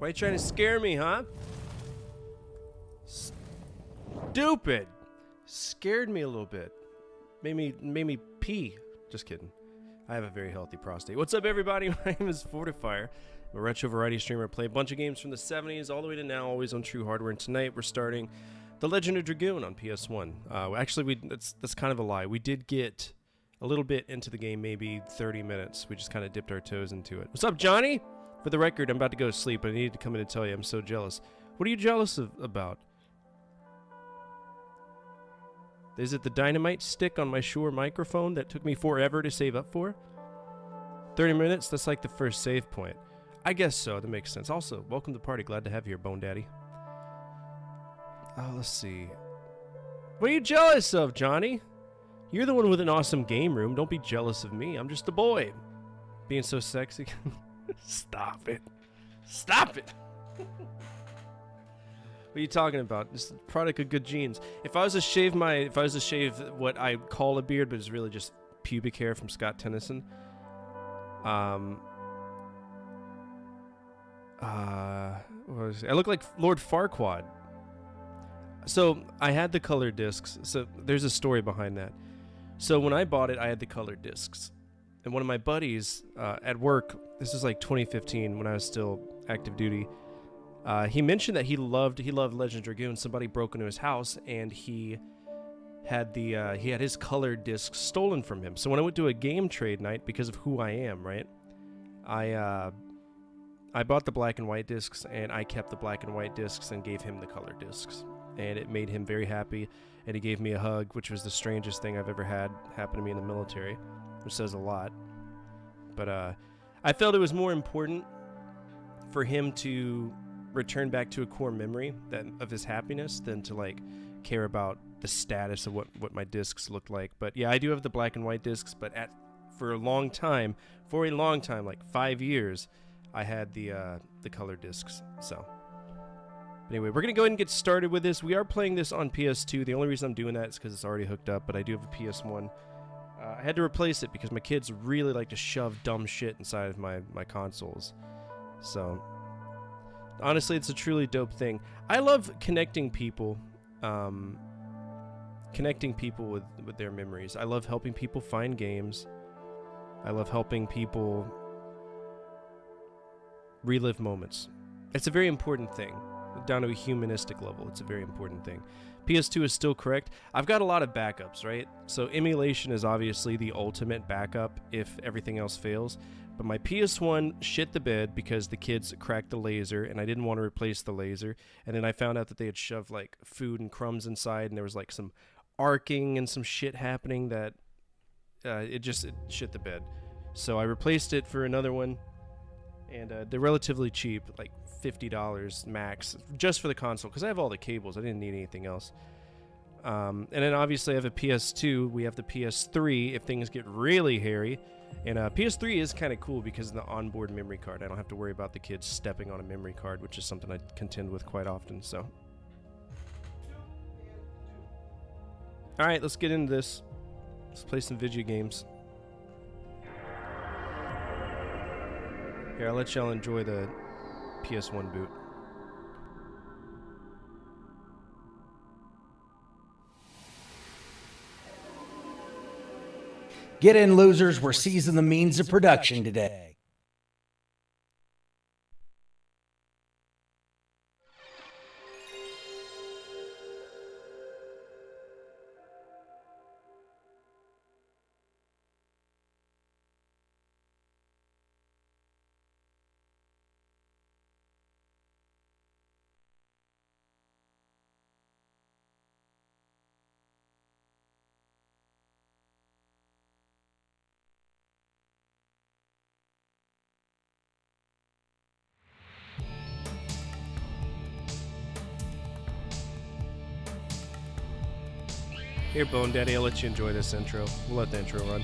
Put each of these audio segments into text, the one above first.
you trying to scare me, huh? Stupid. Scared me a little bit. Made me pee. Just kidding. I have a very healthy prostate. What's up, everybody? My name is Fortifier. I'm a retro variety streamer. I play a bunch of games from the 70s all the way to now, always on True Hardware. And tonight we're starting The Legend of Dragoon on PS1. Actually, that's kind of a lie. We did get a little bit into the game, maybe 30 minutes. We just kind of dipped our toes into it. What's up, Johnny? For the record, I'm about to go to sleep, but I needed to come in and tell you I'm so jealous. What are you jealous about? Is it the dynamite stick on my Shure microphone that took me forever to save up for? 30 minutes? That's like the first save point. I guess so. That makes sense. Also, welcome to the party. Glad to have you here, Bone Daddy. Oh, let's see. What are you jealous of, Johnny? You're the one with an awesome game room. Don't be jealous of me. I'm just a boy. Being so sexy. Stop it. Stop it. What are you talking about? Just a product of good genes. If I was to shave what I call a beard, but it's really just pubic hair from Scott Tennyson, I look like Lord Farquaad. So I had the colored discs. So there's a story behind that. So when I bought it, I had the colored discs, and one of my buddies at work, this is like 2015 when I was still active duty. He mentioned that he loved Legend of Dragoon. Somebody broke into his house and he had his colored discs stolen from him. So when I went to a game trade night, because of who I am, right? I bought the black and white discs, and I kept the black and white discs and gave him the colored discs, and it made him very happy. And he gave me a hug, which was the strangest thing I've ever had happen to me in the military, which says a lot. But I felt it was more important for him to return back to a core memory of his happiness than to like care about the status of what my discs looked like. But yeah, I do have the black and white discs, but for a long time, like 5 years, I had the color discs. So anyway, we're gonna go ahead and get started with this. We are playing this on PS2. The only reason I'm doing that is because it's already hooked up, but I do have a PS1. I had to replace it because my kids really like to shove dumb shit inside of my consoles. So honestly, it's a truly dope thing. I love connecting people with their memories. I love helping people find games. I love helping people relive moments. It's a very important thing. Down to a humanistic level, it's a very important thing. PS2 is still correct. I've got a lot of backups, right? So emulation is obviously the ultimate backup if everything else fails. But my PS1 shit the bed because the kids cracked the laser, and I didn't want to replace the laser. And then I found out that they had shoved like food and crumbs inside, and there was like some arcing and some shit happening that it shit the bed. So I replaced it for another one, and they're relatively cheap, like $50 max, just for the console, because I have all the cables. I didn't need anything else. And then obviously I have a PS2. We have the PS3 if things get really hairy. And PS3 is kind of cool because of the onboard memory card. I don't have to worry about the kids stepping on a memory card, which is something I contend with quite often. So, all right, let's get into this. Let's play some video games. Here, I'll let y'all enjoy the PS1 boot. Get in, losers. We're seizing the means of production today. Here, Bone Daddy, I'll let you enjoy this intro. We'll let the intro run.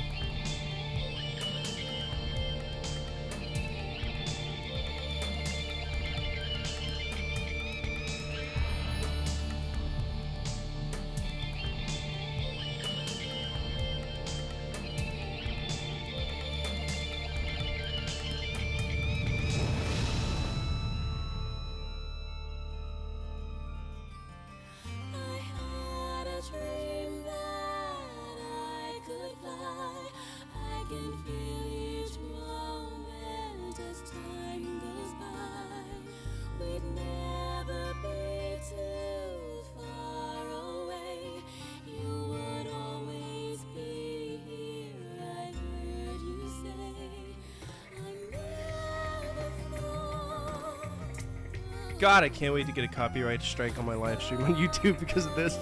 God, I can't wait to get a copyright strike on my live stream on YouTube because of this.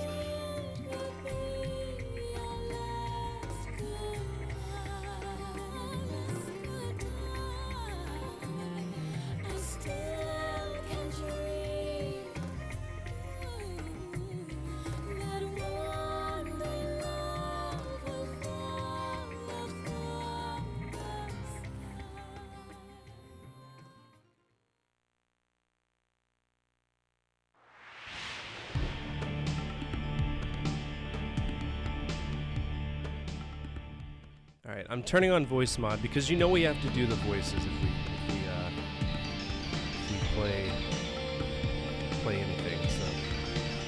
Alright, I'm turning on voice mod because you know we have to do the voices if we play anything. So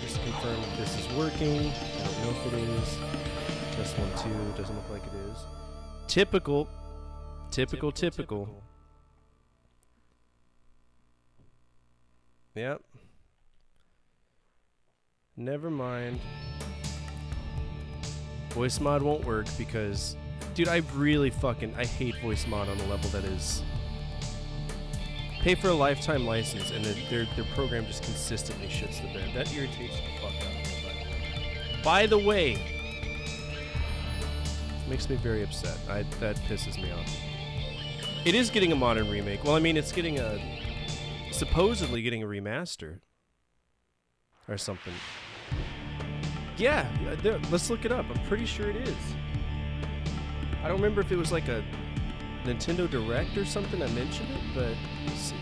just confirm if this is working. I don't know if it is. Test 1, 2, doesn't look like it is. Typical. Yep. Never mind. Voice mod won't work because, dude, I hate voice mod on the level that is. Pay for a lifetime license and their program just consistently shits the bed. That irritates the fuck out of me. By the way, it makes me very upset. That pisses me off. It is getting a modern remake. Well, I mean, it's getting supposedly getting a remaster or something. Yeah, let's look it up. I'm pretty sure it is. I don't remember if it was like a Nintendo Direct or something I mentioned it, but let's see.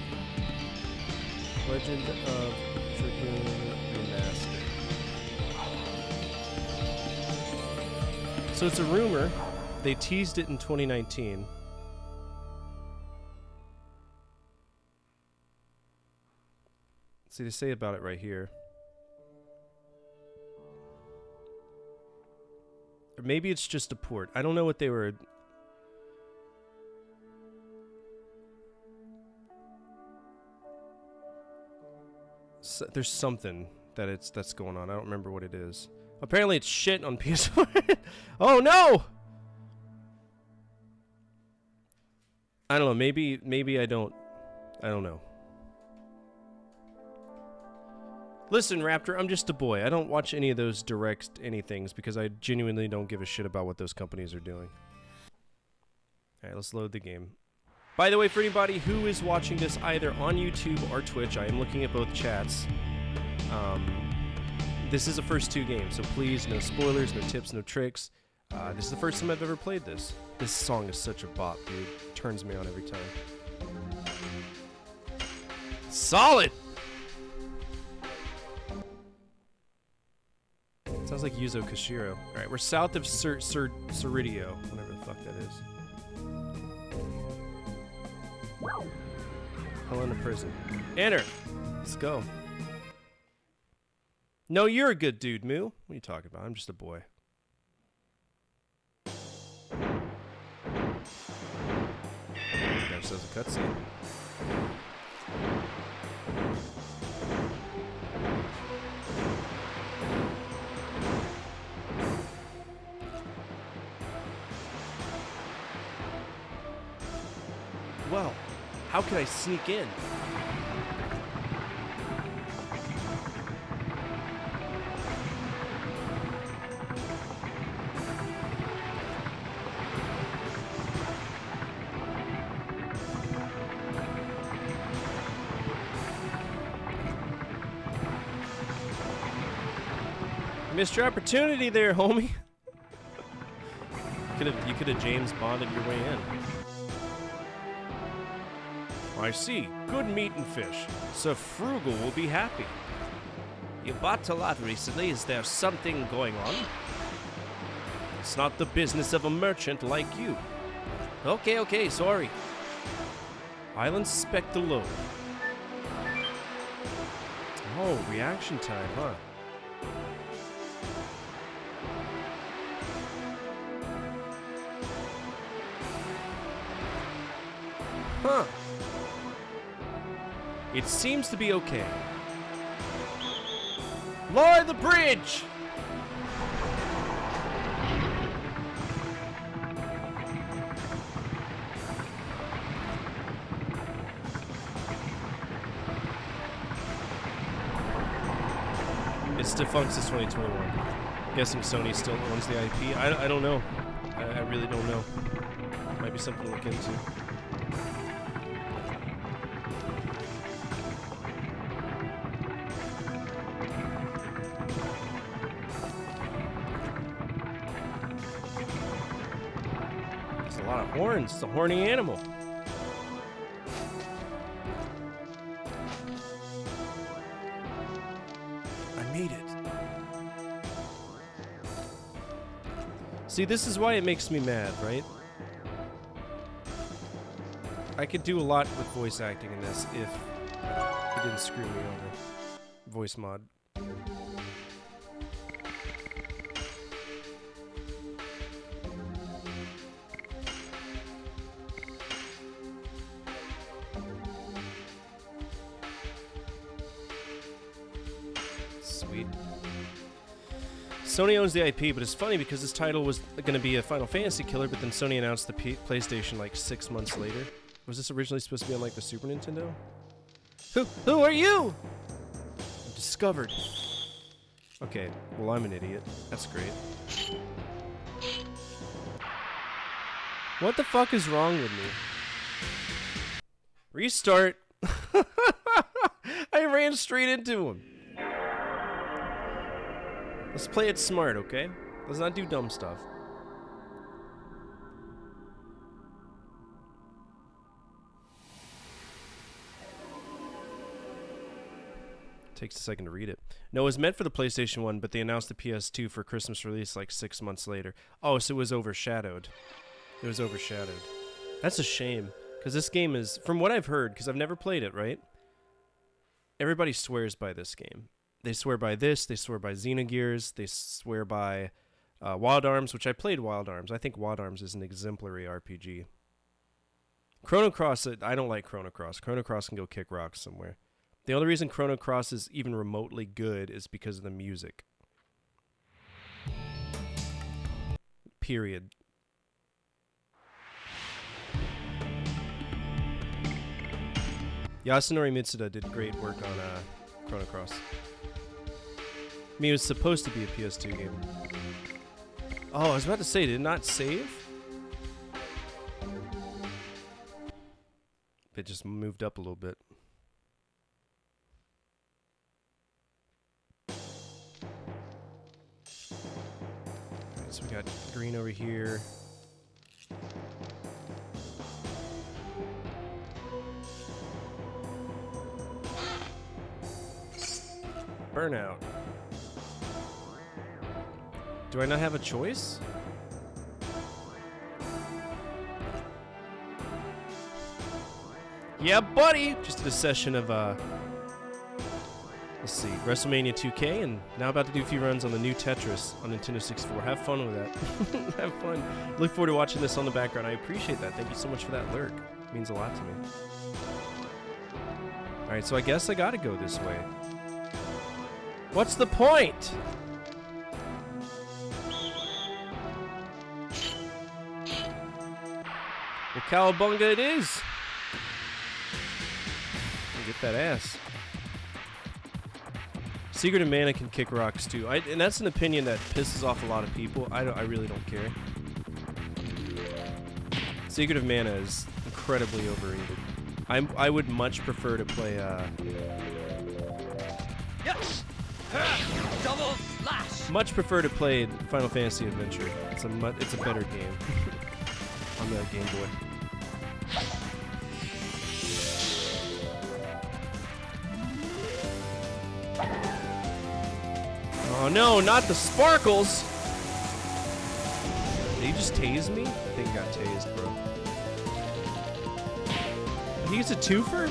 Legend of Dragoon Remastered. So it's a rumor. They teased it in 2019. See, they say about it right here. Or maybe it's just a port. I don't know what they were. So, there's something that's going on. I don't remember what it is. Apparently it's shit on PS4. Oh no! I don't know. Maybe I don't know. Listen, Raptor, I'm just a boy. I don't watch any of those direct anythings because I genuinely don't give a shit about what those companies are doing. Alright, let's load the game. By the way, for anybody who is watching this either on YouTube or Twitch, I am looking at both chats. This is the first 2 games, so please, no spoilers, no tips, no tricks. This is the first time I've ever played this. This song is such a bop, dude. It turns me on every time. Solid! Sounds like Yuzo Koshiro. Alright, we're south of Cerridio, whatever the fuck that is. Helena Prison. Enter! Let's go. No, you're a good dude, Moo. What are you talking about? I'm just a boy. There's a cutscene. Well, how can I sneak in? Missed your opportunity there, homie. You could have James Bonded your way in. I see. Good meat and fish. Sir Frugal will be happy. You bought a lot recently. Is there something going on? It's not the business of a merchant like you. Okay, sorry. I'll inspect the load. Oh, reaction time, huh? Huh. It seems to be okay. Lower the bridge! It's defunct since 2021. Guessing Sony still owns the IP. I don't know. I really don't know. Might be something to look into. There's a lot of horns. It's a horny animal. I made it. See, this is why it makes me mad, right? I could do a lot with voice acting in this if it didn't screw me over. Voice mod. Sweet. Sony owns the IP, but it's funny because this title was going to be a Final Fantasy killer, but then Sony announced the PlayStation like 6 months later. Was this originally supposed to be on like the Super Nintendo? Who are you? I'm discovered. Okay, well I'm an idiot. That's great. What the fuck is wrong with me? Restart. I ran straight into him. Let's play it smart, okay? Let's not do dumb stuff. Takes a second to read it. No, it was meant for the PlayStation 1, but they announced the PS2 for Christmas release like 6 months later. Oh, so it was overshadowed. It was overshadowed. That's a shame, because this game is, from what I've heard, because I've never played it, right? Everybody swears by this game. They swear by this, they swear by Xenogears, they swear by Wild Arms, which I played Wild Arms. I think Wild Arms is an exemplary RPG. Chrono Cross, I don't like Chrono Cross. Chrono Cross can go kick rocks somewhere. The only reason Chrono Cross is even remotely good is because of the music. Period. Yasunori Mitsuda did great work on Chrono Cross. I mean, it was supposed to be a PS2 game. Oh, I was about to say, did it not save? It just moved up a little bit. So we got green over here. Burnout. Do I not have a choice? Yeah, buddy! Just did a session of, let's see, WrestleMania 2K, and now about to do a few runs on the new Tetris on Nintendo 64. Have fun with that. Have fun. Look forward to watching this on the background. I appreciate that. Thank you so much for that lurk. It means a lot to me. Alright, so I guess I gotta go this way. What's the point? Well, cowabunga it is. Get that ass. Secret of Mana can kick rocks too, and that's an opinion that pisses off a lot of people. I really don't care. Secret of Mana is incredibly overrated. I would much prefer to play. Yes. Double slash. Much prefer to play Final Fantasy Adventure. It's a better game on the Game Boy. Oh no, not the sparkles! Did he just tase me? I think he got tased, bro. He's a twofer?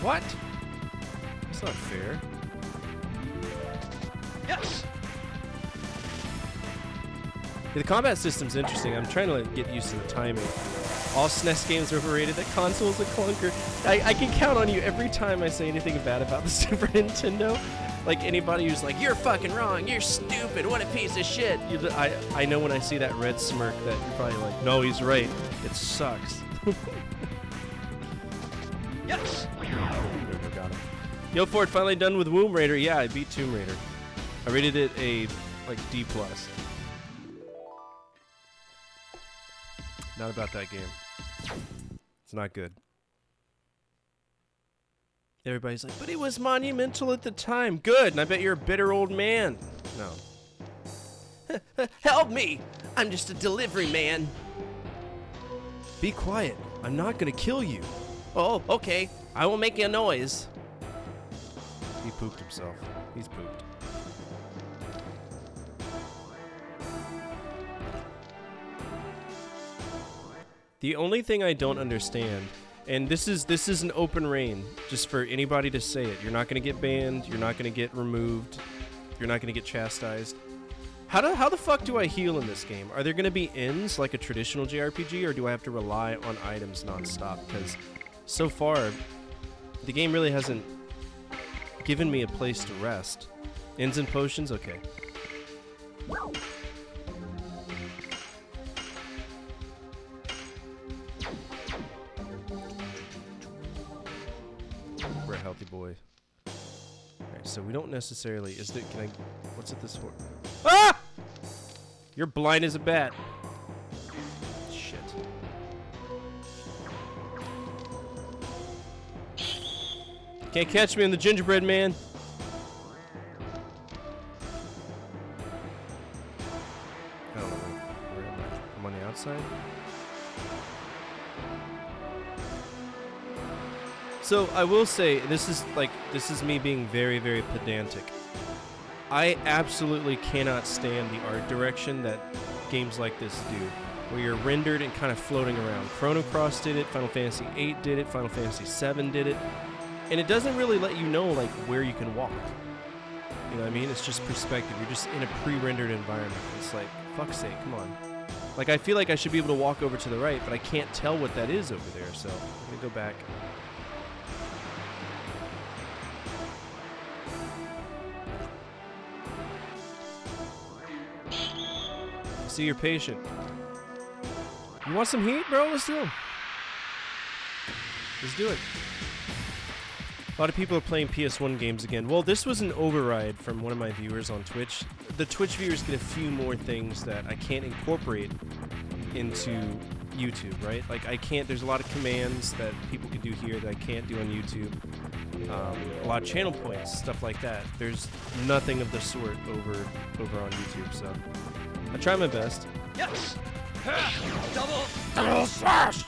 What? That's not fair. Yes. Yeah, the combat system's interesting. I'm trying to get used to the timing. All SNES games are overrated. That console's a clunker. I can count on you every time I say anything bad about the Super Nintendo. Like anybody who's like, you're fucking wrong, you're stupid, what a piece of shit. I know when I see that red smirk that you're probably like, no, he's right. It sucks. Yes. Got him. Yo, Ford, finally done with Womb Raider. Yeah, I beat Tomb Raider. I rated it a like D+. Not about that game. It's not good. Everybody's like, but it was monumental at the time. Good, and I bet you're a bitter old man. No. Help me! I'm just a delivery man. Be quiet. I'm not gonna kill you. Oh, okay. I won't make a noise. He pooped himself. He's pooped. The only thing I don't understand, and this is an open reign, just for anybody to say it. You're not gonna get banned. You're not gonna get removed. You're not gonna get chastised. How the fuck do I heal in this game? Are there gonna be ends like a traditional JRPG, or do I have to rely on items nonstop? Because so far, the game really hasn't given me a place to rest. Ends and potions, okay. We're a healthy boy. Alright, so we don't necessarily... What's it this for? Ah! You're blind as a bat. Shit. Can't catch me in the gingerbread man. I don't know where am I? I'm on the outside. So I will say, this is me being very, very pedantic. I absolutely cannot stand the art direction that games like this do, where you're rendered and kind of floating around. Chrono Cross did it, Final Fantasy VIII did it, Final Fantasy VII did it, and it doesn't really let you know like where you can walk. You know what I mean? It's just perspective. You're just in a pre-rendered environment. It's like, fuck's sake, come on. Like, I feel like I should be able to walk over to the right, but I can't tell what that is over there, so I'm gonna go back. See, you're patient. You want some heat, bro? Let's do it. Let's do it. A lot of people are playing PS1 games again. Well, this was an override from one of my viewers on Twitch. The Twitch viewers get a few more things that I can't incorporate into YouTube, right? Like, I can't, there's a lot of commands that people can do here that I can't do on YouTube. A lot of channel points, stuff like that. There's nothing of the sort over on YouTube, so I try my best. Yes. Double slash.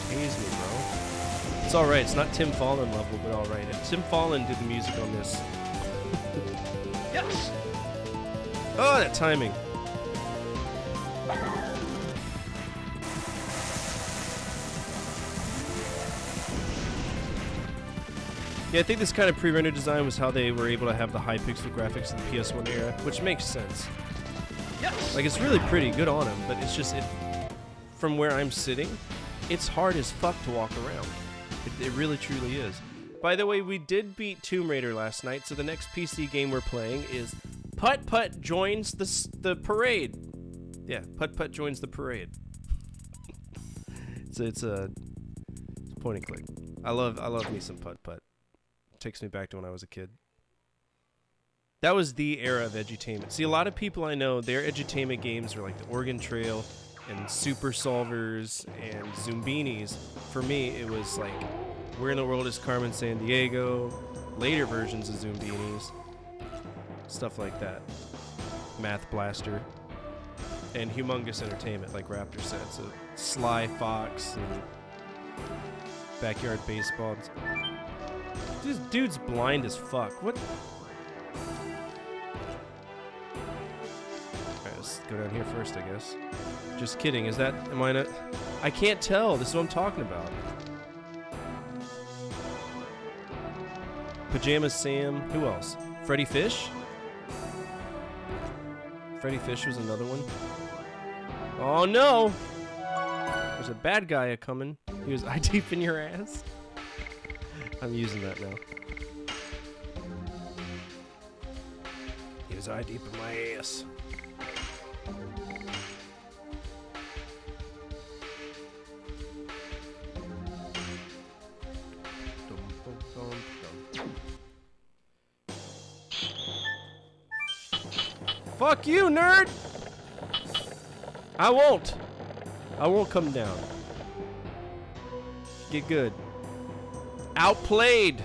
Tase me, bro. It's alright, it's not Tim Fallon level, but alright. If Tim Fallon did the music on this. Yes. Oh, that timing. Yeah, I think this kind of pre-rendered design was how they were able to have the high pixel graphics in the PS1 era, which makes sense. Yes. Like, it's really pretty, good on them, but it's just, from where I'm sitting, it's hard as fuck to walk around. It really, truly is. By the way, we did beat Tomb Raider last night, so the next PC game we're playing is Putt Putt Joins the Parade. Yeah, Putt Putt Joins the Parade. It's a point and click. I love me some Putt Putt. Takes me back to when I was a kid. That was the era of edutainment. See, a lot of people I know, their edutainment games are like the Oregon Trail and Super Solvers and Zoombinis. For me, it was like, Where in the World is Carmen Sandiego, later versions of Zoombinis, stuff like that. Math Blaster, and Humongous Entertainment, like Raptor said. So Sly Fox and Backyard Baseball. This dude's blind as fuck. What? Alright, let's go down here first, I guess. Just kidding. Is that... Am I not... I can't tell. This is what I'm talking about. Pajama Sam. Who else? Freddy Fish? Freddy Fish was another one. Oh, no! There's a bad guy a-coming. He was eye deep in your ass. I'm using that now. He was eye deep in my ass. Fuck you, nerd! I won't. I won't come down. Get good. Outplayed!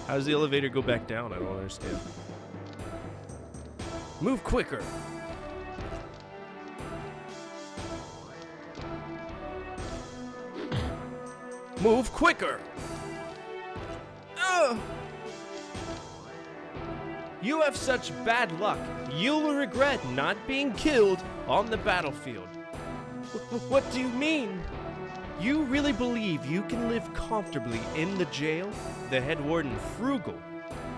How does the elevator go back down? I don't understand. Move quicker. Move quicker. Ugh. You have such bad luck. You'll regret not being killed on the battlefield. What do you mean? You really believe you can live comfortably in the jail? The head warden, Frugal,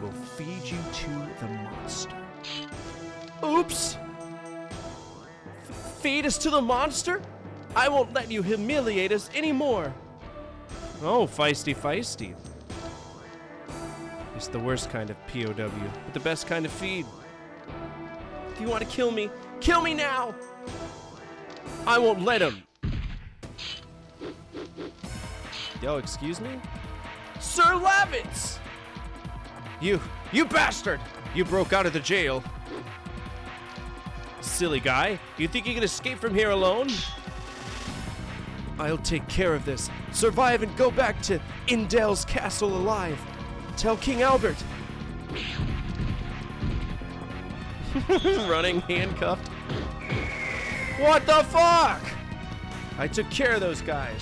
will feed you to the monster. Oops! Feed us to the monster? I won't let you humiliate us anymore. Oh, feisty, feisty. It's the worst kind of POW, but the best kind of feed. If you want to kill me now! I won't let him. Yo, excuse me? Sir Lavitz! You bastard! You broke out of the jail. Silly guy, you think you can escape from here alone? I'll take care of this. Survive and go back to Indale's castle alive. Tell King Albert. Running handcuffed. What the fuck? I took care of those guys.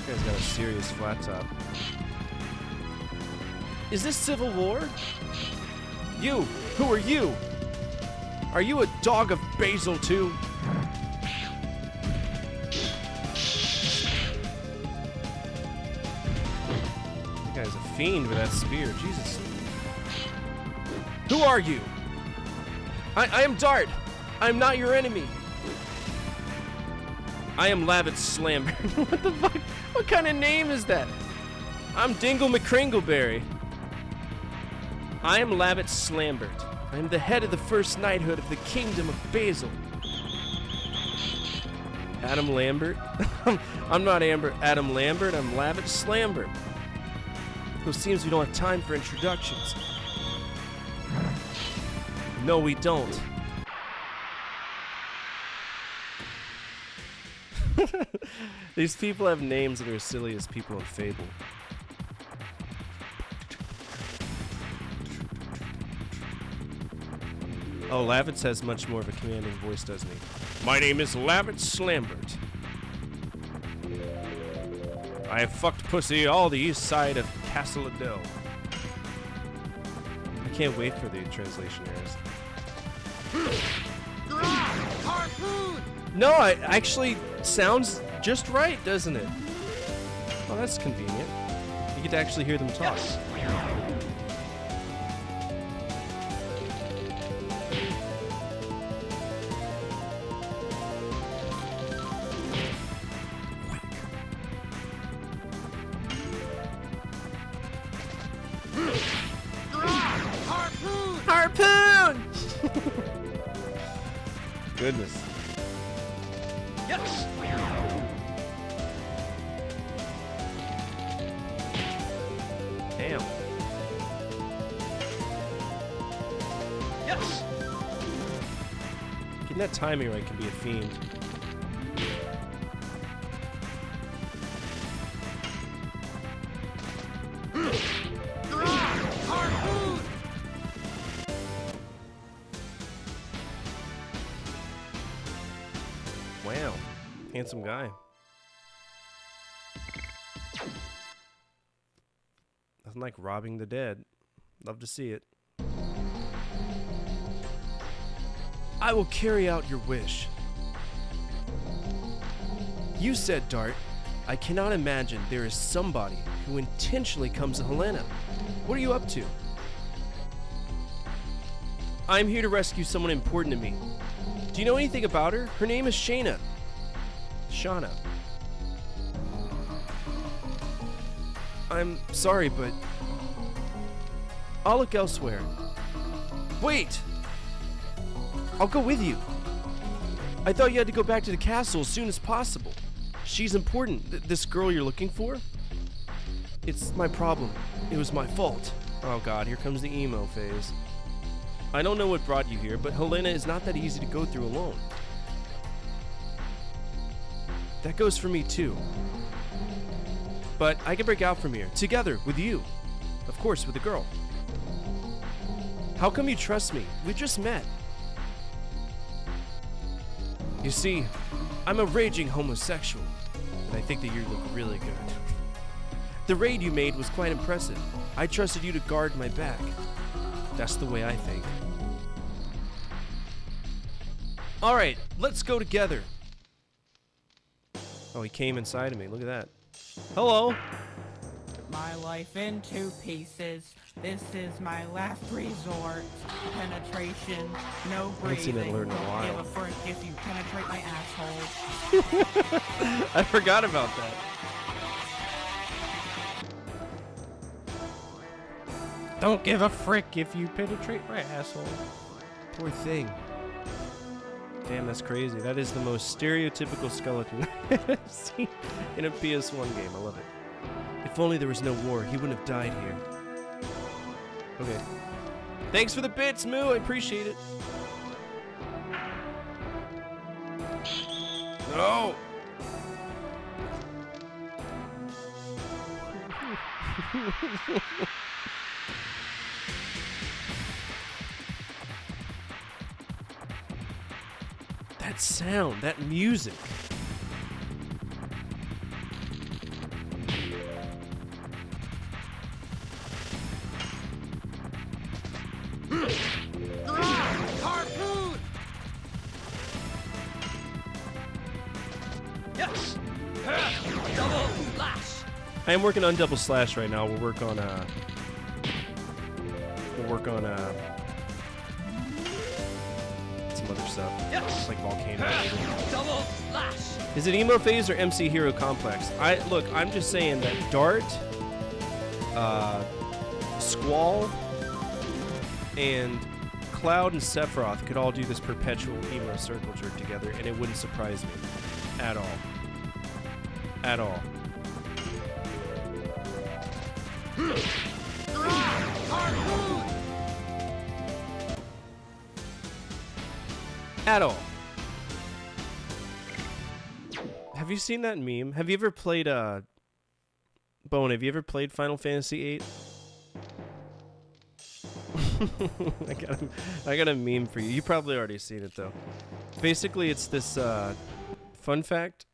This guy's got a serious flat top. Is this Civil War? You, who are you? Are you a dog of Basil too? That guy's a fiend with that spear, Jesus. Who are you? I am Dart. I am not your enemy. I am Lavitz Slammer. What the fuck? What kind of name is that? I'm Dingle McCringleberry. I am Lavitz Slambert. I am the head of the first knighthood of the Kingdom of Basil. Adam Lambert? I'm not Adam Lambert, I'm Lavitz Slambert. It seems we don't have time for introductions. No, we don't. These people have names that are as silly as people in Fable. Oh, Lavitz has much more of a commanding voice, doesn't he? My name is Lavitz Slambert. I have fucked pussy all the east side of Castle Adele. I can't wait for the translation errors. Harpoon! No, it actually sounds just right, doesn't it? Oh, that's convenient. You get to actually hear them talk. Harpoon! Harpoon! Goodness. Yes! Damn. Yes! Getting that timing right can be a fiend. Harpoon! Wow. Handsome guy. Nothing like robbing the dead. Love to see it. I will carry out your wish. You said, Dart, I cannot imagine there is somebody who intentionally comes to Helena. What are you up to? I'm here to rescue someone important to me. Do you know anything about her? Her name is Shauna. Shauna. I'm sorry, but I'll look elsewhere. Wait! I'll go with you. I thought you had to go back to the castle as soon as possible. She's important. This girl you're looking for? It's my problem. It was my fault. Oh god, here comes the emo phase. I don't know what brought you here, but Helena is not that easy to go through alone. That goes for me too. But I can break out from here, together, with you. Of course, with the girl. How come you trust me? We just met. You see, I'm a raging homosexual, and I think that you look really good. The raid you made was quite impressive. I trusted you to guard my back. That's the way I think. Alright, let's go together. Oh, he came inside of me. Look at that. Hello. My life in 2 pieces. This is my last resort. Penetration, no I haven't seen that breathing. alert in a while. Give a frick if you penetrate my asshole. I forgot about that. Don't give a frick if you penetrate my asshole. Poor thing. Damn, that's crazy. That is the most stereotypical skeleton I've seen in a PS1 game. I love it. If only there was no war, he wouldn't have died here. Okay. Thanks for the bits, Moo. I appreciate it. No! That sound, that music. Harpoon! Yes! Double slash! I am working on double slash right now. We'll work on some other stuff. Yes! Like volcano related. Double slash! Is it emo phase or MC Hero Complex? I'm just saying that Dart, Squall, and Cloud and Sephiroth could all do this perpetual emo circle jerk together, and it wouldn't surprise me at all. At all. Harpoon! At all. Have you seen that meme? Have you ever played Bone, have you ever played Final Fantasy VIII? I got a meme for you. You probably already seen it though. Basically, it's this fun fact.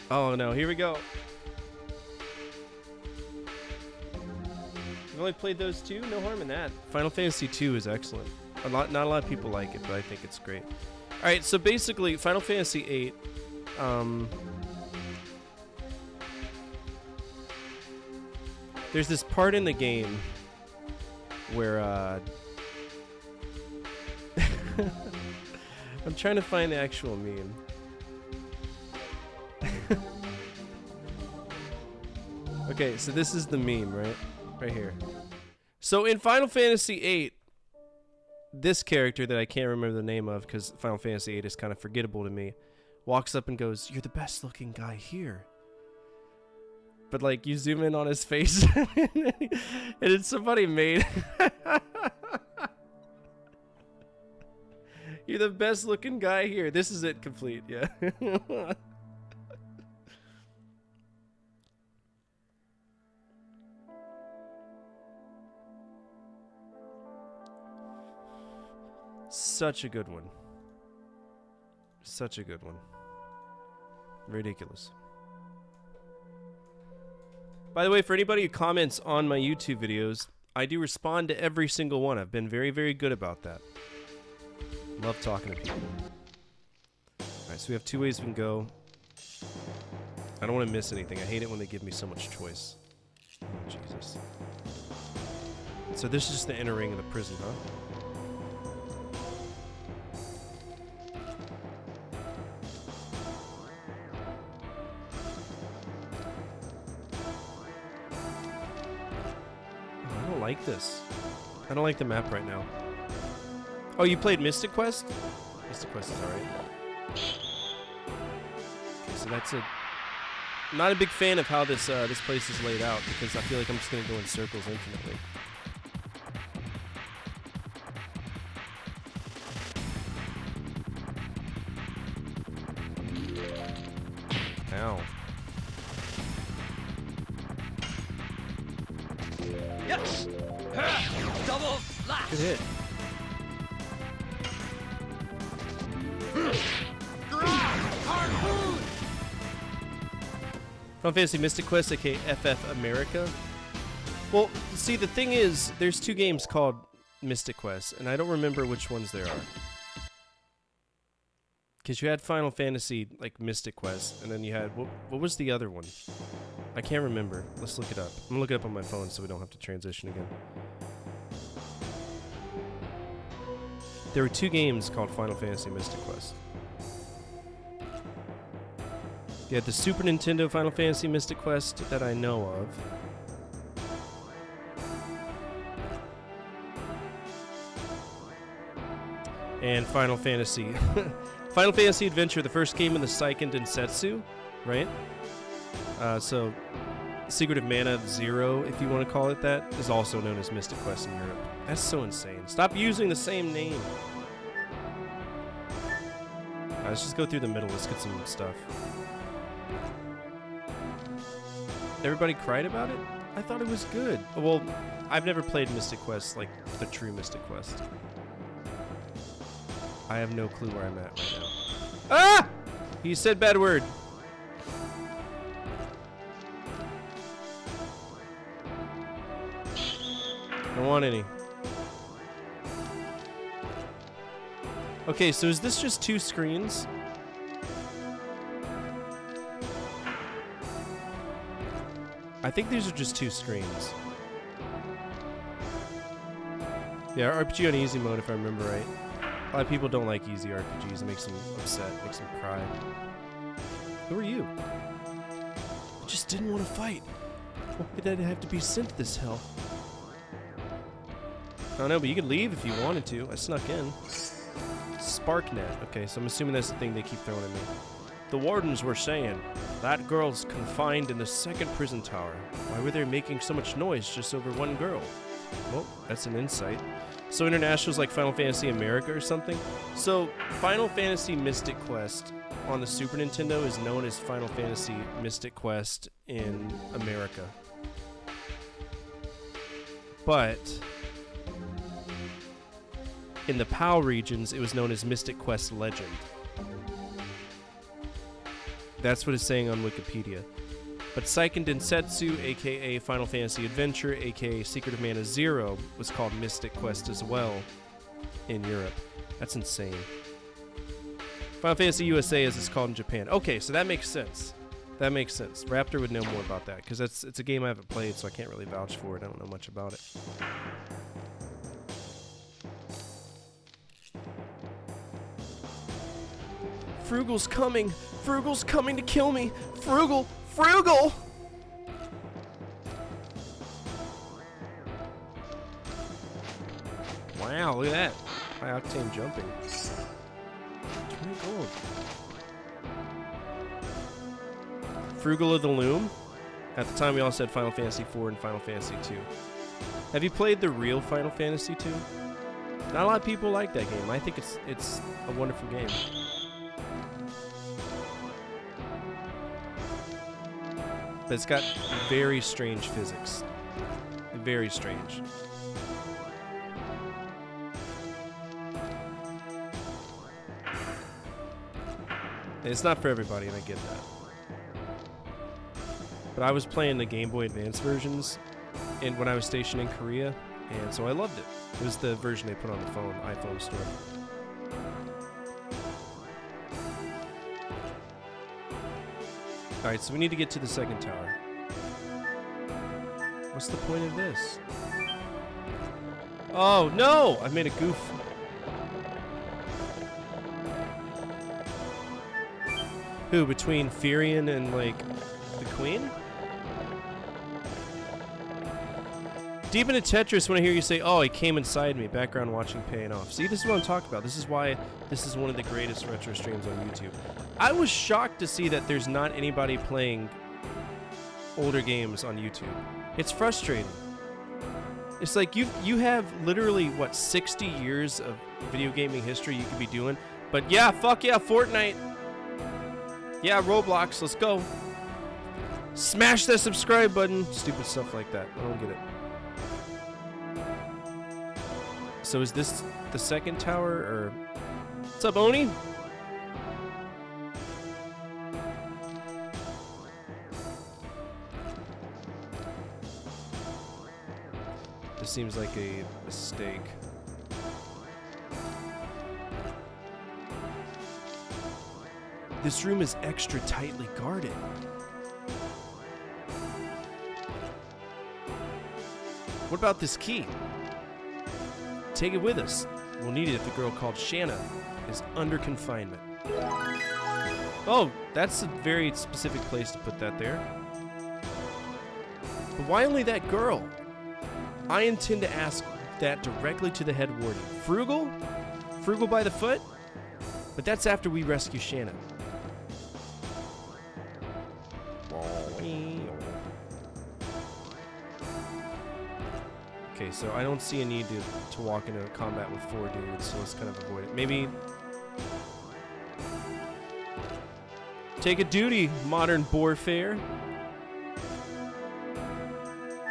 Oh no, here we go. You've only played those two? No harm in that. Final Fantasy II is excellent. Not a lot of people like it, but I think it's great. Alright, so basically, Final Fantasy VIII, there's this part in the game where, I'm trying to find the actual meme. Okay, so this is the meme, right? Right here. So in Final Fantasy VIII, this character that I can't remember the name of because Final Fantasy VIII is kind of forgettable to me, walks up and goes, "You're the best looking guy here." But like you zoom in on his face and it's somebody made. You're the best looking guy here. This is it complete, yeah. Such a good one. Such a good one. Ridiculous. By the way, for anybody who comments on my YouTube videos, I do respond to every single one. I've been very, very good about that. Love talking to people. Alright, so we have 2 ways we can go. I don't want to miss anything. I hate it when they give me so much choice. Oh, Jesus. So this is just the inner ring of the prison, huh? I don't like this. I don't like the map right now. Oh, you played Mystic Quest? Mystic Quest is alright. Okay, so that's a not a big fan of how this this place is laid out because I feel like I'm just gonna go in circles infinitely. Ow. Yes! Double slash! Good hit. Harpoon! Final Fantasy Mystic Quest, aka FF America. Well, see, the thing is, there's 2 games called Mystic Quest, and I don't remember which ones there are. Because you had Final Fantasy, like, Mystic Quest, and then you had... What was the other one? I can't remember. Let's look it up. I'm going to look it up on my phone so we don't have to transition again. There were 2 games called Final Fantasy Mystic Quest. You had the Super Nintendo Final Fantasy Mystic Quest that I know of. And Final Fantasy. Final Fantasy Adventure, the first game in the Seiken Densetsu, right? So, Secret of Mana Zero, if you want to call it that, is also known as Mystic Quest in Europe. That's so insane. Stop using the same name. Alright, let's just go through the middle. Let's get some stuff. Everybody cried about it? I thought it was good. Well, I've never played Mystic Quest, like the true Mystic Quest. I have no clue where I'm at right now. Ah! He said bad word. Don't want any. Okay, so is this just 2 screens? I think these are just 2 screens. Yeah, RPG on easy mode if I remember right. A lot of people don't like easy RPGs. It makes them upset, makes them cry. Who are you? I just didn't want to fight. Why did I have to be sent this hell? I don't know, but you could leave if you wanted to. I snuck in. SparkNet. Okay, so I'm assuming that's the thing they keep throwing at me. The wardens were saying, that girl's confined in the 2nd prison tower. Why were they making so much noise just over one girl? Well, that's an insight. So International's like Final Fantasy America or something? So Final Fantasy Mystic Quest on the Super Nintendo is known as Final Fantasy Mystic Quest in America. But in the PAL regions, it was known as Mystic Quest Legend. That's what it's saying on Wikipedia. But Seiken Densetsu, aka Final Fantasy Adventure, aka Secret of Mana Zero, was called Mystic Quest as well in Europe. That's insane. Final Fantasy USA as it's called in Japan. Okay, so that makes sense. That makes sense. Raptor would know more about that, because it's a game I haven't played, so I can't really vouch for it. I don't know much about it. Frugal's coming! Frugal's coming to kill me! Frugal! Frugal! Wow, look at that. High octane jumping. 20 gold. Frugal of the Loom. At the time we also had Final Fantasy IV and Final Fantasy II. Have you played the real Final Fantasy II? Not a lot of people like that game. I think it's a wonderful game. But it's got very strange physics. Very strange. And it's not for everybody, and I get that. But I was playing the Game Boy Advance versions when I was stationed in Korea, and so I loved it. It was the version they put on the iPhone store. Alright, so we need to get to the 2nd tower. What's the point of this? Oh, no! I made a goof. Who, between Firion and, like, the Queen? Deep into Tetris, when I hear you say, oh, he came inside me, background watching paying off. See, this is what I'm talking about. This is why this is one of the greatest retro streams on YouTube. I was shocked to see that there's not anybody playing older games on YouTube. It's frustrating. It's like you have literally, what, 60 years of video gaming history you could be doing. But yeah, fuck yeah, Fortnite. Yeah, Roblox, let's go. Smash that subscribe button. Stupid stuff like that. I don't get it. So is this the second tower, or... What's up, Oni? This seems like a mistake. This room is extra tightly guarded. What about this key? Take it with us. We'll need it if the girl called Shanna is under confinement. Oh, that's a very specific place to put that there. But why only that girl? I intend to ask that directly to the head warden. Frugal? Frugal by the foot? But that's after we rescue Shanna. Okay, so I don't see a need to walk into combat with 4 dudes, so let's kind of avoid it. Maybe take a duty, modern warfare.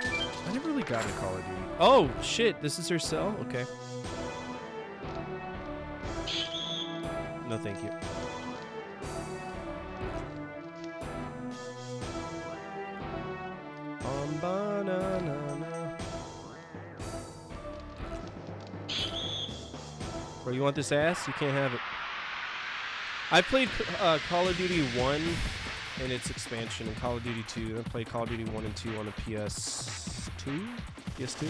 I never really got into Call of Duty. Oh, shit, this is her cell? Okay. No, thank you. Bro, you want this ass? You can't have it. I played Call of Duty 1 and its expansion, and Call of Duty 2. I played Call of Duty 1 and 2 on a PS2? PS2?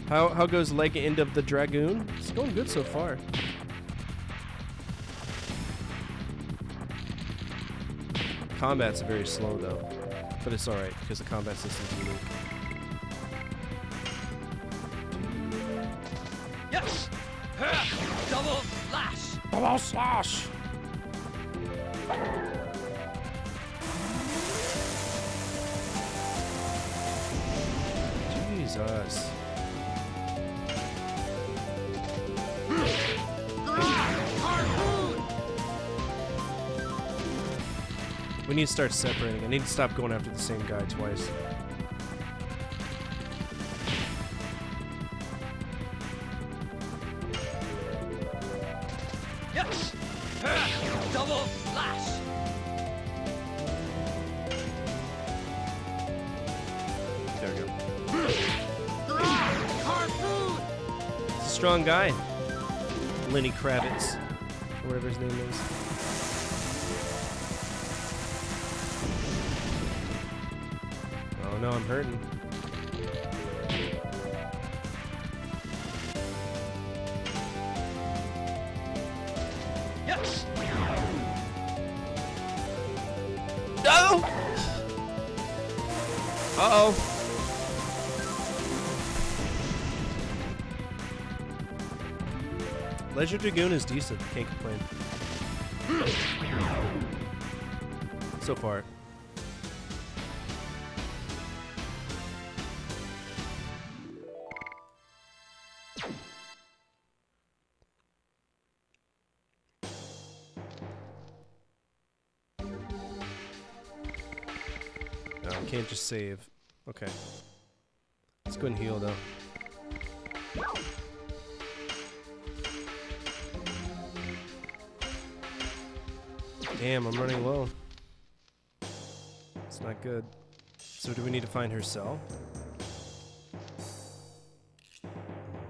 How goes Legend of the Dragoon? It's going good so far. Combat's very slow though, but it's alright because the combat system's unique. Yes! Double slash! Double slash! Jesus. We need to start separating. I need to stop going after the same guy twice. Yes! Double slash! There we go. Harpoon! He's a strong guy. Lenny Kravitz, or whatever his name is. Oh no, I'm hurting. Yes! No! Uh-oh. Legend of Dragoon is decent. Can't complain. So far. No, I can't just save. Okay. Let's go and heal though. Damn, I'm running low. It's not good. So do we need to find her cell?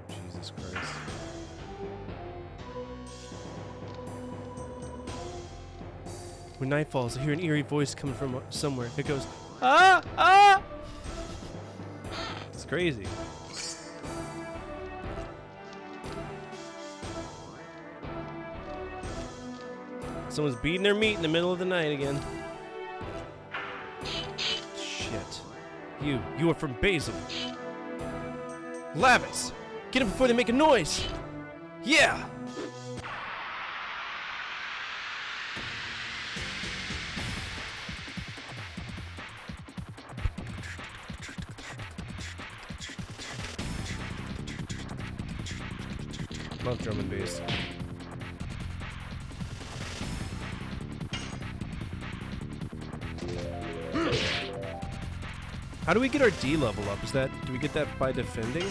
Jesus Christ. When night falls, I hear an eerie voice coming from somewhere. It goes, ah, ah! It's crazy. Someone's beating their meat in the middle of the night again. Shit. You are from Basil. Lavis! Get them before they make a noise! Yeah! Love drum and bass. How do we get our D level up? Do we get that by defending?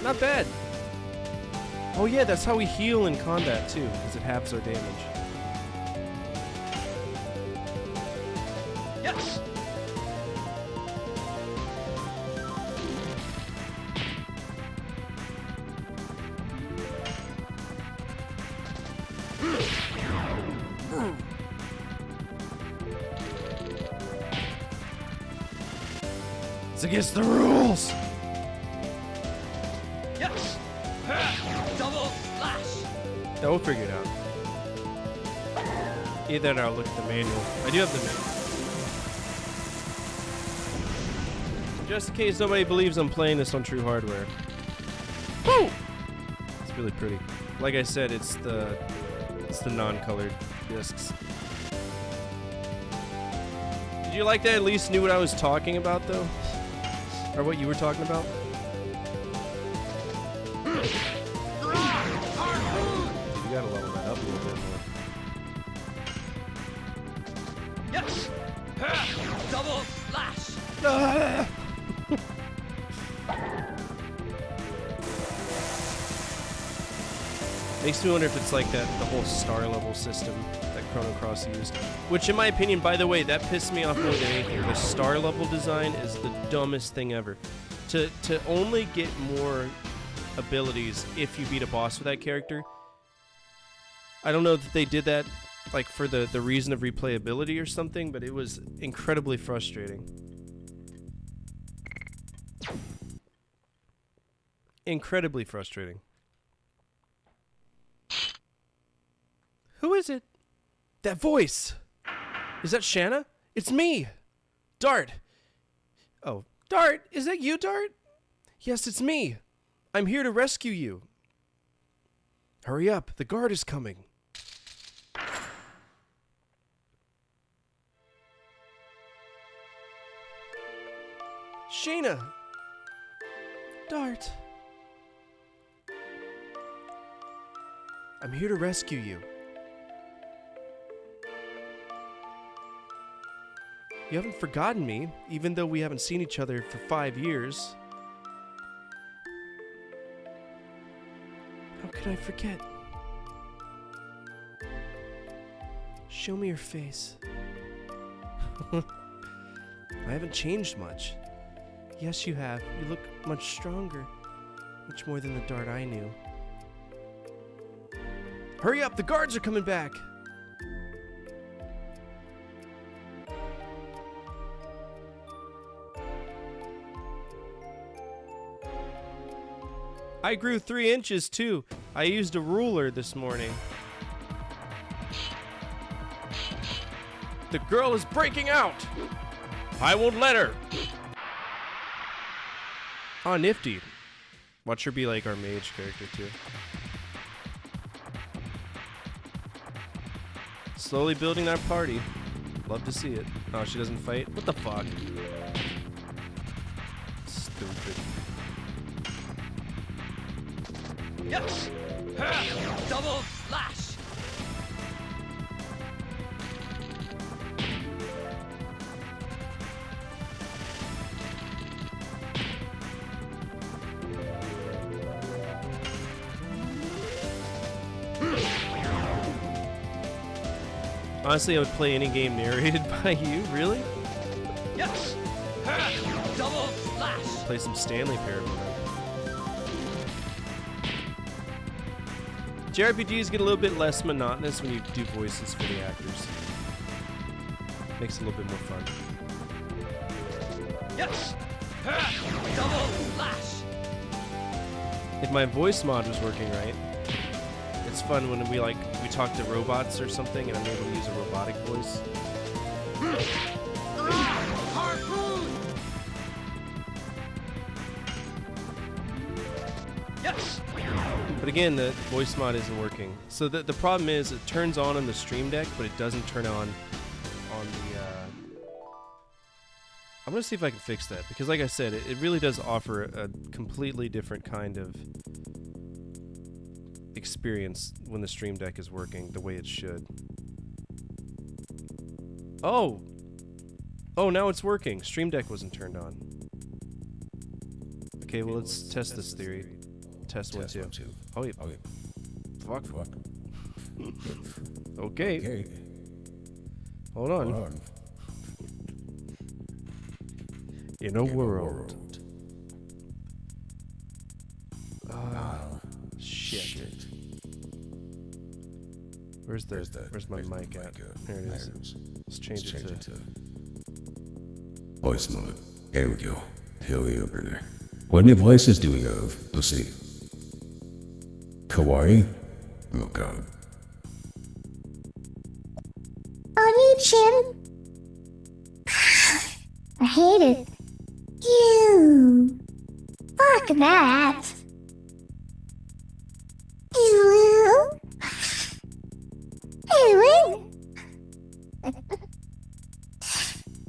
Not bad. Oh yeah, that's how we heal in combat too, because it halves our damage. Yes. It's against the rules. Yes. Double slash. Yeah, we'll figure it out. Either that or I'll look at the manual. I do have the manual. Just in case nobody believes I'm playing this on true hardware. Woo! It's really pretty. Like I said, it's the non-colored discs. Did you like that? At least knew what I was talking about, though, or what you were talking about. You gotta level that up a little bit more. Yes. Double slash. Makes me wonder if it's like that, the whole star level system that Chrono Cross used. Which, in my opinion, by the way, that pissed me off more than anything. The star level design is the dumbest thing ever. To only get more abilities if you beat a boss with that character. I don't know if they did that like for the reason of replayability or something, but it was incredibly frustrating. Incredibly frustrating. Who is it? That voice! Is that Shanna? It's me! Dart! Oh, Dart! Is that you, Dart? Yes, it's me! I'm here to rescue you. Hurry up, the guard is coming. Shayna! Dart! I'm here to rescue you. You haven't forgotten me, even though we haven't seen each other for 5 years. How could I forget? Show me your face. I haven't changed much. Yes, you have. You look much stronger. Much more than the Dart I knew. Hurry up, the guards are coming back! I grew 3 inches too. I used a ruler this morning. The girl is breaking out! I won't let her! Oh, nifty. Watch her be like our mage character too. Slowly building that party. Love to see it. Oh, she doesn't fight? What the fuck? Stupid. Yes. Double slash. Honestly, I would play any game narrated by you. Really? Yes. Double slash. Play some Stanley Parable then. JRPGs get a little bit less monotonous when you do voices for the actors. Makes it a little bit more fun. Yes. Double slash. If my voice mod was working right, it's fun when we talk to robots or something and I'm able to use a robotic voice. Harpoon. Yes. But again, the voice mod isn't working. So the problem is it turns on the Stream Deck, but it doesn't turn on I'm gonna see if I can fix that, because like I said, it really does offer a completely different kind of experience when the Stream Deck is working the way it should. Oh! Oh, now it's working. Stream Deck wasn't turned on. Okay, well, let's test this theory. Test 1, 2. Oh, yeah. Okay. Fuck. Fuck. Okay. Okay. Hold on. Hold on. In a world. Shit. Where's my mic at? There it is. Let's change it to... Voice mode. There we go. Here we go, brother. What new voices do we have? Let's see. Kawaii? Oh god. Oni-chan? I hate it. You. Fuck that. You. Anyway.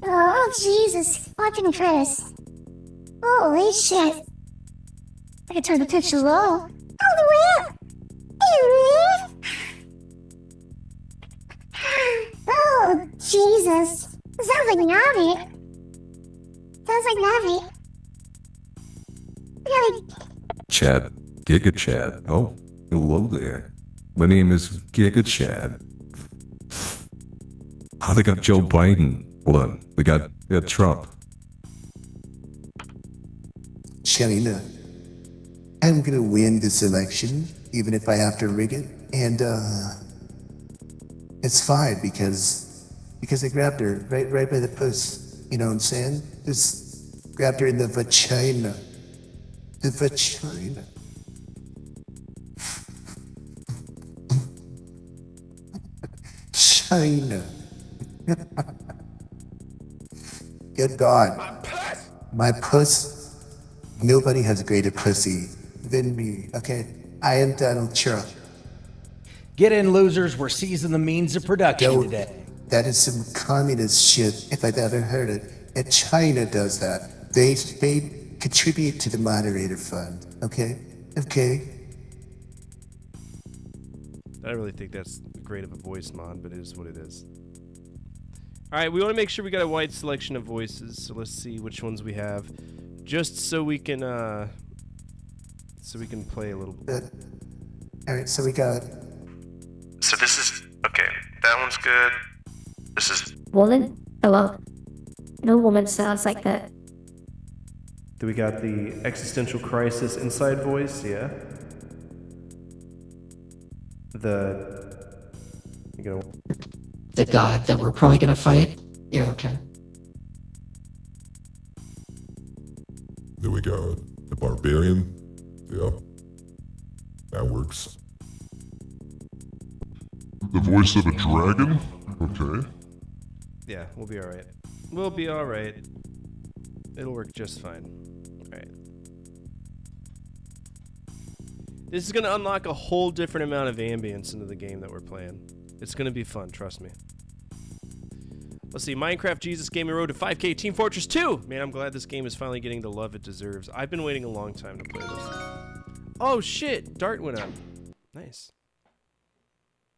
Oh, Jesus fucking Christ. Holy shit. I can turn the picture low. All the way up. Anyway. Oh, Jesus. Sounds like Navi. Sounds like Navi. Chad. Giga Chad. Oh, hello there. My name is Giga Chad. Oh, they got Joe Biden. Hold on. We got Trump. China, I'm gonna win this election, even if I have to rig it. And, it's fine because I grabbed her right by the puss. You know what I'm saying? Just grabbed her in the vagina. The vagina. China. Good God. My puss. Nobody has a greater pussy than me. Okay, I am Donald Trump. Get in, losers. We're seizing the means of production today. That is some communist shit, if I've ever heard it. And China does that. They contribute to the moderator fund. Okay? Okay? I don't really think that's great of a voice mod, but it is what it is. Alright, we want to make sure we got a wide selection of voices, so let's see which ones we have. Just so we can play a little bit. Alright, so we got... So this is... Okay, that one's good. This is... Woman? Oh well. No woman sounds like that. Do we got the existential crisis inside voice? Yeah. You know... The god that we're probably gonna fight? Yeah, okay. Then we got the barbarian. Yep. That works. The voice of a dragon? Okay. Yeah, we'll be alright. We'll be alright. It'll work just fine. Alright. This is going to unlock a whole different amount of ambience into the game that we're playing. It's going to be fun, trust me. Let's see, Minecraft Jesus Gaming Road to 5K Team Fortress 2! Man, I'm glad this game is finally getting the love it deserves. I've been waiting a long time to play this. Oh shit! Dart went up. Nice.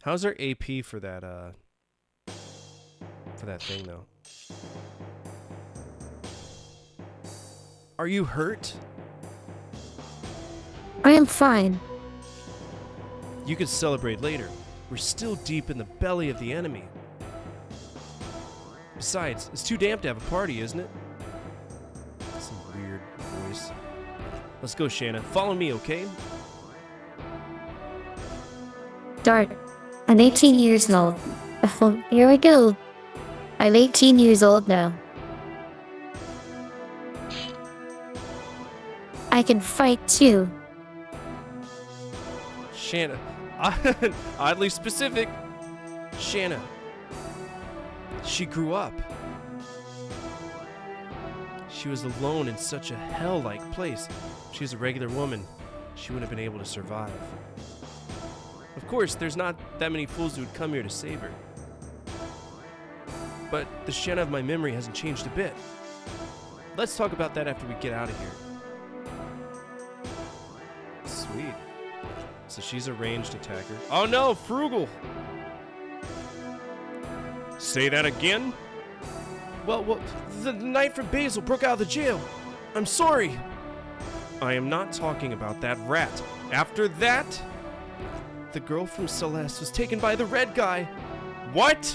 How's our AP for that thing though? Are you hurt? I am fine. You could celebrate later. We're still deep in the belly of the enemy. Besides, it's too damp to have a party, isn't it? Some weird voice. Let's go, Shanna. Follow me, okay? Dart. I'm 18 years old. Oh, here we go. I'm 18 years old now. I can fight too. Shanna. Oddly specific. Shanna. She grew up. She was alone in such a hell-like place. She was a regular woman. She wouldn't have been able to survive. Of course, there's not that many fools who would come here to save her. But the Shanna of my memory hasn't changed a bit. let's talk about that after we get out of here. Sweet. So she's a ranged attacker. Oh no, Frugal! Say that again? Well, the knight from Basil broke out of the jail. I'm sorry. I am not talking about that rat. After that, the girl from Celeste was taken by the red guy. What?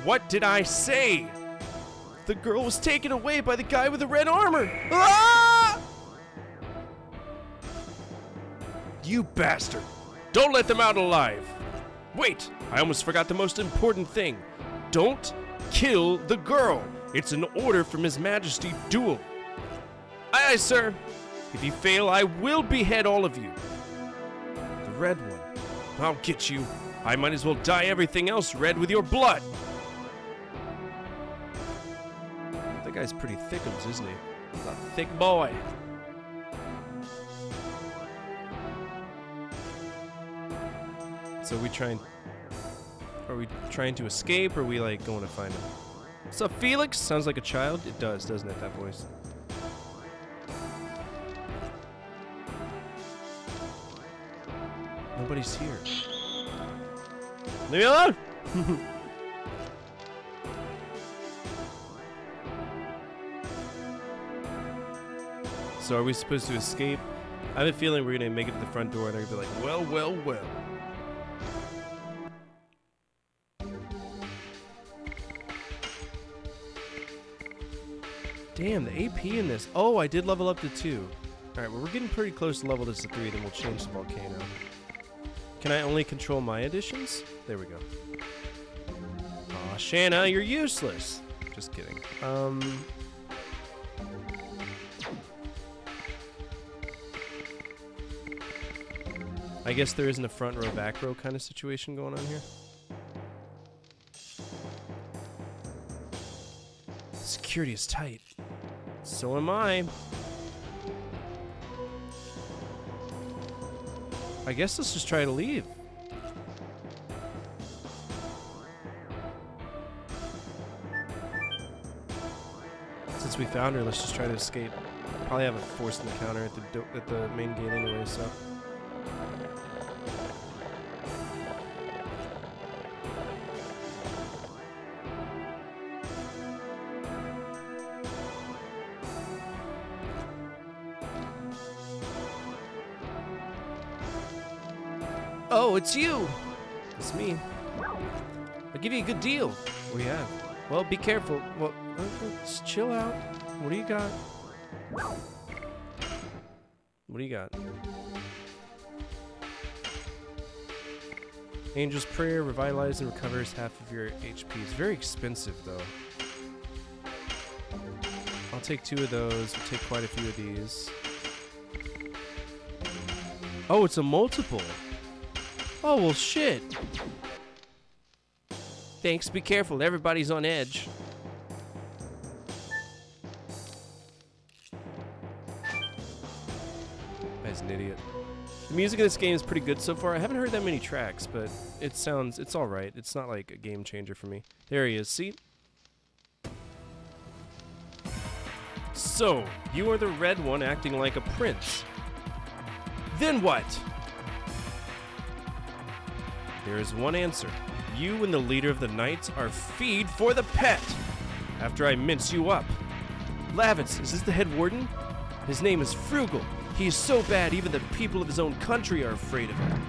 What did I say? The girl was taken away by the guy with the red armor. Ah! You bastard. Don't let them out alive. Wait, I almost forgot the most important thing. Don't kill the girl. It's an order from His Majesty Duel. Aye, aye, sir. If you fail, I will behead all of you. The red one. I'll get you. I might as well dye everything else red with your blood. That guy's pretty thickums, isn't he? He's a thick boy. So are we trying to escape, or are we like going to find him? What's up, Felix? Sounds like a child. It does, doesn't it, that voice? Nobody's here. Leave me alone! So are we supposed to escape? I have a feeling we're gonna make it to the front door and they're gonna be like, well, well, well. Damn, the AP in this. Oh, I did level up to 2. Alright, well, we're getting pretty close to level this to 3, then we'll change the volcano. Can I only control my additions? There we go. Aw, Shanna, you're useless. Just kidding. I guess there isn't a front row, back row kind of situation going on here. Security is tight. So am I. I guess let's just try to leave. Since we found her, let's just try to escape. Probably have a forced encounter at the main gate anyway, so. Oh, it's you! It's me. I'll give you a good deal. What do you have? Well, be careful. Well, just chill out. What do you got? What do you got? Angel's Prayer revitalizes and recovers half of your HP. It's very expensive, though. I'll take 2 of those. We'll take quite a few of these. Oh, it's a multiple. Oh, well, shit. Thanks, be careful. Everybody's on edge. Guy's an idiot. The music in this game is pretty good so far. I haven't heard that many tracks, but it's alright. It's not like a game changer for me. There he is, see? So, you are the red one acting like a prince. Then what? There is one answer. You and the leader of the knights are feed for the pet. After I mince you up. Lavitz, is this the head warden? His name is Frugal. He is so bad even the people of his own country are afraid of him.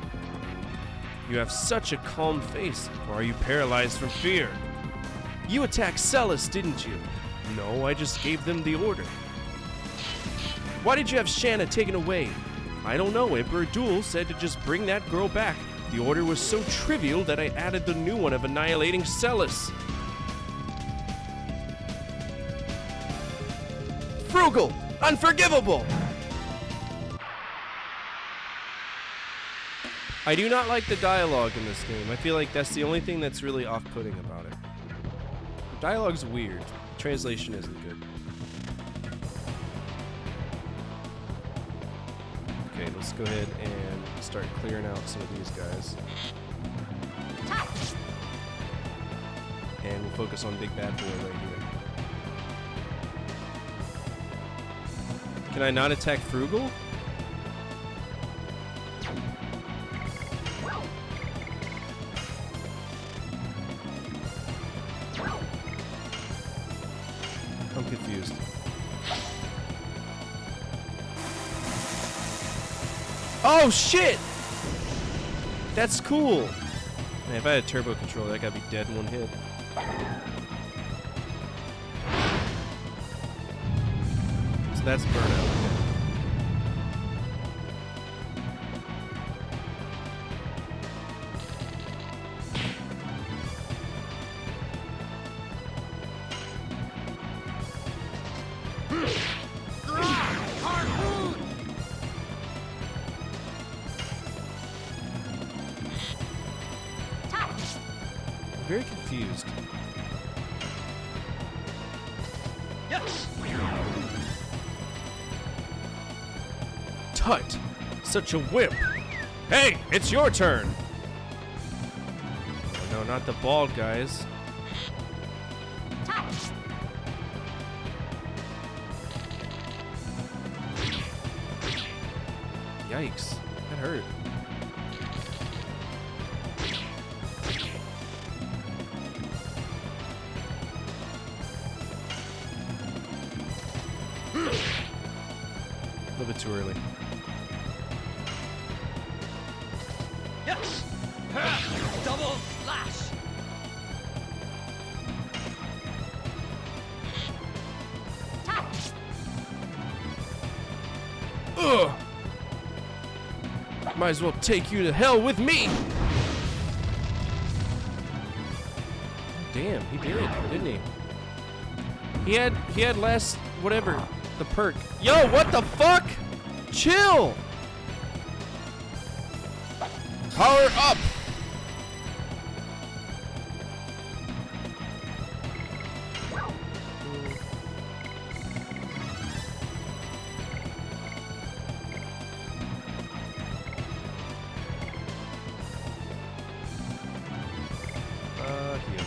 You have such a calm face, or are you paralyzed from fear? You attacked Celis, didn't you? No, I just gave them the order. Why did you have Shanna taken away? I don't know. Emperor Duel said to just bring that girl back. The order was so trivial that I added the new one of annihilating Celis. Frugal! Unforgivable! I do not like the dialogue in this game. I feel like that's the only thing that's really off-putting about it. The dialogue's weird. The translation isn't good. Okay, let's go ahead and start clearing out some of these guys. And we'll focus on Big Bad Boy right here. Can I not attack Frugal? I'm confused. Oh shit! That's cool. Man, if I had a turbo controller, that gotta be dead in one hit. So that's burnout. Very confused. Yes. Tut! Such a whip! Hey, it's your turn! Oh, no, not the bald guys. Yikes, that hurt. A little bit too early. Yes. Double slash. Ugh! Might as well take you to hell with me! Damn, he did, didn't he? He had less whatever, the perk. Yo, what the fuck? Chill! Power up! Heal.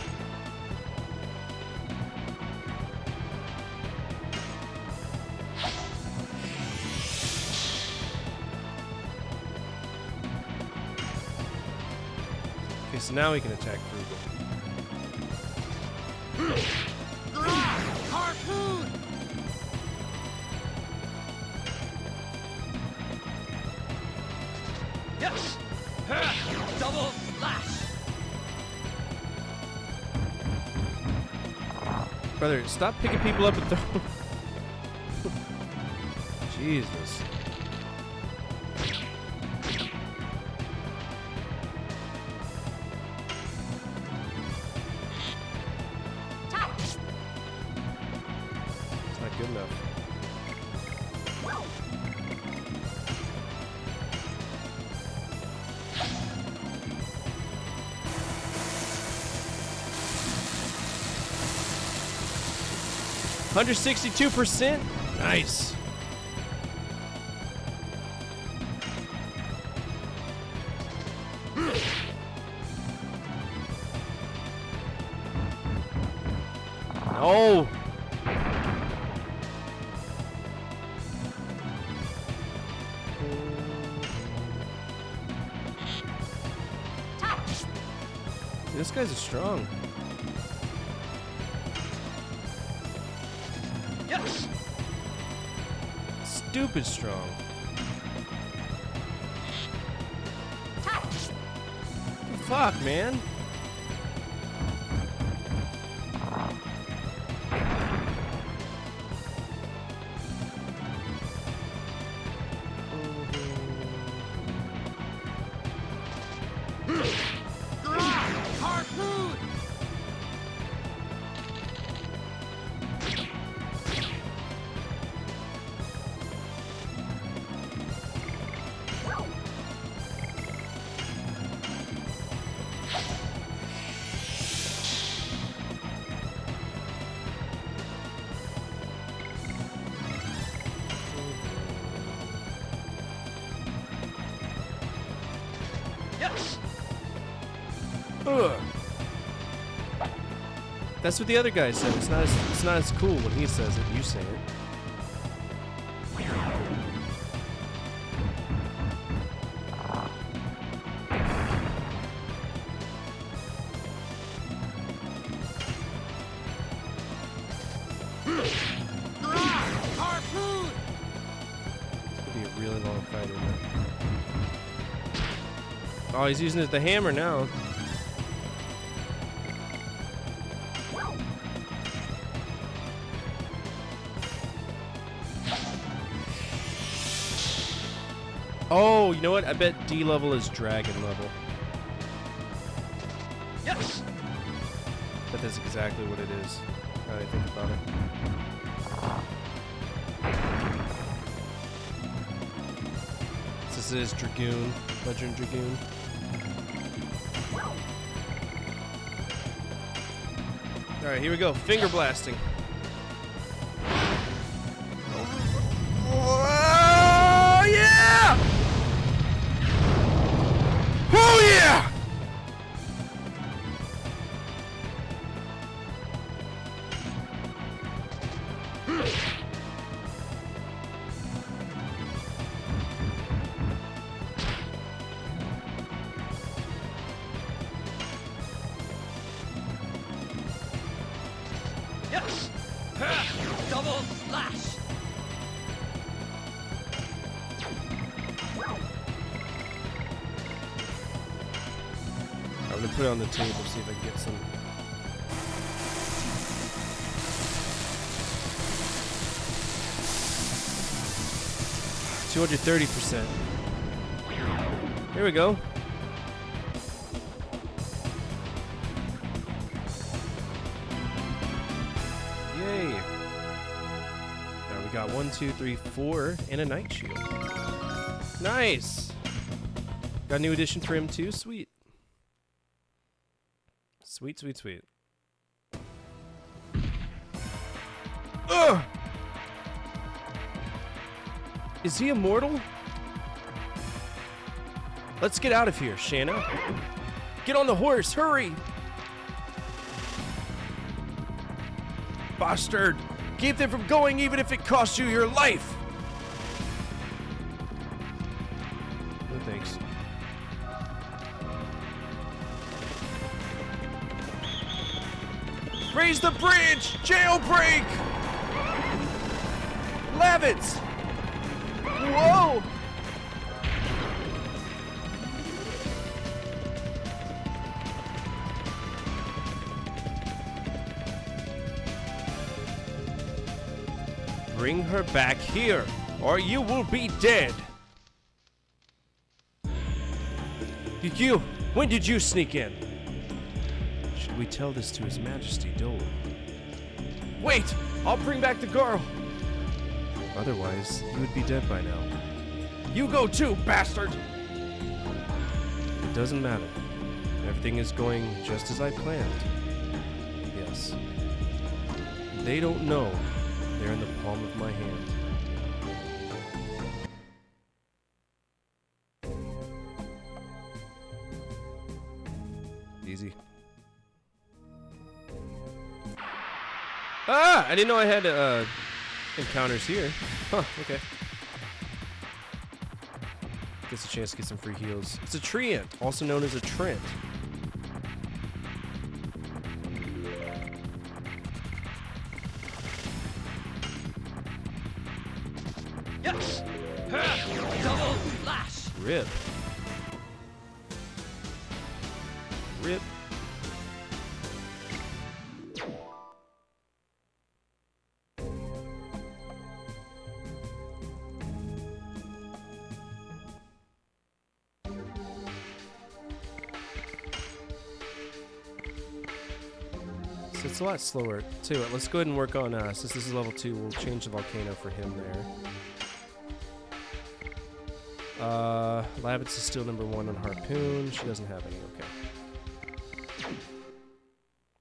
Okay, so now we can attack Frugal. Harpoon. Yes. Double slash. Brother, stop picking people up and throwing. Jesus. It's not good enough. $162%? Nice. No. This guy's a strong. Yes. Stupid strong. Fuck, man. Harpoon. Yes. Ugh. That's what the other guy said. It's not as cool when he says it. You say it. Harpoon! It's gonna be a really long fight, isn't it? Oh, he's using the hammer now. Oh, you know what? I bet D level is dragon level. Yes! But that's exactly what it is. Now that I think about it. This is Dragoon, Legend of Dragoon. Alright, here we go. Finger blasting. Oh, yeah! Oh, yeah! Yes! Double slash! I'm gonna put it on the table, see if I can get some. $230%. Here we go. Yay. Now we got 1, 2, 3, 4, and a night shield. Nice. Got a new addition for him too. Sweet. Sweet, sweet, sweet. Ugh! Is he immortal? Let's get out of here, Shanna. Get on the horse, hurry! Bastard! Keep them from going even if it costs you your life! No thanks. Raise the bridge! Jailbreak! Levitts! Whoa! Bring her back here, or you will be dead. You, when did you sneak in? Should we tell this to His Majesty Dole? Wait! I'll bring back the girl! Otherwise, you would be dead by now. You go too, bastard! It doesn't matter. Everything is going just as I planned. Yes. They don't know. They're in the palm of my hand. Easy. Ah! I didn't know I had encounters here. Huh, okay. Gets a chance to get some free heals. It's a treant, also known as a trent. Yes! Double slash! Rip. Rip. So it's a lot slower too. Let's go ahead and work on, since this is level 2, we'll change the volcano for him there. Lavitz is still number 1 on Harpoon. She doesn't have any, okay.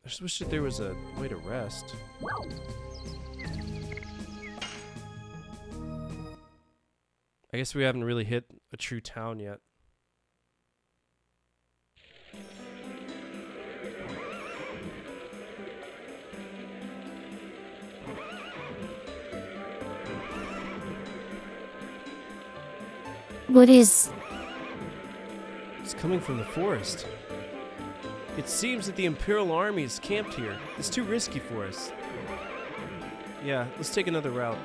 I just wish that there was a way to rest. I guess we haven't really hit a true town yet. What is... It's coming from the forest. It seems that the Imperial Army is camped here. It's too risky for us. Yeah, let's take another route.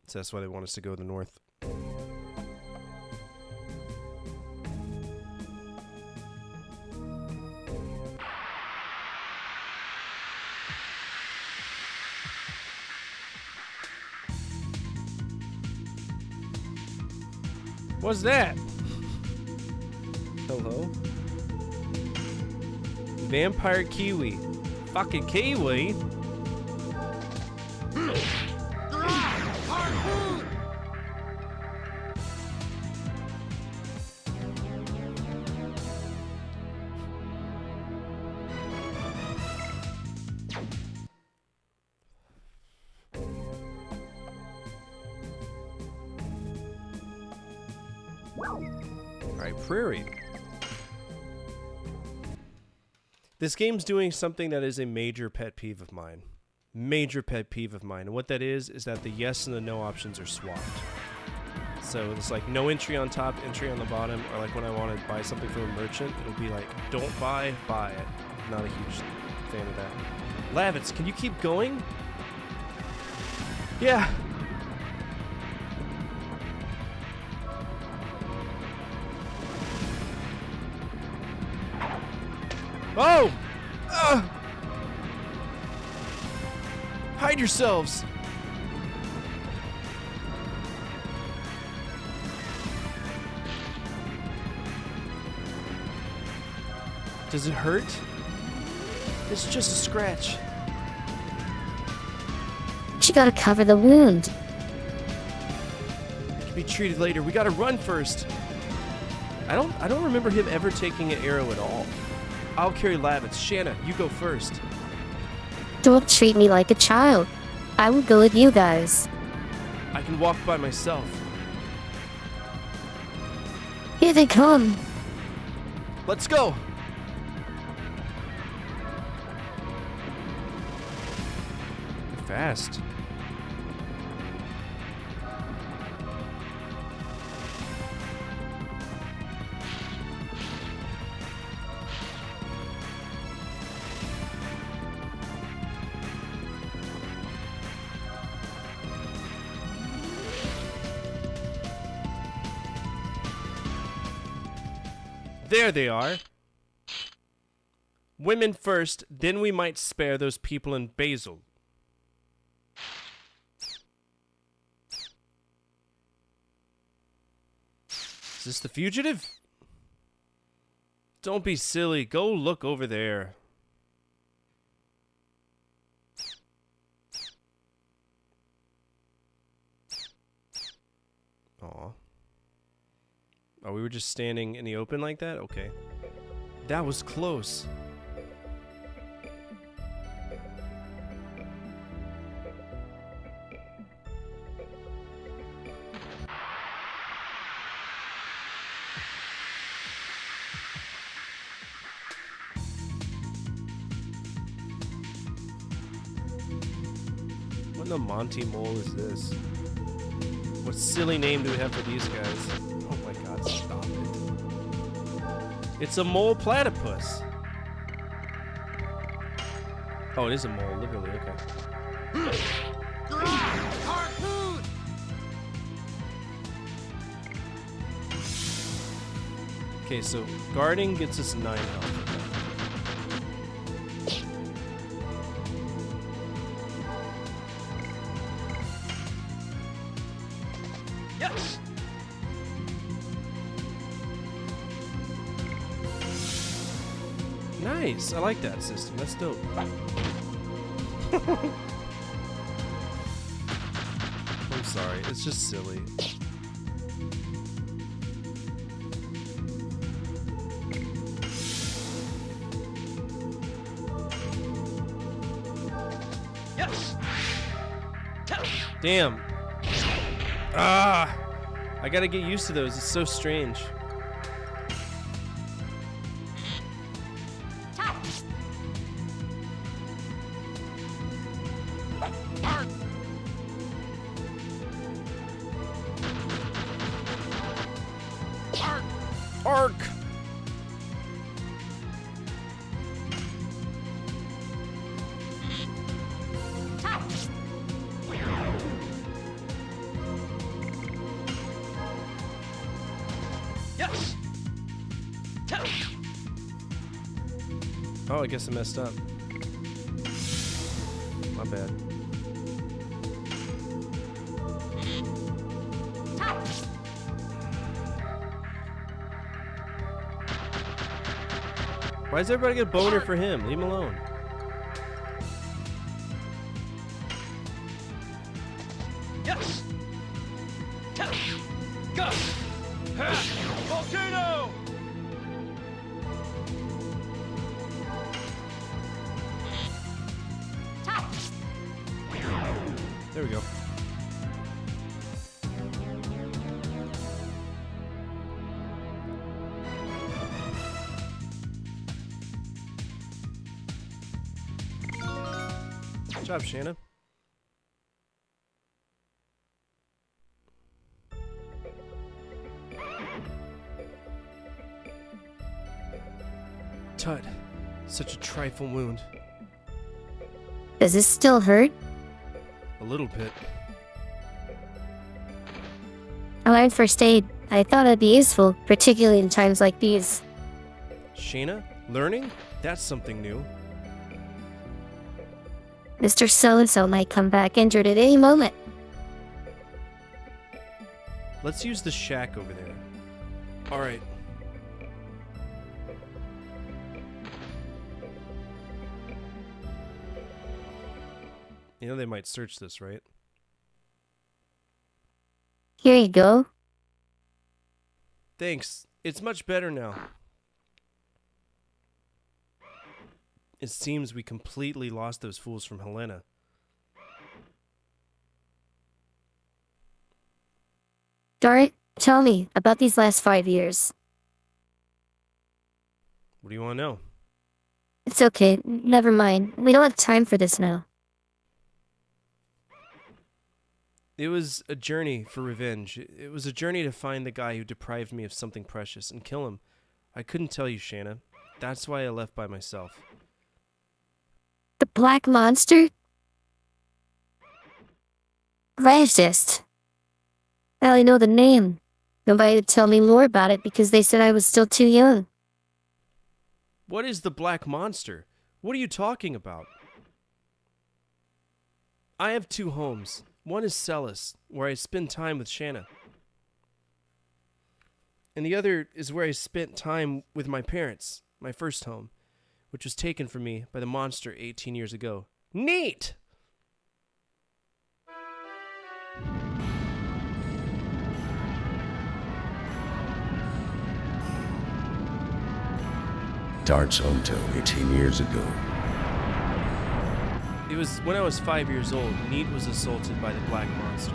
So that's why they want us to go to the north. What's that? Hello? Vampire Kiwi. Fucking Kiwi? Harpoon! Alright, Prairie. This game's doing something that is a major pet peeve of mine. Major pet peeve of mine. And what that is that the yes and the no options are swapped. So it's like no entry on top, entry on the bottom, or like when I want to buy something from a merchant, it'll be like, don't buy, buy it. Not a huge fan of that. Lavitz, can you keep going? Yeah. Oh! Hide yourselves! Does it hurt? It's just a scratch. You gotta cover the wound. It can be treated later. We gotta run first. I don't remember him ever taking an arrow at all. I'll carry Lavitz. Shanna, you go first. Don't treat me like a child. I will go with you guys. I can walk by myself. Here they come. Let's go. You're fast. There they are. Women first, then we might spare those people in Basil. Is this the fugitive? Don't be silly. Go look over there. Aw. Oh, we were just standing in the open like that? Okay. That was close. What in the Monty Mole is this? What silly name do we have for these guys? Oh my god, stop it. It's a mole platypus. Oh, it is a mole, literally, okay. Harpoon! Okay, so guarding gets us 9 health. Yes! Nice, I like that system, that's dope. I'm sorry, it's just silly. Yes! Damn. Ah! I gotta get used to those, it's so strange. Yes. Ta- Oh, I guess I messed up. My bad. Why does everybody get a boner for him? Leave him alone. Yes. Ta- Go. Ha! Volcano. There we go. Good job, Shanna. Tut, such a trifle wound. Does this still hurt? A little bit. I learned first aid. I thought it'd be useful, particularly in times like these. Shayna, learning? That's something new. Mr. So-and-so might come back injured at any moment. Let's use the shack over there. Alright. You know they might search this, right? Here you go. Thanks. It's much better now. It seems we completely lost those fools from Helena. Dart, tell me about these last 5 years. What do you want to know? It's okay. Never mind. We don't have time for this now. It was a journey for revenge. It was a journey to find the guy who deprived me of something precious and kill him. I couldn't tell you, Shanna. That's why I left by myself. The Black Monster? Racist. I only know the name. Nobody would tell me more about it because they said I was still too young. What is the Black Monster? What are you talking about? I have 2 homes. One is Celis, where I spend time with Shanna. And the other is where I spent time with my parents, my first home, which was taken from me by the monster 18 years ago. Neat! Dart's hometown 18 years ago. It was when I was 5 years old, Neat was assaulted by the Black Monster.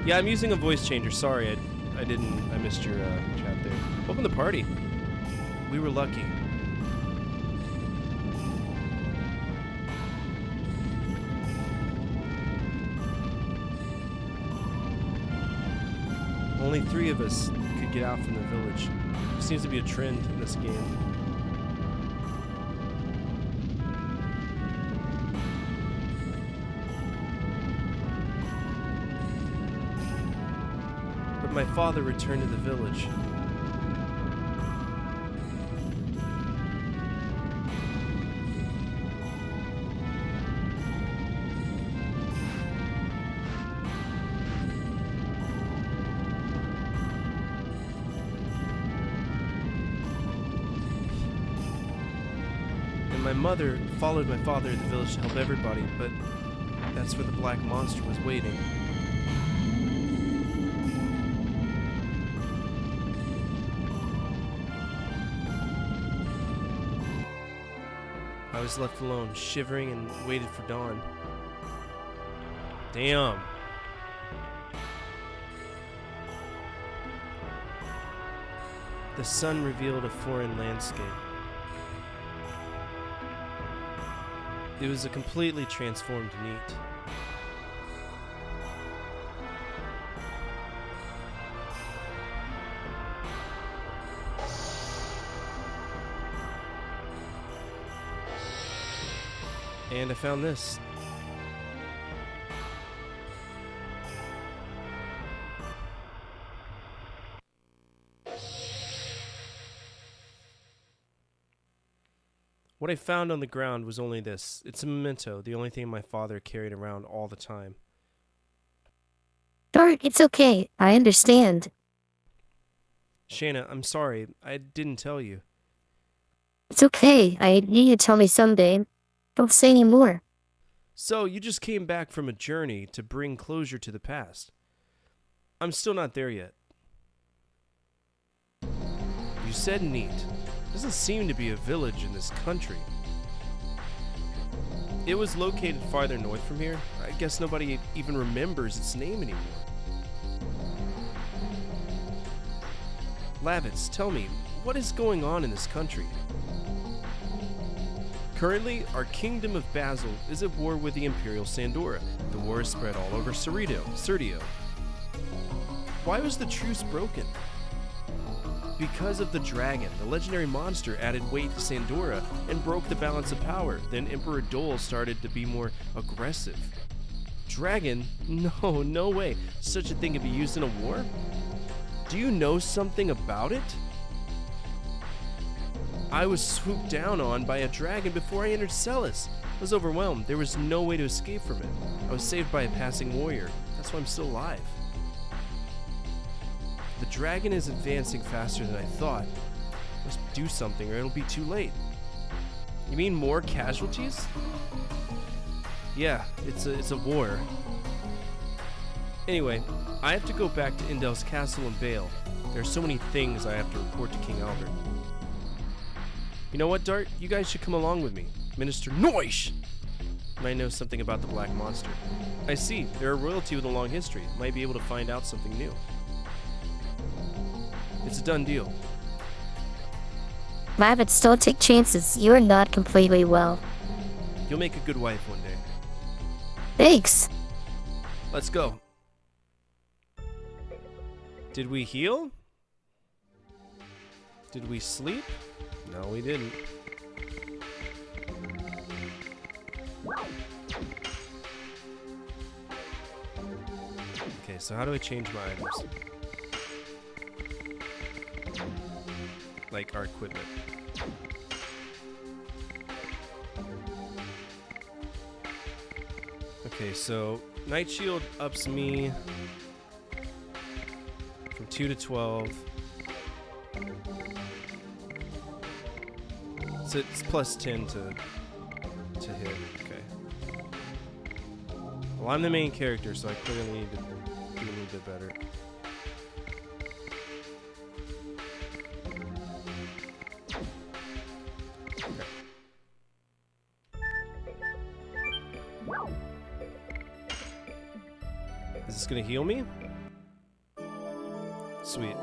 Yeah, I'm using a voice changer. Sorry, I missed your chat there. Open the party. We were lucky. Only 3 of us could get out from the village. Seems to be a trend in this game. But my father returned to the village. My mother followed my father to the village to help everybody, but that's where the Black Monster was waiting. I was left alone, shivering, and waited for dawn. Damn. The sun revealed a foreign landscape. It was a completely transformed Neat. And I found this. What I found on the ground was only this. It's a memento, the only thing my father carried around all the time. Dart, it's okay. I understand. Shayna, I'm sorry. I didn't tell you. It's okay. I need you to tell me someday. Don't say any more. So, you just came back from a journey to bring closure to the past. I'm still not there yet. You said neat. Doesn't seem to be a village in this country. It was located farther north from here. I guess nobody even remembers its name anymore. Lavitz, tell me, what is going on in this country? Currently, our kingdom of Basil is at war with the Imperial Sandora. The war is spread all over Serdio. Why was the truce broken? Because of the dragon. The legendary monster added weight to Sandora and broke the balance of power. Then Emperor Dole started to be more aggressive. Dragon? No way. Such a thing could be used in a war? Do you know something about it? I was swooped down on by a dragon before I entered Celis. I was overwhelmed. There was no way to escape from it. I was saved by a passing warrior. That's why I'm still alive. The dragon is advancing faster than I thought. I must do something or it'll be too late. You mean more casualties? Yeah, it's a war. Anyway, I have to go back to Indel's castle in Bale. There are so many things I have to report to King Albert. You know what, Dart? You guys should come along with me. Minister Noish might know something about the Black Monster. I see. They're a royalty with a long history. Might be able to find out something new. It's a done deal. Lavitz, don't take chances. You are not completely well. You'll make a good wife one day. Thanks. Let's go. Did we heal? Did we sleep? No, we didn't. Okay, so how do I change my items? Like our equipment. Okay, so Night Shield ups me from 2 to 12. So it's plus 10 to hit. Okay. Well, I'm the main character, so I clearly need to do a little bit better. Okay. Is this gonna heal me? Sweet.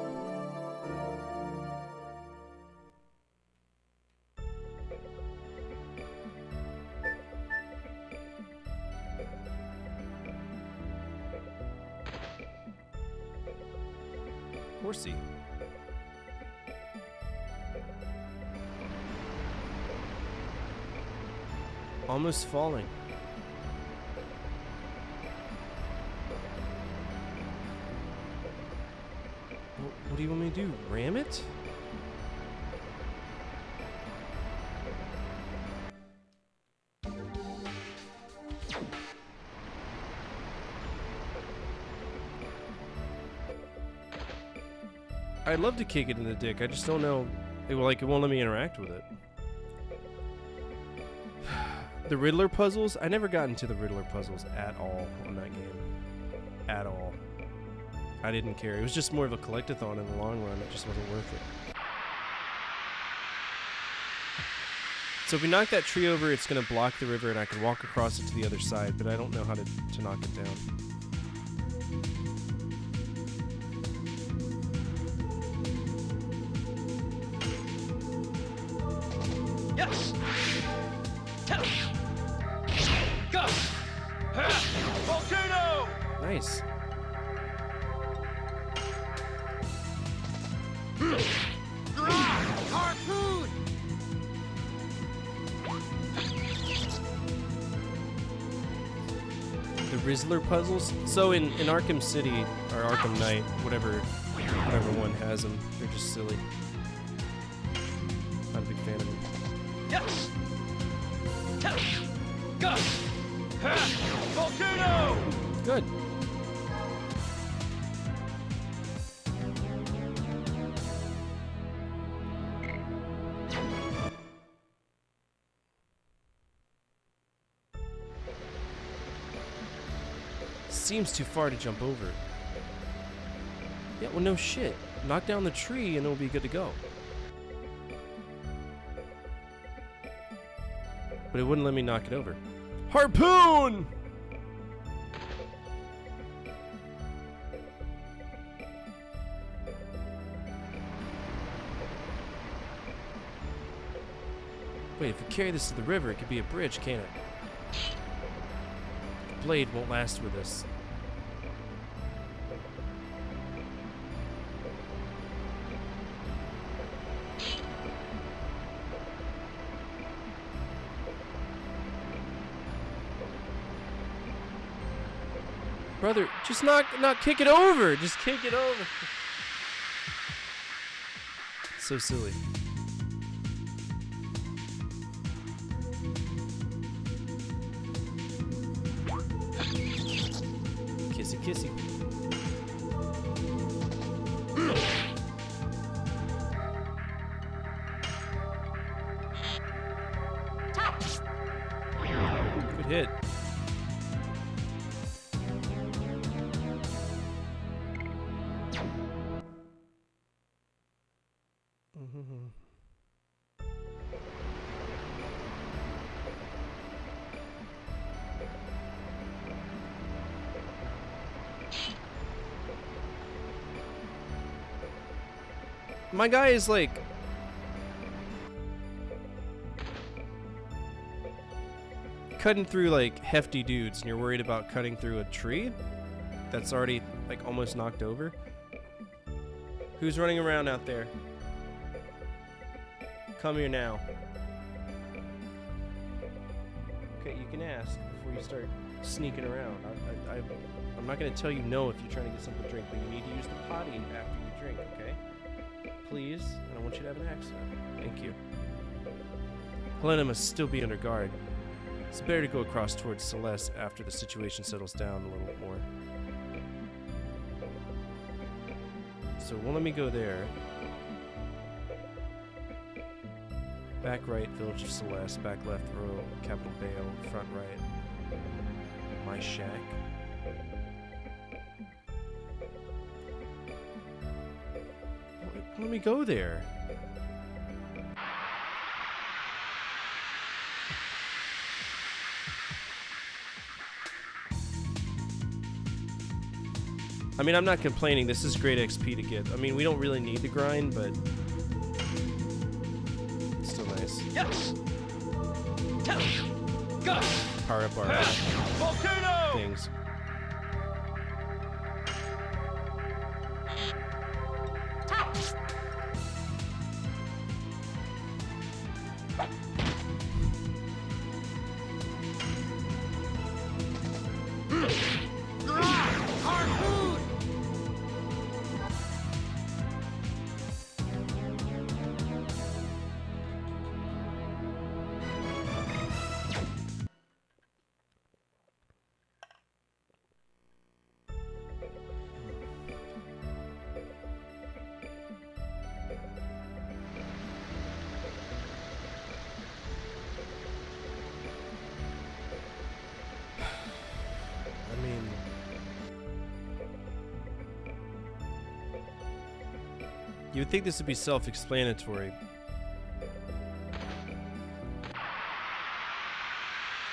Horsey. Almost falling. What do you want me to do? Ram it? I'd love to kick it in the dick. I just don't know. It won't let me interact with it. The Riddler puzzles? I never got into the Riddler puzzles at all on that game. At all. I didn't care. It was just more of a collectathon in the long run. It just wasn't worth it. So if we knock that tree over, it's going to block the river and I can walk across it to the other side, but I don't know how to knock it down. Yes! Tell! Go! Volcano! Nice. Harpoon! Rizzler puzzles. So in Arkham City or Arkham Knight, whatever one has them, they're just silly. Not a big fan of them. Yes. Go. Volcano. Good. Seems too far to jump over. Yeah, well, no shit. Knock down the tree and it'll be good to go. But it wouldn't let me knock it over. Harpoon! Wait, if we carry this to the river, it could be a bridge, can't it? The blade won't last with us. Brother, just not kick it over. Just kick it over. So silly. Kissy kissy. Good hit. My guy is like cutting through like hefty dudes, and you're worried about cutting through a tree that's already like almost knocked over. Who's running around out there? Come here now. Okay, you can ask before you start sneaking around. I'm not going to tell you no if you're trying to get something to drink, but you need to use the potty after you drink, okay? Please, I don't want you to have an accident. Thank you. Helena must still be under guard. It's better to go across towards Celeste after the situation settles down a little bit more. So it won't let me go there. Back right, Village of Celeste. Back left, Royal Capital Bale. Front right, my shack. Let me go there. I mean, I'm not complaining. This is great XP to get. I mean, we don't really need the grind, but it's still nice. Yes. Go. Power up our Volcano. things. You would think this would be self-explanatory.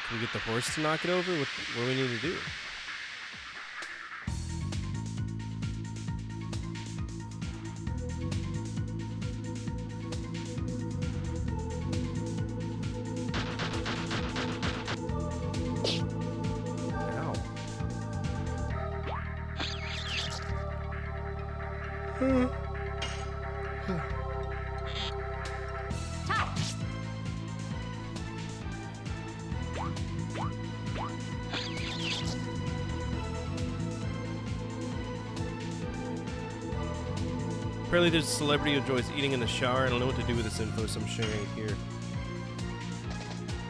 Can we get the horse to knock it over? What do we need to do? Ow. Apparently there's a celebrity who enjoys eating in the shower. I don't know what to do with this info, so I'm sharing it here.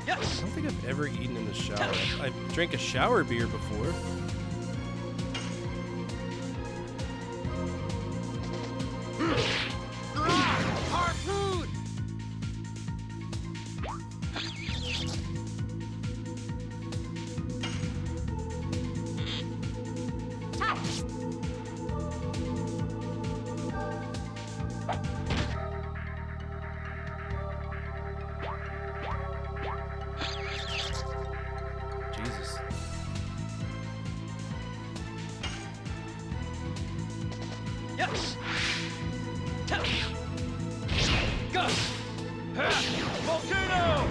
I don't think I've ever eaten in the shower. I drank a shower beer before. Harpoon! Jesus. Yes! Go! Volcano!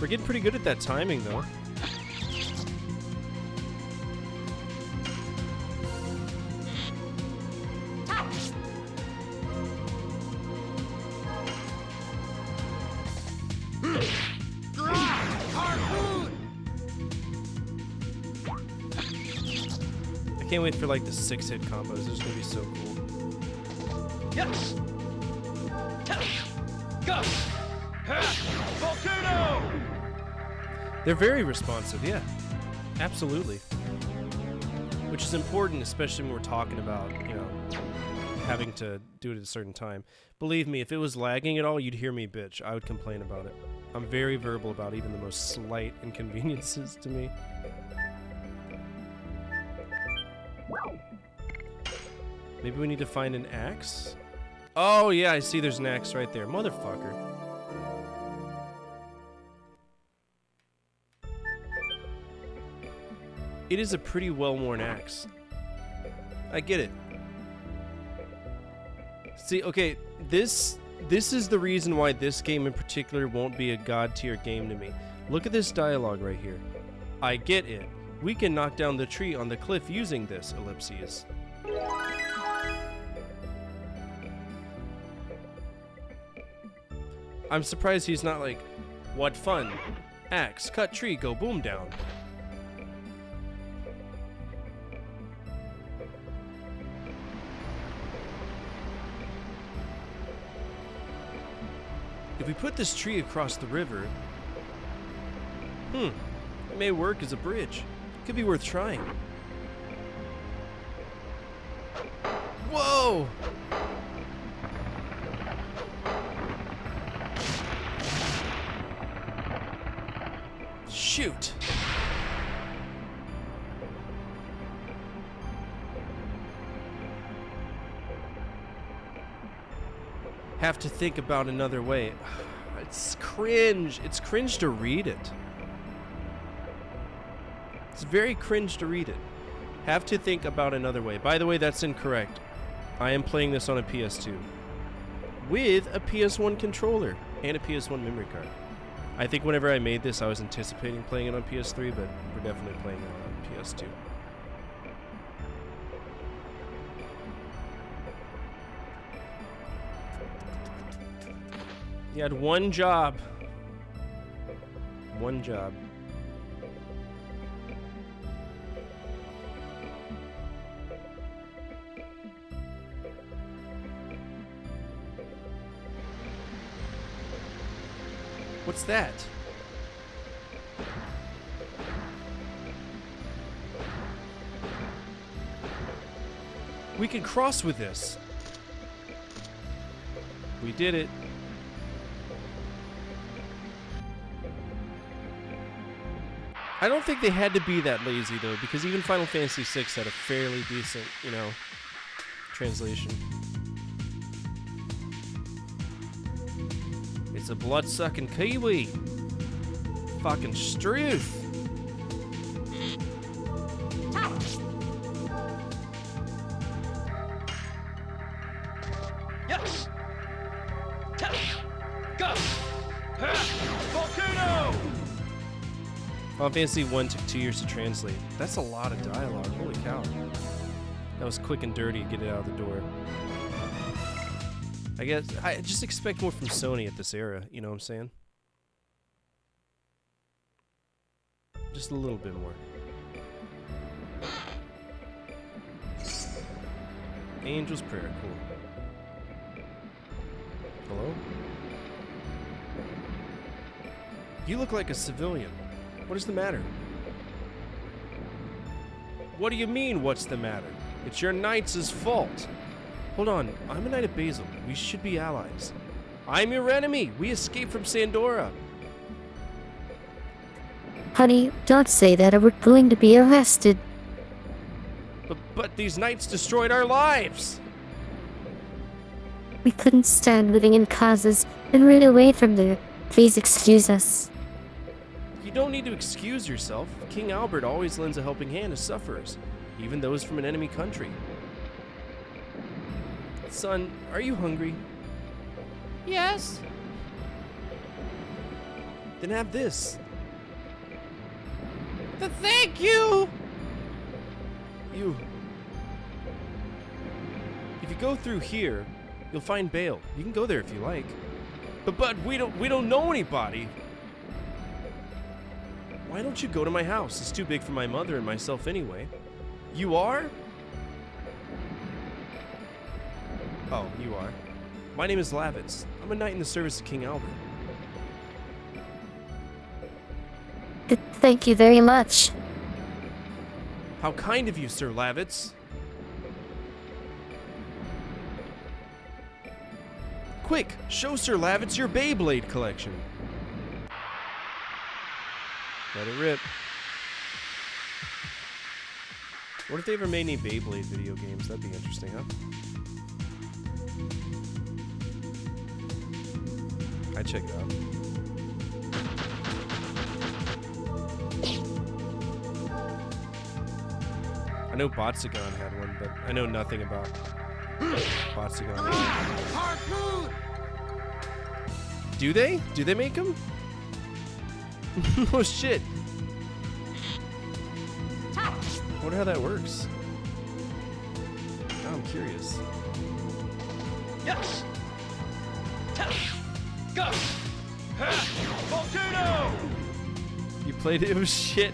We're getting pretty good at that timing, though. I can't wait for like the 6-hit combos. This is gonna be so cool. Yes! Go! Volcano! They're very responsive, yeah. Absolutely. Which is important, especially when we're talking about, you know, having to do it at a certain time. Believe me, if it was lagging at all, you'd hear me bitch. I would complain about it. I'm very verbal about even the most slight inconveniences to me. Maybe we need to find an axe? Oh, yeah, I see there's an axe right there. Motherfucker. It is a pretty well-worn axe. I get it. See, okay, this is the reason why this game in particular won't be a god-tier game to me. Look at this dialogue right here. I get it. We can knock down the tree on the cliff using this, ellipses. I'm surprised he's not like, what fun. Axe, cut tree, go boom down. If we put this tree across the river, it may work as a bridge. Could be worth trying. Whoa! Shoot! Have to think about another way. It's cringe. It's cringe to read it. It's very cringe to read it. Have to think about another way. By the way, that's incorrect. I am playing this on a PS2 with a PS1 controller and a PS1 memory card. I think whenever I made this, I was anticipating playing it on PS3, but we're definitely playing it on PS2. You had one job. One job. What's that? We can cross with this. We did it. I don't think they had to be that lazy though, because even Final Fantasy VI had a fairly decent, you know, translation. It's a blood-sucking kiwi. Fucking struth. Yes! Go! Volcano! Final Fantasy 1 took 2 years to translate. That's a lot of dialogue. Holy cow. That was quick and dirty to get it out of the door. I guess I just expect more from Sony at this era, you know what I'm saying? Just a little bit more. Angel's Prayer, cool. Hello? You look like a civilian. What is the matter? What do you mean, what's the matter? It's your knights' fault. Hold on, I'm a knight of Basil. We should be allies. I'm your enemy. We escaped from Sandora. Honey, don't say that or we're going to be arrested. But these knights destroyed our lives. We couldn't stand living in causes and ran away from there. Please excuse us. You don't need to excuse yourself. King Albert always lends a helping hand to sufferers, even those from an enemy country. Son, are you hungry? Yes. Then have this. Thank you. If you go through here, you'll find Bale. You can go there if you like. But we don't know anybody. Why don't you go to my house? It's too big for my mother and myself anyway. You are? Oh, you are. My name is Lavitz. I'm a knight in the service of King Albert. Thank you very much. How kind of you, Sir Lavitz. Quick, show Sir Lavitz your Beyblade collection. Let it rip. What if they ever made any Beyblade video games? That'd be interesting, huh? I'd check it out. I know Botsagon had one, but I know nothing about Botsagon. Harpoon! Do they? Do they make them? Oh shit. I wonder how that works. Now I'm curious. Yes! Go! Volcano! You played it? It was shit.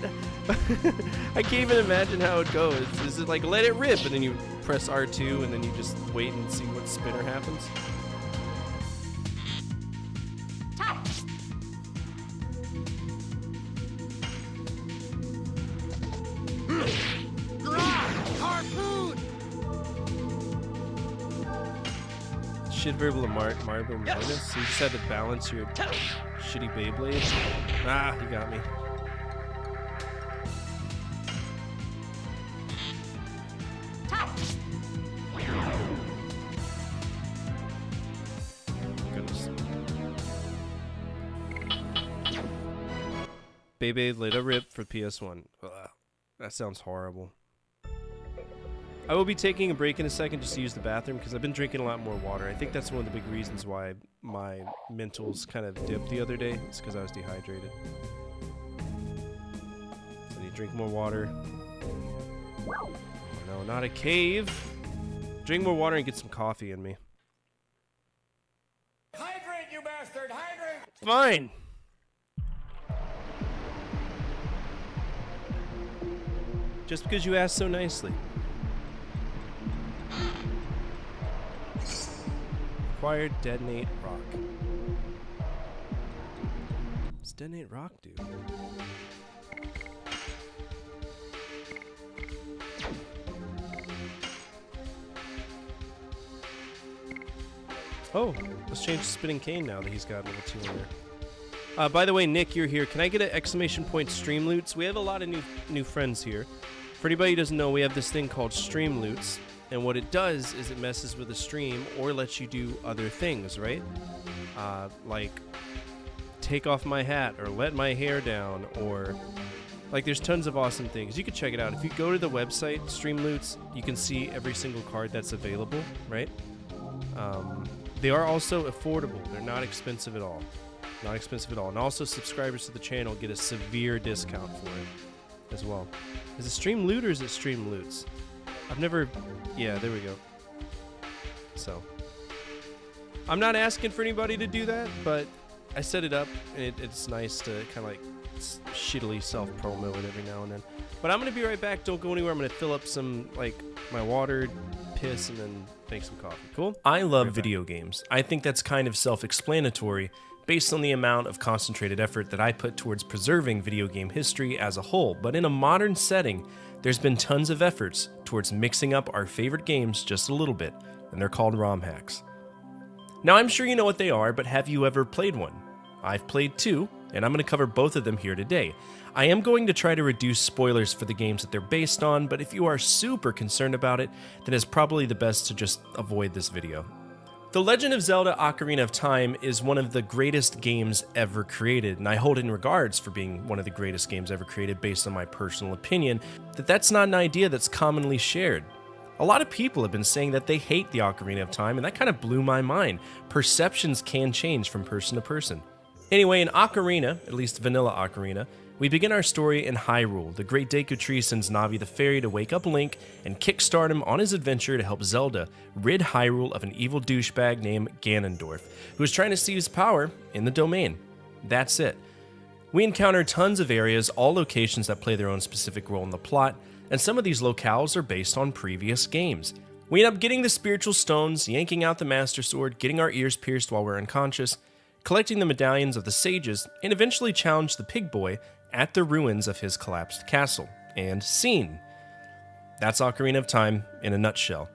I can't even imagine how it goes. Is it like let it rip and then you press R2 and then you just wait and see what spinner happens? Harpoon! Shit verbal Marble Madness. So you just had to balance your shitty Beyblade. Ah, you got me. Goodness. Beyblade Let It Rip for PS1. Ugh, that sounds horrible. I will be taking a break in a second just to use the bathroom because I've been drinking a lot more water. I think that's one of the big reasons why my mentals kind of dipped the other day. It's because I was dehydrated. So I need to drink more water. Oh, no, not a cave. Drink more water and get some coffee in me. Hydrate, you bastard! Hydrate! Fine. Just because you asked so nicely. Acquired detonate rock. What's detonate rock do? Oh, let's change to spinning cane now that he's got level 2 in there. By the way, Nick, you're here. Can I get an exclamation point stream loots? We have a lot of new friends here. For anybody who doesn't know, we have this thing called stream loots. And what it does is it messes with the stream or lets you do other things, right? Like take off my hat or let my hair down or like there's tons of awesome things. You can check it out. If you go to the website, Streamloots, you can see every single card that's available, right? They are also affordable. They're not expensive at all. Not expensive at all. And also subscribers to the channel get a severe discount for it as well. Is it Stream Loot or is it Stream Loots? I've never... Yeah, there we go. So. I'm not asking for anybody to do that, but I set it up, and it's nice to kind of like shittily self-promo it every now and then. But I'm going to be right back. Don't go anywhere. I'm going to fill up some, like, my water piss and then make some coffee. Cool? I love video games. I think that's kind of self-explanatory based on the amount of concentrated effort that I put towards preserving video game history as a whole. But in a modern setting, there's been tons of efforts towards mixing up our favorite games just a little bit, and they're called ROM hacks. Now, I'm sure you know what they are, but have you ever played one? I've played two, and I'm going to cover both of them here today. I am going to try to reduce spoilers for the games that they're based on, but if you are super concerned about it, then it's probably the best to just avoid this video. The Legend of Zelda Ocarina of Time is one of the greatest games ever created, and I hold it in regards for being one of the greatest games ever created based on my personal opinion, that's not an idea that's commonly shared. A lot of people have been saying that they hate the Ocarina of Time, and that kind of blew my mind. Perceptions can change from person to person. Anyway, in Ocarina, at least Vanilla Ocarina, we begin our story in Hyrule. The Great Deku Tree sends Navi the Fairy to wake up Link and kickstart him on his adventure to help Zelda rid Hyrule of an evil douchebag named Ganondorf, who is trying to seize power in the domain. That's it. We encounter tons of areas, all locations that play their own specific role in the plot, and some of these locales are based on previous games. We end up getting the spiritual stones, yanking out the Master Sword, getting our ears pierced while we're unconscious, collecting the medallions of the sages, and eventually challenge the Pig Boy at the ruins of his collapsed castle. And scene. That's Ocarina of Time in a nutshell.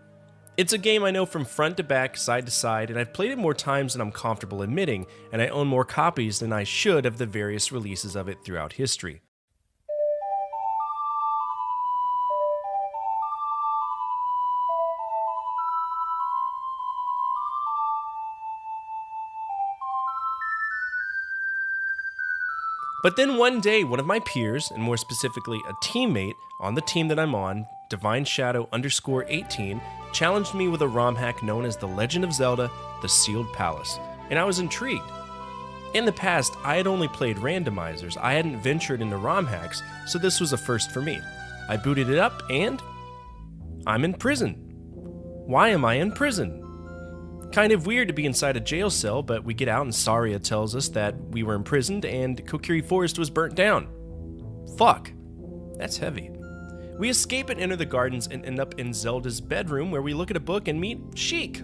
It's a game I know from front to back, side to side, and I've played it more times than I'm comfortable admitting, and I own more copies than I should of the various releases of it throughout history. But then one day, one of my peers, and more specifically a teammate on the team that I'm on, Divine Shadow _18, challenged me with a ROM hack known as The Legend of Zelda: The Sealed Palace, and I was intrigued. In the past, I had only played randomizers. I hadn't ventured into ROM hacks, so this was a first for me. I booted it up, and I'm in prison. Why am I in prison? Kind of weird to be inside a jail cell, but we get out and Saria tells us that we were imprisoned and Kokiri Forest was burnt down. Fuck. That's heavy. We escape and enter the gardens and end up in Zelda's bedroom where we look at a book and meet Sheik.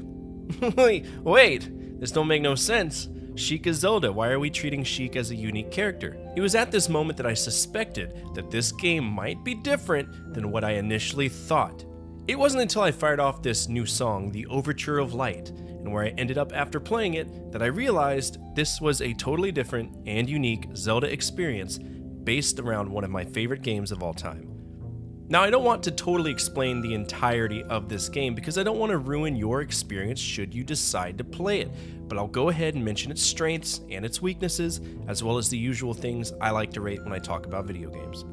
Wait, this don't make no sense. Sheik is Zelda. Why are we treating Sheik as a unique character? It was at this moment that I suspected that this game might be different than what I initially thought. It wasn't until I fired off this new song, The Overture of Light, and where I ended up after playing it, that I realized this was a totally different and unique Zelda experience based around one of my favorite games of all time. Now, I don't want to totally explain the entirety of this game because I don't want to ruin your experience should you decide to play it, but I'll go ahead and mention its strengths and its weaknesses, as well as the usual things I like to rate when I talk about video games.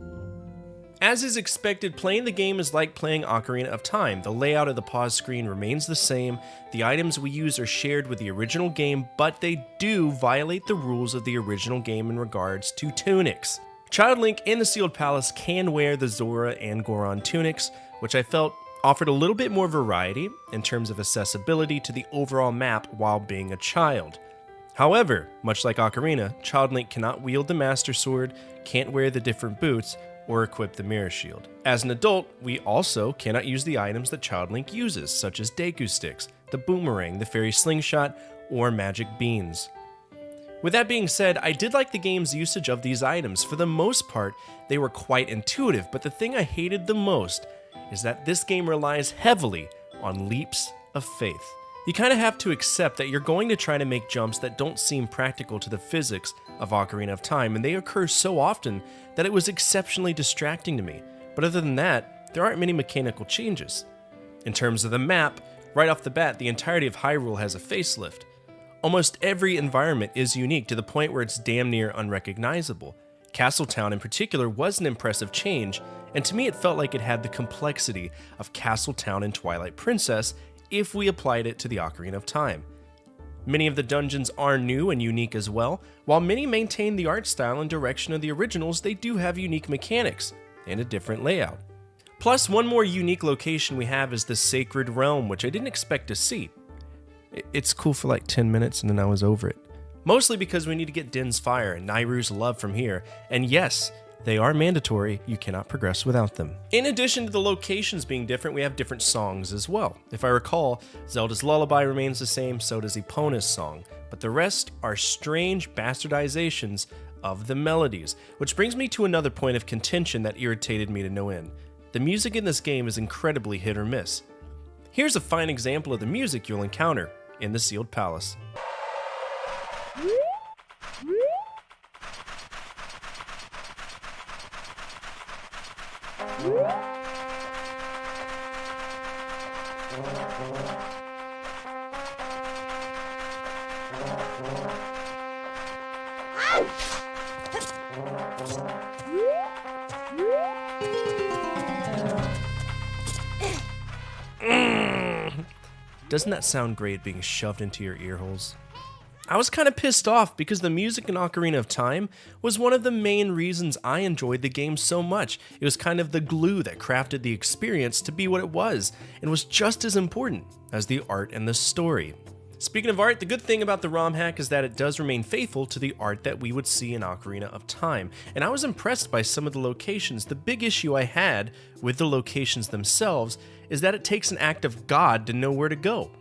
As is expected, playing the game is like playing Ocarina of Time. The layout of the pause screen remains the same, the items we use are shared with the original game, but they do violate the rules of the original game in regards to tunics. Child Link in the Sealed Palace can wear the Zora and Goron tunics, which I felt offered a little bit more variety in terms of accessibility to the overall map while being a child. However, much like Ocarina, Child Link cannot wield the Master Sword, can't wear the different boots, or equip the Mirror Shield. As an adult, we also cannot use the items that Child Link uses, such as Deku Sticks, the Boomerang, the Fairy Slingshot, or Magic Beans. With that being said, I did like the game's usage of these items. For the most part, they were quite intuitive, but the thing I hated the most is that this game relies heavily on leaps of faith. You kind of have to accept that you're going to try to make jumps that don't seem practical to the physics of Ocarina of Time, and they occur so often that it was exceptionally distracting to me. But other than that, there aren't many mechanical changes. In terms of the map, right off the bat, the entirety of Hyrule has a facelift. Almost every environment is unique to the point where it's damn near unrecognizable. Castletown in particular was an impressive change, and to me it felt like it had the complexity of Castletown in Twilight Princess if we applied it to the Ocarina of Time. Many of the dungeons are new and unique as well. While many maintain the art style and direction of the originals, they do have unique mechanics and a different layout. Plus, one more unique location we have is the Sacred Realm, which I didn't expect to see. It's cool for like 10 minutes and then I was over it. Mostly because we need to get Din's Fire and Nairu's Love from here, and yes, They are mandatory, you cannot progress without them. In addition to the locations being different, we have different songs as well. If I recall, Zelda's Lullaby remains the same, so does Epona's song, but the rest are strange bastardizations of the melodies, which brings me to another point of contention that irritated me to no end. The music in this game is incredibly hit or miss. Here's a fine example of the music you'll encounter in the Sealed Palace. Doesn't that sound great being shoved into your ear holes? I was kind of pissed off because the music in Ocarina of Time was one of the main reasons I enjoyed the game so much. It was kind of the glue that crafted the experience to be what it was, and was just as important as the art and the story. Speaking of art, the good thing about the ROM hack is that it does remain faithful to the art that we would see in Ocarina of Time, and I was impressed by some of the locations. The big issue I had with the locations themselves is that it takes an act of God to know where to go.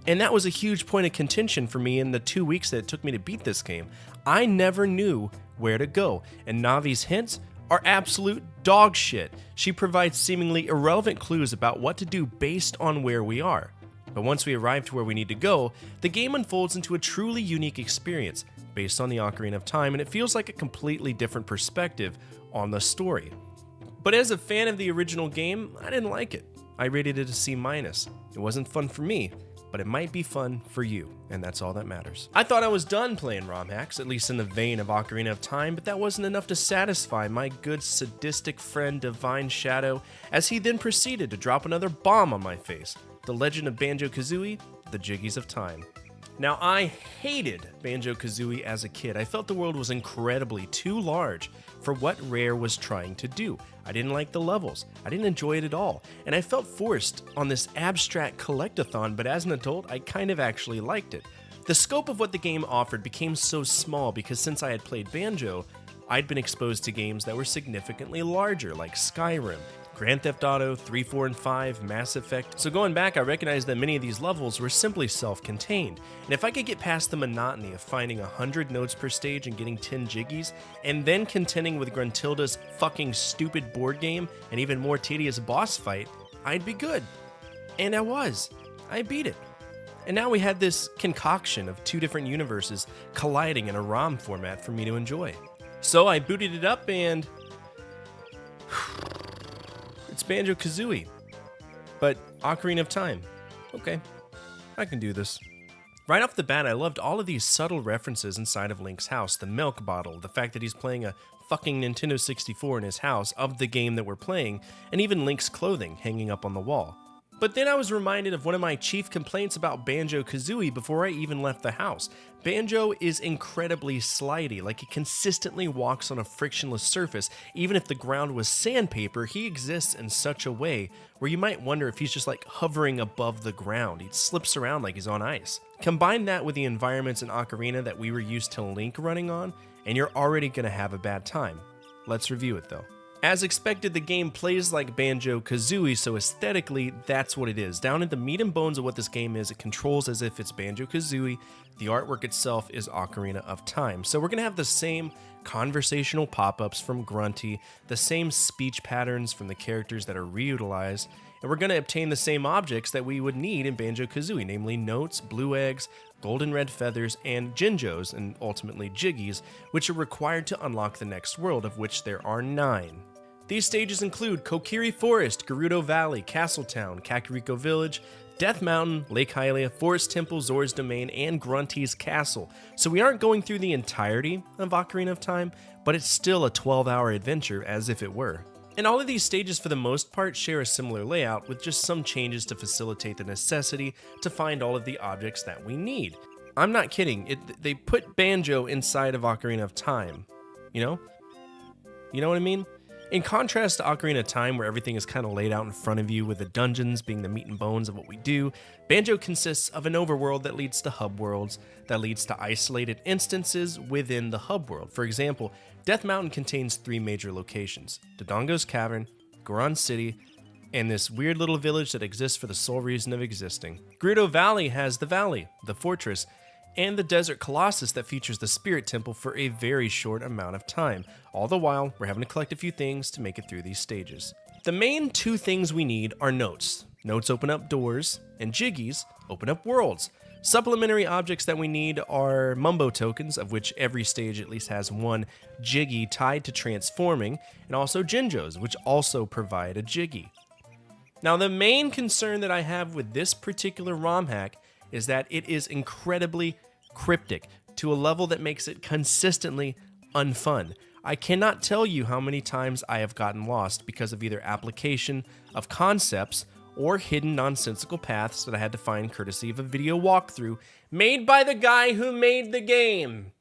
And that was a huge point of contention for me in the 2 weeks that it took me to beat this game. I never knew where to go, and Navi's hints are absolute dog shit. She provides seemingly irrelevant clues about what to do based on where we are. But once we arrive to where we need to go, the game unfolds into a truly unique experience based on the Ocarina of Time, and it feels like a completely different perspective on the story. But as a fan of the original game, I didn't like it. I rated it a C-. It wasn't fun for me, but it might be fun for you, and that's all that matters. I thought I was done playing ROM hacks, at least in the vein of Ocarina of Time, but that wasn't enough to satisfy my good sadistic friend Divine Shadow, as he then proceeded to drop another bomb on my face. The Legend of Banjo-Kazooie, The Jiggies of Time. Now, I hated Banjo-Kazooie as a kid. I felt the world was incredibly too large for what Rare was trying to do. I didn't like the levels. I didn't enjoy it at all. And I felt forced on this abstract collectathon, but as an adult, I kind of actually liked it. The scope of what the game offered became so small because since I had played Banjo, I'd been exposed to games that were significantly larger, like Skyrim, Grand Theft Auto 3, 4, and 5, Mass Effect. So going back, I recognized that many of these levels were simply self-contained. And if I could get past the monotony of finding 100 notes per stage and getting 10 jiggies, and then contending with Gruntilda's fucking stupid board game and even more tedious boss fight, I'd be good. And I was. I beat it. And now we had this concoction of two different universes colliding in a ROM format for me to enjoy. So I booted it up and it's Banjo-Kazooie, but Ocarina of Time. Okay, I can do this. Right off the bat, I loved all of these subtle references inside of Link's house. The milk bottle, the fact that he's playing a fucking Nintendo 64 in his house of the game that we're playing, and even Link's clothing hanging up on the wall. But then I was reminded of one of my chief complaints about Banjo-Kazooie before I even left the house. Banjo is incredibly slidey, like he consistently walks on a frictionless surface. Even if the ground was sandpaper, he exists in such a way where you might wonder if he's just like hovering above the ground. He slips around like he's on ice. Combine that with the environments in Ocarina that we were used to Link running on, and you're already gonna have a bad time. Let's review it though. As expected, the game plays like Banjo-Kazooie, so aesthetically, that's what it is. Down at the meat and bones of what this game is, it controls as if it's Banjo-Kazooie. The artwork itself is Ocarina of Time. So we're going to have the same conversational pop-ups from Grunty, the same speech patterns from the characters that are reutilized, and we're going to obtain the same objects that we would need in Banjo-Kazooie, namely notes, blue eggs, golden red feathers, and Jinjos, and ultimately Jiggies, which are required to unlock the next world, of which there are 9. These stages include Kokiri Forest, Gerudo Valley, Castletown, Kakariko Village, Death Mountain, Lake Hylia, Forest Temple, Zora's Domain, and Grunty's Castle. So we aren't going through the entirety of Ocarina of Time, but it's still a 12-hour adventure as if it were. And all of these stages for the most part share a similar layout with just some changes to facilitate the necessity to find all of the objects that we need. I'm not kidding, they put Banjo inside of Ocarina of Time, you know? You know what I mean? In contrast to Ocarina of Time, where everything is kind of laid out in front of you with the dungeons being the meat and bones of what we do, Banjo consists of an overworld that leads to hub worlds, that leads to isolated instances within the hub world. For example, Death Mountain contains 3 major locations: Dodongo's Cavern, Goron City, and this weird little village that exists for the sole reason of existing. Gerudo Valley has the valley, the fortress, and the Desert Colossus that features the Spirit Temple for a very short amount of time. All the while, we're having to collect a few things to make it through these stages. The main 2 things we need are notes. Notes open up doors, and jiggies open up worlds. Supplementary objects that we need are Mumbo tokens, of which every stage at least has 1 jiggy tied to transforming, and also Jinjos, which also provide a jiggy. Now, the main concern that I have with this particular ROM hack is that it is incredibly cryptic to a level that makes it consistently unfun. I cannot tell you how many times I have gotten lost because of either application of concepts or hidden nonsensical paths that I had to find courtesy of a video walkthrough made by the guy who made the game.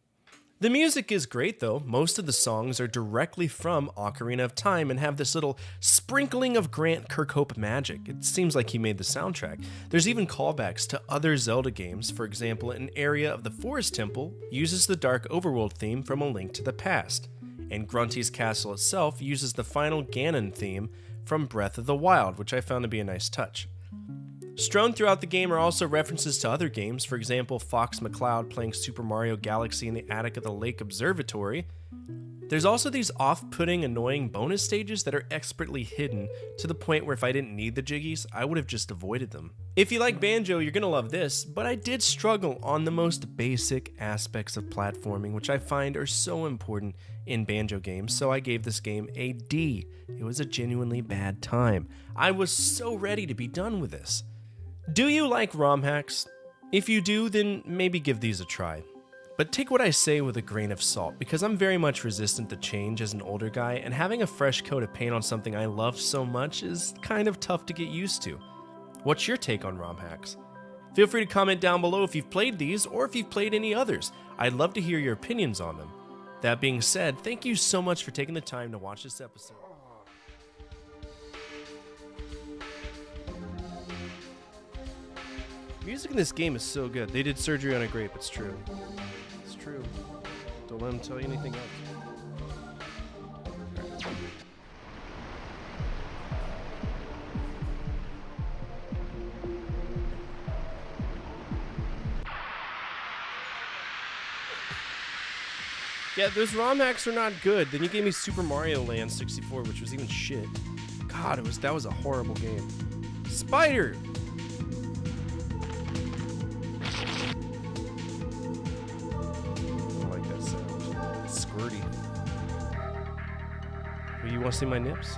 The music is great though. Most of the songs are directly from Ocarina of Time and have this little sprinkling of Grant Kirkhope magic. It seems like he made the soundtrack. There's even callbacks to other Zelda games. For example, an area of the Forest Temple uses the Dark Overworld theme from A Link to the Past, and Grunty's castle itself uses the final Ganon theme from Breath of the Wild, which I found to be a nice touch. Strewn throughout the game are also references to other games, for example, Fox McCloud playing Super Mario Galaxy in the attic of the Lake Observatory. There's also these off-putting, annoying bonus stages that are expertly hidden to the point where if I didn't need the jiggies, I would have just avoided them. If you like Banjo, you're gonna love this, but I did struggle on the most basic aspects of platforming, which I find are so important in Banjo games, so I gave this game a D. It was a genuinely bad time. I was so ready to be done with this. Do you like ROM hacks? If you do, then maybe give these a try. But take what I say with a grain of salt, because I'm very much resistant to change as an older guy, and having a fresh coat of paint on something I love so much is kind of tough to get used to. What's your take on ROM hacks? Feel free to comment down below if you've played these, or if you've played any others. I'd love to hear your opinions on them. That being said, thank you so much for taking the time to watch this episode. Music in this game is so good. They did surgery on a grape, it's true. It's true. Don't let them tell you anything else. Yeah, those ROM hacks are not good. Then you gave me Super Mario Land 64, which was even shit. God, that was a horrible game. Spider! Squirty. You want to see my nips?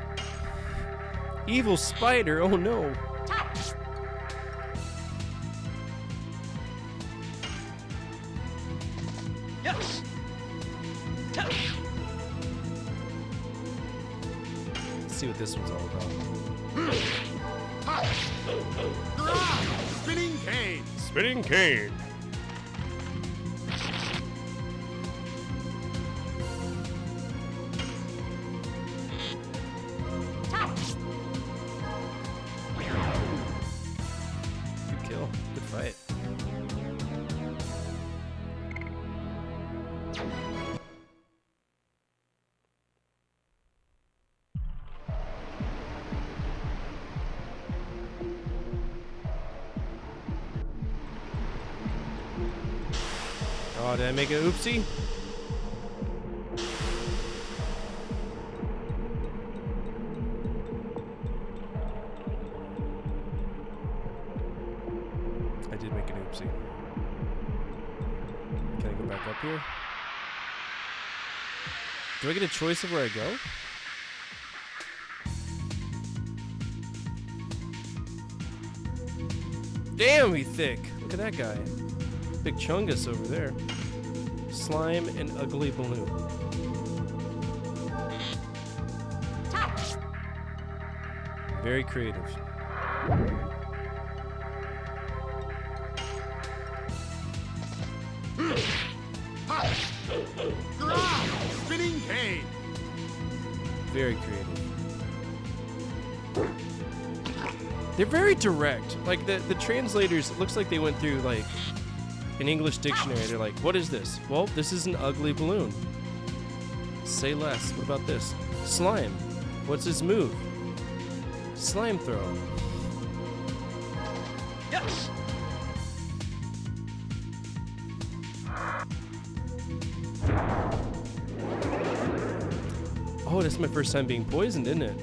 Evil spider, oh no. Yes. Let's see what this one's all about. Spinning cane. Spinning cane. Good fight. Oh, did I make an oopsie? I did make an oopsie. Can I go back up here? Do I get a choice of where I go? Damn, he's thick. Look at that guy. Big chungus over there. Slime and ugly balloon. Very creative. Spinning cane. Very creative. They're very direct. Like the translators, it looks like they went through like an English dictionary. They're like, what is this? Well, this is an ugly balloon. Say less. What about this? Slime. What's his move? Slime throw. Yes. Oh, this is my first time being poisoned, isn't it?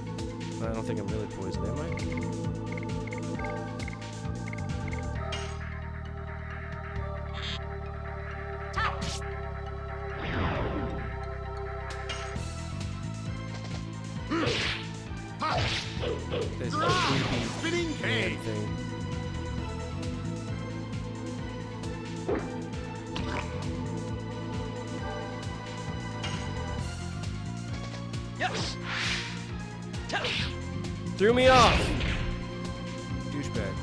I don't think I'm really poisoned, am I? There's a creepy man thing. Yes. Threw me off. Douchebag.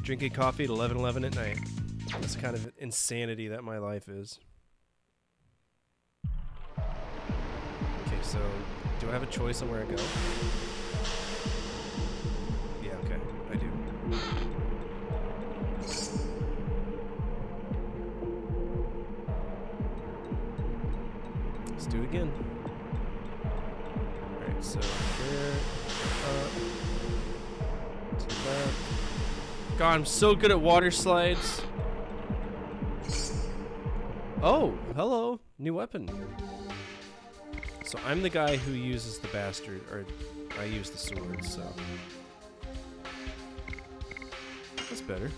Drinking coffee at 11:11 at night. That's the kind of insanity that my life is. Okay, so do I have a choice on where I go? Yeah, okay, I do. Let's do it again. Alright, so here, to the left. God, I'm so good at water slides. Oh, hello. New weapon. So I'm the guy who uses the bastard, or I use the sword, so. That's better.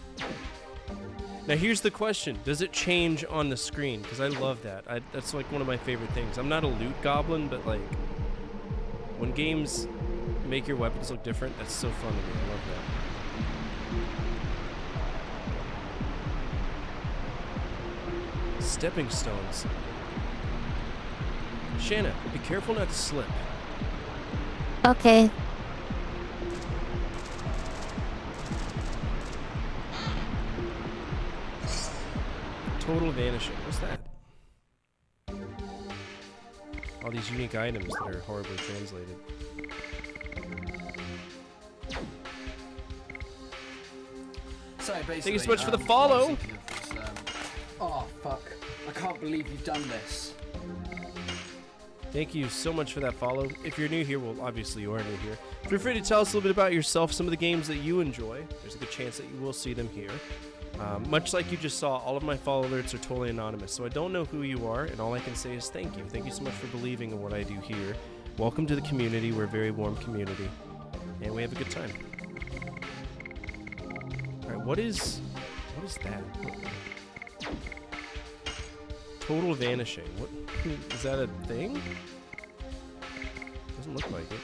Now here's the question. Does it change on the screen? Because I love that. That's like one of my favorite things. I'm not a loot goblin, but like, when games make your weapons look different, that's so fun to me. I love that. Stepping stones. Shanna, be careful not to slip. Okay. Total vanishing. What's that? All these unique items that are horribly translated. So basically, thank you so much for the follow. Oh fuck! I can't believe you've done this. Thank you so much for that follow. If you're new here, well, obviously you are new here. Feel free to tell us a little bit about yourself, some of the games that you enjoy. There's a good chance that you will see them here. Much like you just saw, all of my follow alerts are totally anonymous, so I don't know who you are, and all I can say is thank you. Thank you so much for believing in what I do here. Welcome to the community. We're a very warm community, and we have a good time. All right, what is that? Total vanishing. What is that a thing? Doesn't look like it.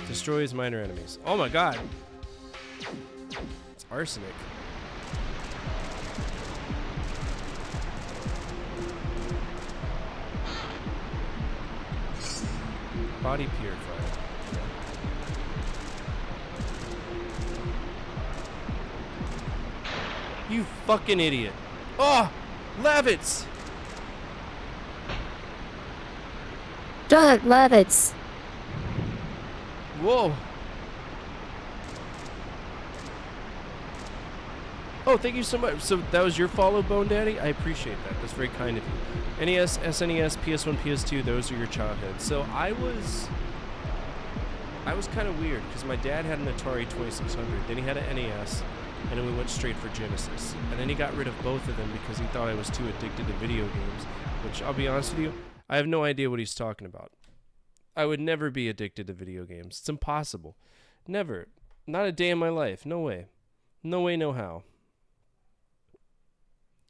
Destroys minor enemies. Oh my god. It's arsenic. Body purifier. You fucking idiot. Oh! Lavits! Doug Levitz. Whoa. Oh, thank you so much. So that was your follow, Bone Daddy? I appreciate that. That's very kind of you. NES, SNES, PS1, PS2, those are your childhood. So I was kind of weird because my dad had an Atari 2600, then he had an NES, and then we went straight for Genesis. And then he got rid of both of them because he thought I was too addicted to video games, which I'll be honest with you, I have no idea what he's talking about. I would never be addicted to video games. It's impossible. Never. Not a day in my life. No way. No way, no how.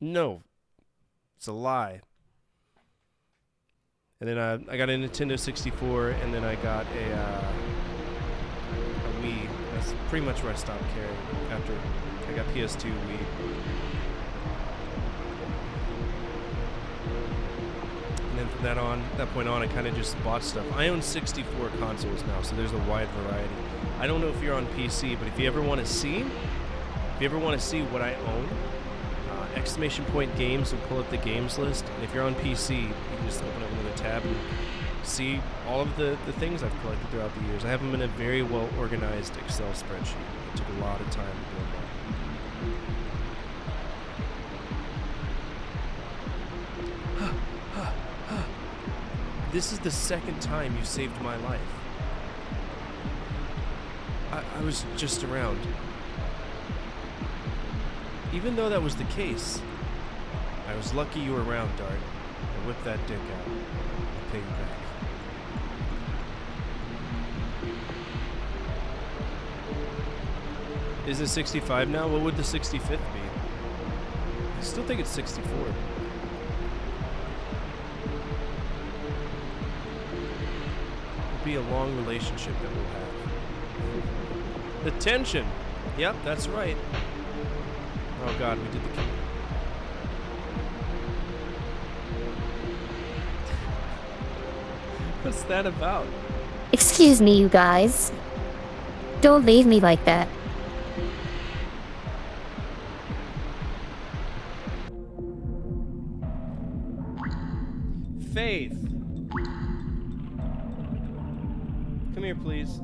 No. It's a lie. And then I got a Nintendo 64, and then I got a Wii. That's pretty much where I stopped caring after I got PS2, Wii. And then for that point on, I kind of just bought stuff. I own 64 consoles now, so there's a wide variety. I don't know if you're on PC, but if you ever want to see what I own, exclamation point games will pull up the games list. And if you're on PC, you can just open up another tab and see all of the things I've collected throughout the years. I have them in a very well organized Excel spreadsheet. It took a lot of time to build that. This is the second time you saved my life. I was just around. Even though that was the case, I was lucky you were around, Dart. I whipped that dick out. I'll pay you back. Is it 65 now? What would the 65th be? I still think it's 64. It'll be a long relationship that we'll have. The tension. Yep, that's right. Oh god, we did the kill. What's that about? Excuse me, you guys. Don't leave me like that. Faith. Come here, please.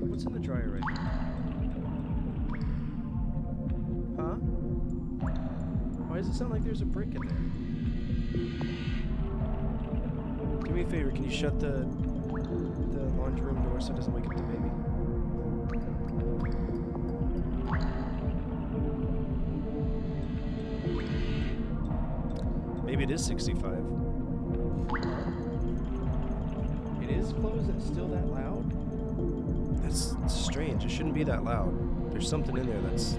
What's in the dryer right now? Huh? Why does it sound like there's a brick in there? Do me a favor, can you shut the laundry room door so it doesn't wake up the baby? Maybe it is 65. It is closed and it's still that loud? That's strange. It shouldn't be that loud. There's something in there that's...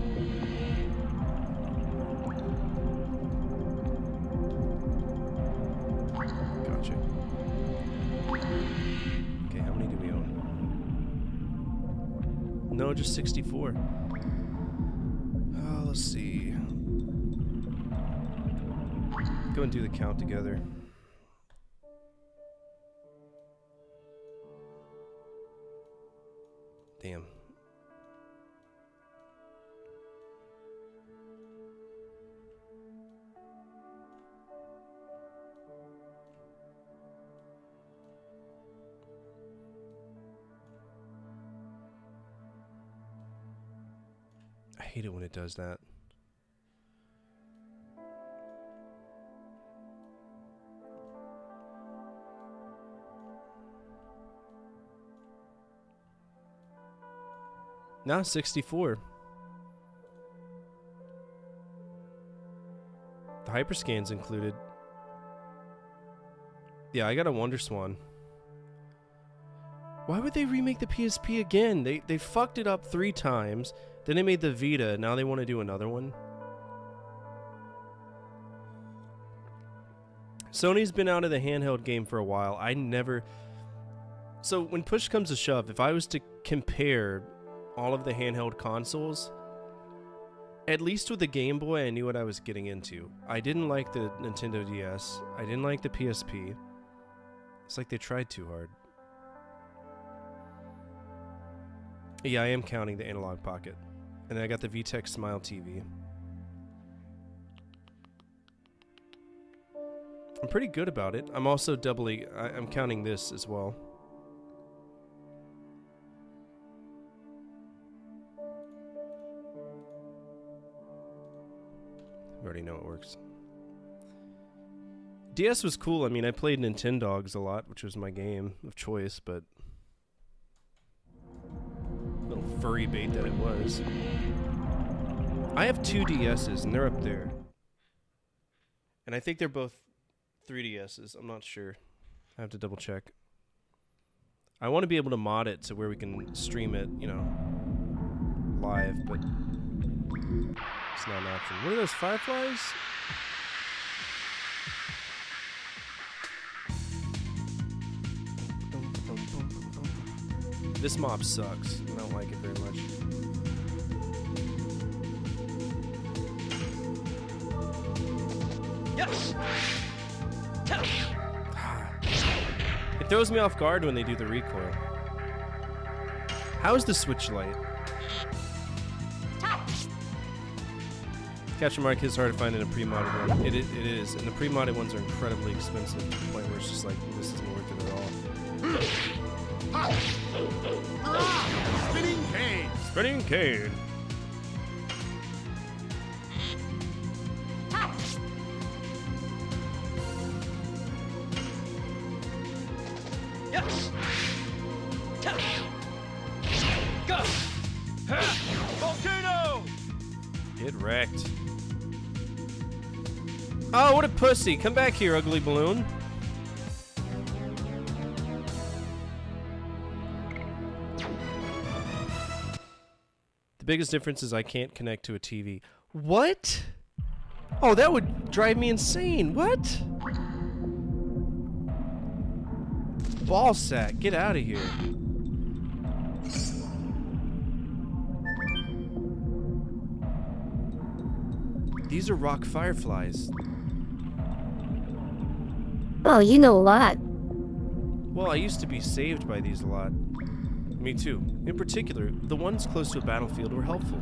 Gotcha. Okay, how many do we own? No, just 64. Oh, let's see. Go and do the count together. Damn. I hate it when it does that. Nah, 64. The hyperscan's included. Yeah, I got a Wonder Swan. Why would they remake the PSP again? They fucked it up 3 times. Then they made the Vita. Now they want to do another one. Sony's been out of the handheld game for a while. I never... So when push comes to shove, if I was to compare all of the handheld consoles, at least with the Game Boy, I knew what I was getting into. I didn't like the Nintendo DS. I didn't like the PSP. It's like they tried too hard. Yeah, I am counting the Analog Pocket. And then I got the VTech Smile TV. I'm pretty good about it. I'm also I'm counting this as well. I already know it works. DS was cool. I mean, I played Nintendogs a lot, which was my game of choice, but little furry bait that it was. I have 2 DSs, and they're up there. And I think they're both 3DSs. I'm not sure. I have to double check. I want to be able to mod it to where we can stream it, you know, live, but it's not an option. What are those fireflies? This mob sucks. I don't like it very much. Yes. It throws me off guard when they do the recoil. How's the switch light? Capture mark is hard to find in a pre-modded one. It is, and the pre-modded ones are incredibly expensive to the point where it's just like, this isn't worth it at all. Spinning cane. Spinning cane. Yes. Go. Volcano. Get wrecked. Oh, what a pussy. Come back here, ugly balloon. The biggest difference is I can't connect to a TV. What? Oh, that would drive me insane. What? Ball sack, get out of here. These are rock fireflies. Oh, you know a lot. Well, I used to be saved by these a lot. Me too. In particular, the ones close to a battlefield were helpful.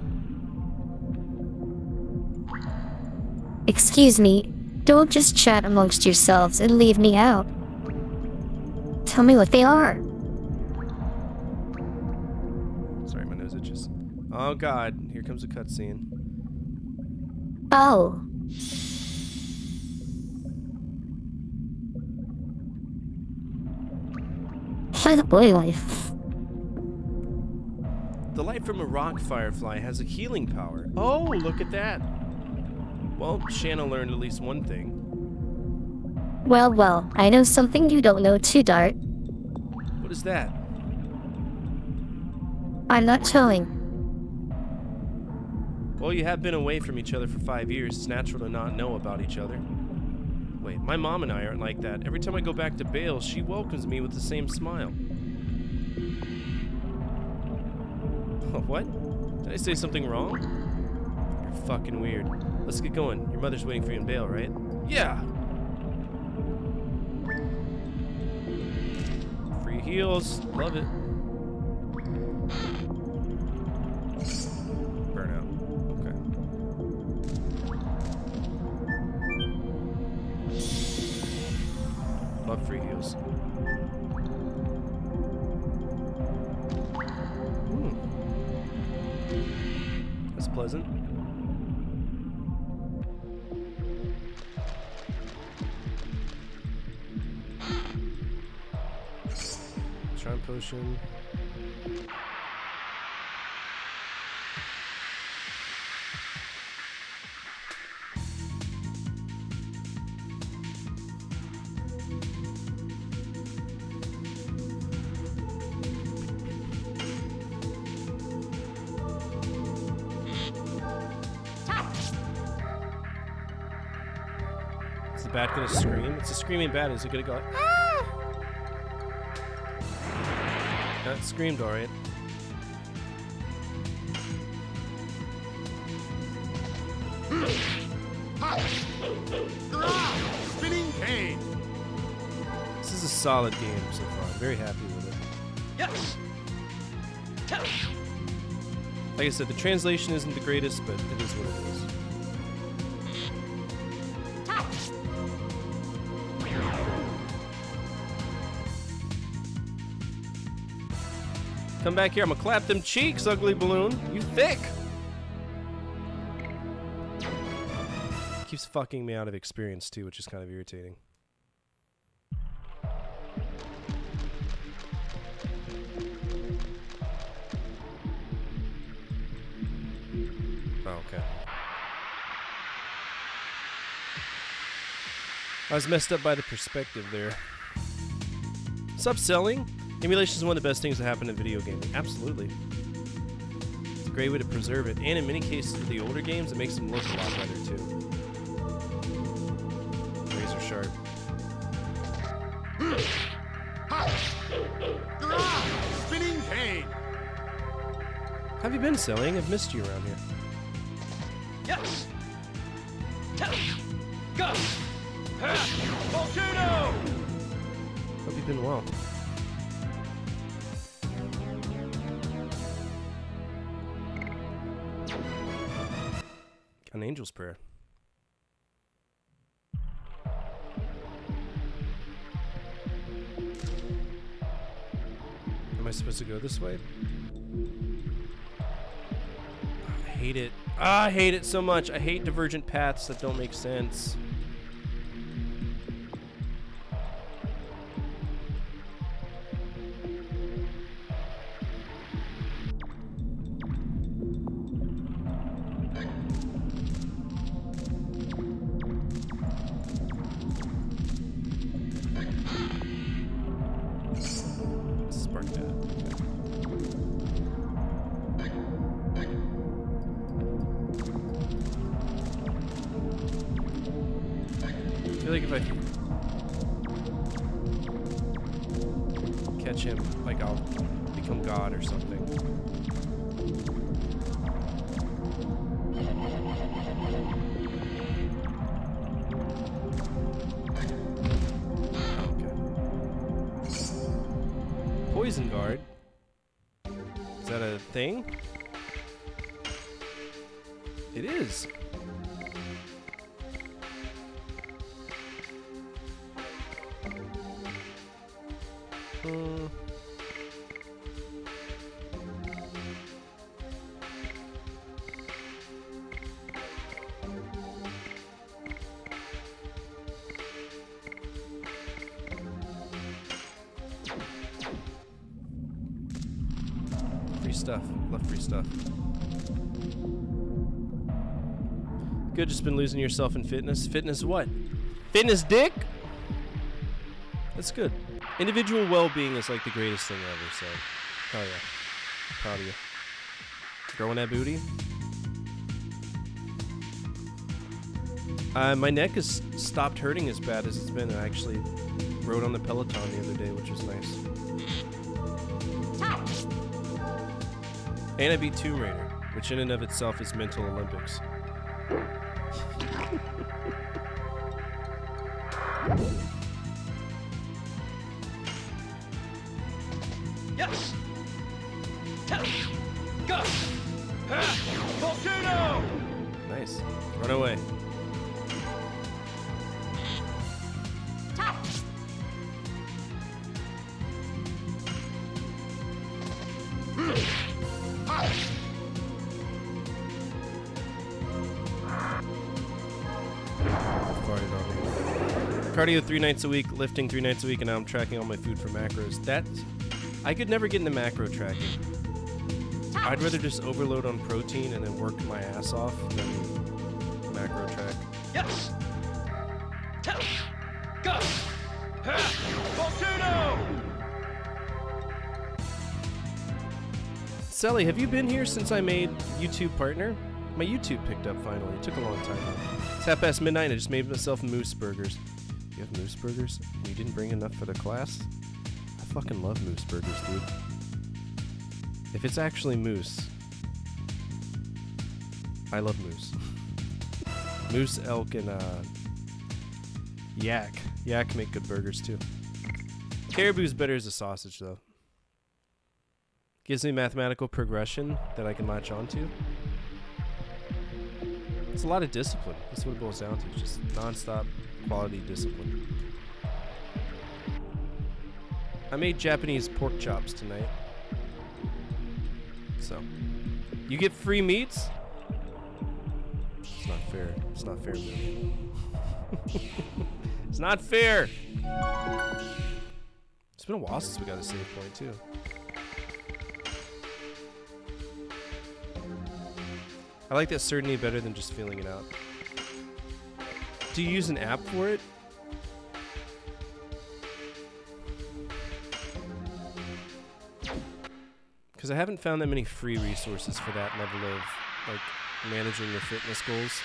Excuse me. Don't just chat amongst yourselves and leave me out. Tell me what they are. Sorry, my nose itches. Oh god, here comes a cutscene. Oh. By the boy life. The light from a rock firefly has a healing power. Oh, look at that. Well, Shanna learned at least one thing. Well, well, I know something you don't know too, Dart. What is that? I'm not telling. Well, you have been away from each other for 5 years. It's natural to not know about each other. Wait, my mom and I aren't like that. Every time I go back to Bale, she welcomes me with the same smile. What? Did I say something wrong? You're fucking weird. Let's get going. Your mother's waiting for you in Bale, right? Yeah! Free heals. Love it. Burnout. Okay. Love free heals. That's pleasant. Charm potion. Is the bat gonna scream? It's a screaming bat. Is it gonna go like, ah? That screamed alright. Spinning cane. This is a solid game so far. I'm very happy with it. Yes. Like I said, the translation isn't the greatest, but it is what it is. Come back here, I'm gonna clap them cheeks, ugly balloon. You thick! Keeps fucking me out of experience too, which is kind of irritating. Oh, okay. I was messed up by the perspective there. Stop selling? Emulation is one of the best things that happen in video gaming. Absolutely. It's a great way to preserve it. And in many cases with the older games, it makes them look a lot better too. Razor sharp. Spinning cane. How have you been, Selling? I've missed you around here. Yes. Go. Volcano. Hope you've been well. An angel's prayer. Am I supposed to go this way? I hate it. I hate it so much. I hate divergent paths that don't make sense. Spark that. I feel like if I catch him, like I'll become God or something. Poison guard. Is that a thing? It is. Free stuff. Love free stuff. Good, just been losing yourself in fitness. Fitness what? Fitness dick? That's good. Individual well-being is like the greatest thing ever, so hell yeah. Proud of you. Growing that booty? My neck has stopped hurting as bad as it's been. I actually rode on the Peloton the other day, which was nice. And I beat Tomb Raider, which in and of itself is mental Olympics. Yes. Go. Volcano. Nice. Run away. Cardio 3 nights a week, lifting 3 nights a week, and now I'm tracking all my food for macros. I could never get into macro tracking. I'd rather just overload on protein and then work my ass off than macro track. Yes. Go. Volcano. Sally, have you been here since I made YouTube partner? My YouTube picked up finally. It took a long time though. It's midnight and I just made myself moose burgers. You have moose burgers? And you didn't bring enough for the class? I fucking love moose burgers, dude. If it's actually moose, I love moose. Moose, elk, and yak. Yak make good burgers too. Caribou's better as a sausage though. Gives me mathematical progression that I can latch onto. It's a lot of discipline. That's what it boils down to. It's just non-stop quality discipline. I made Japanese pork chops tonight. So, you get free meats? It's not fair. It's not fair, man. It's not fair. It's been a while since we got a save point, too. I like that certainty better than just feeling it out. Do you use an app for it? Because I haven't found that many free resources for that level of like managing your fitness goals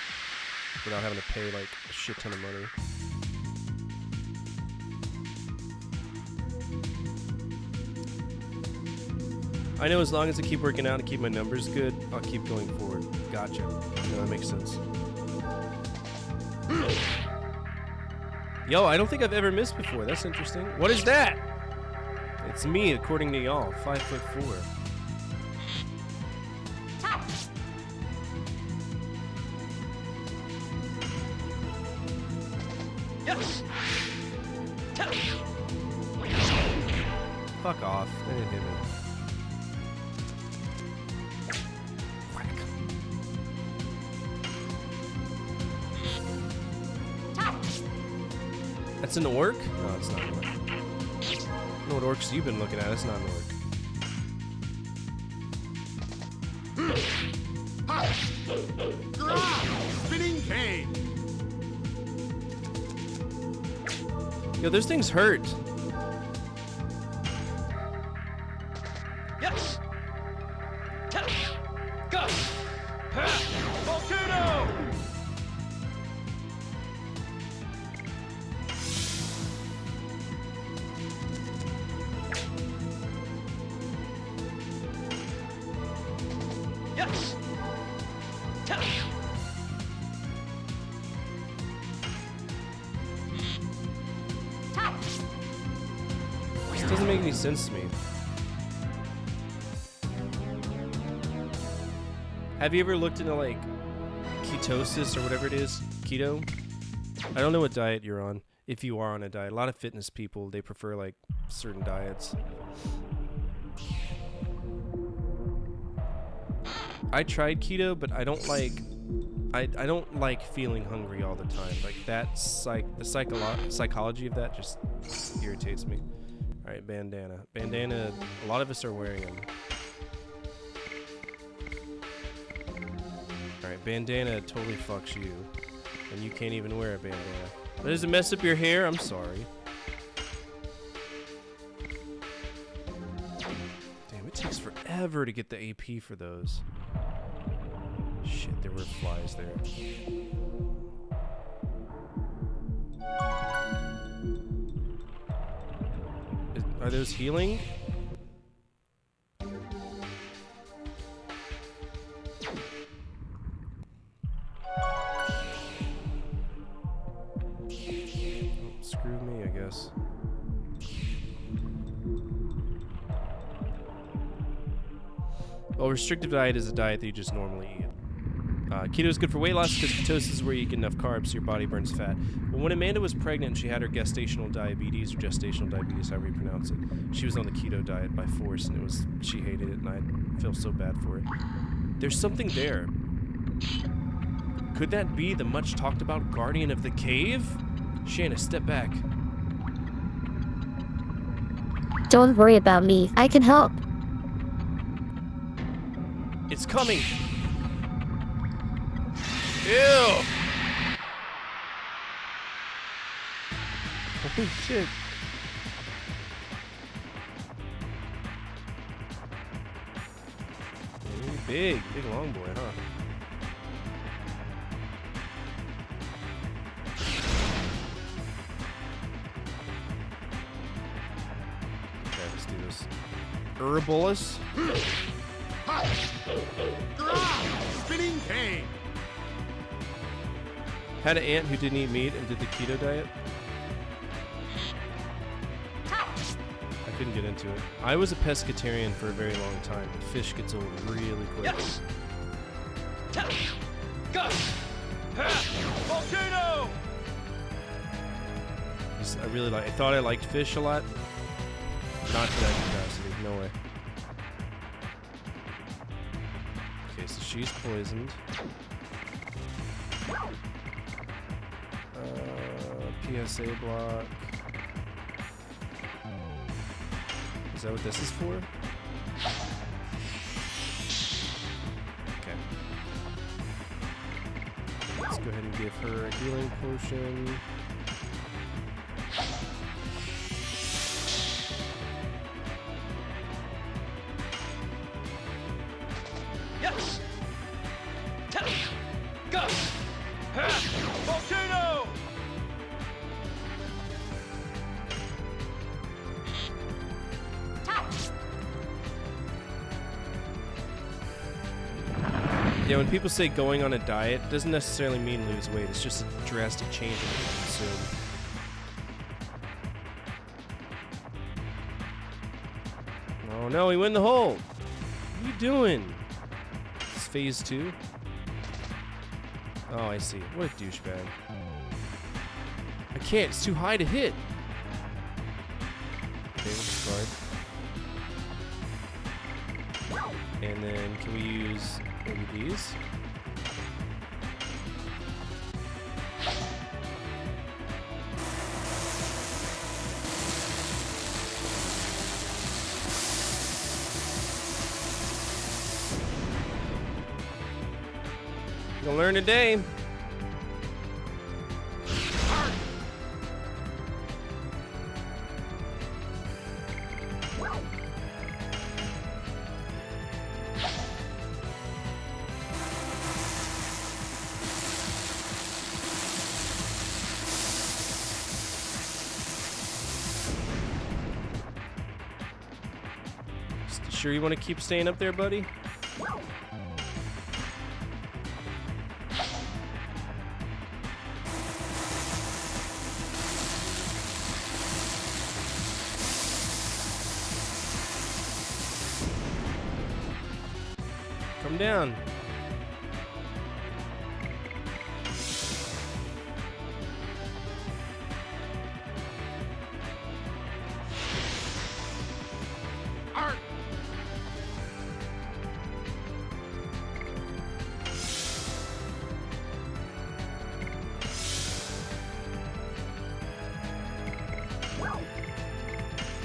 without having to pay like a shit ton of money. I know as long as I keep working out and keep my numbers good, I'll keep going forward. Gotcha. No, that makes sense. Yo, I don't think I've ever missed before. That's interesting. What is that? It's me, according to y'all. 5'4". Yes. Fuck off. They didn't hit me. That's an orc? No, it's not an orc. I don't know what orcs you've been looking at. It's not an orc. Spinning cane. Yo, those things hurt. Yes. Go. Volcano. Yes. This doesn't make any sense to me. Have you ever looked into like ketosis or whatever it is? Keto? I don't know what diet you're on. If you are on a diet, a lot of fitness people, they prefer like certain diets. I tried keto, but I don't like I don't like feeling hungry all the time. Like that psychology of that just irritates me. All right, bandana. Bandana, a lot of us are wearing them. All right, bandana totally fucks you. And you can't even wear a bandana. Does it mess up your hair? I'm sorry. Damn, it takes forever to get the AP for those. Shit, there were flies there. Are those healing? Oh, screw me, I guess. Well, restrictive diet is a diet that you just normally eat. Keto is good for weight loss because ketosis is where you get enough carbs so your body burns fat. But when Amanda was pregnant and she had her gestational diabetes, however you pronounce it, she was on the keto diet by force, and she hated it, and I feel so bad for it. There's something there. Could that be the much talked about guardian of the cave? Shanna, step back. Don't worry about me. I can help. It's coming. Ew! Holy shit. Big long boy, huh? Okay, let's do this. Herbolus. Spinning cane. Had an aunt who didn't eat meat and did the keto diet. I couldn't get into it. I was a pescatarian for a very long time. Fish gets old really quick. Yes. Go. Volcano. I thought I liked fish a lot. Not to that capacity. No way. Okay, so she's poisoned. PSA block. Is that what this is for? Okay. Let's go ahead and give her a healing potion. Yes. Go. Volcano. Yeah, when people say going on a diet, doesn't necessarily mean lose weight. It's just a drastic change in what you consume. Oh no, he went in the hole. What are you doing? It's phase 2? Oh, I see. What a douchebag. I can't. It's too high to hit. Okay, we'll discard. And then can we use maybe these? You'll learn today. Sure you want to keep staying up there, buddy? Come down.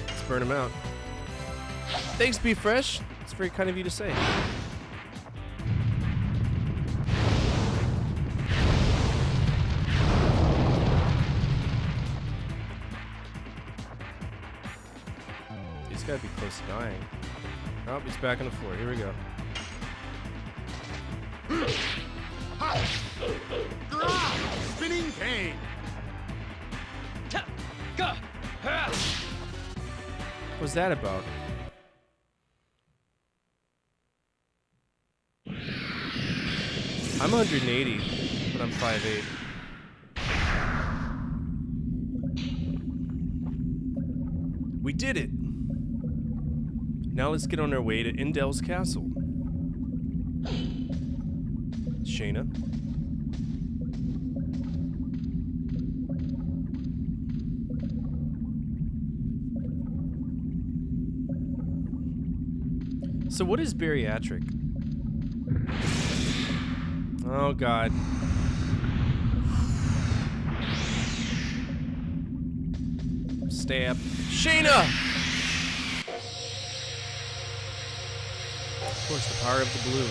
Let's burn him out. Thanks, Be Fresh. It's very kind of you to say. He's got to be close to dying. Oh, he's back on the floor. Here we go. Spinning cane. What's that about? I'm 180, but I'm 5'8". We did it! Now let's get on our way to Indel's castle. Shayna. So what is bariatric? Oh god. Stab. Shayna! Of course, the power of the blue.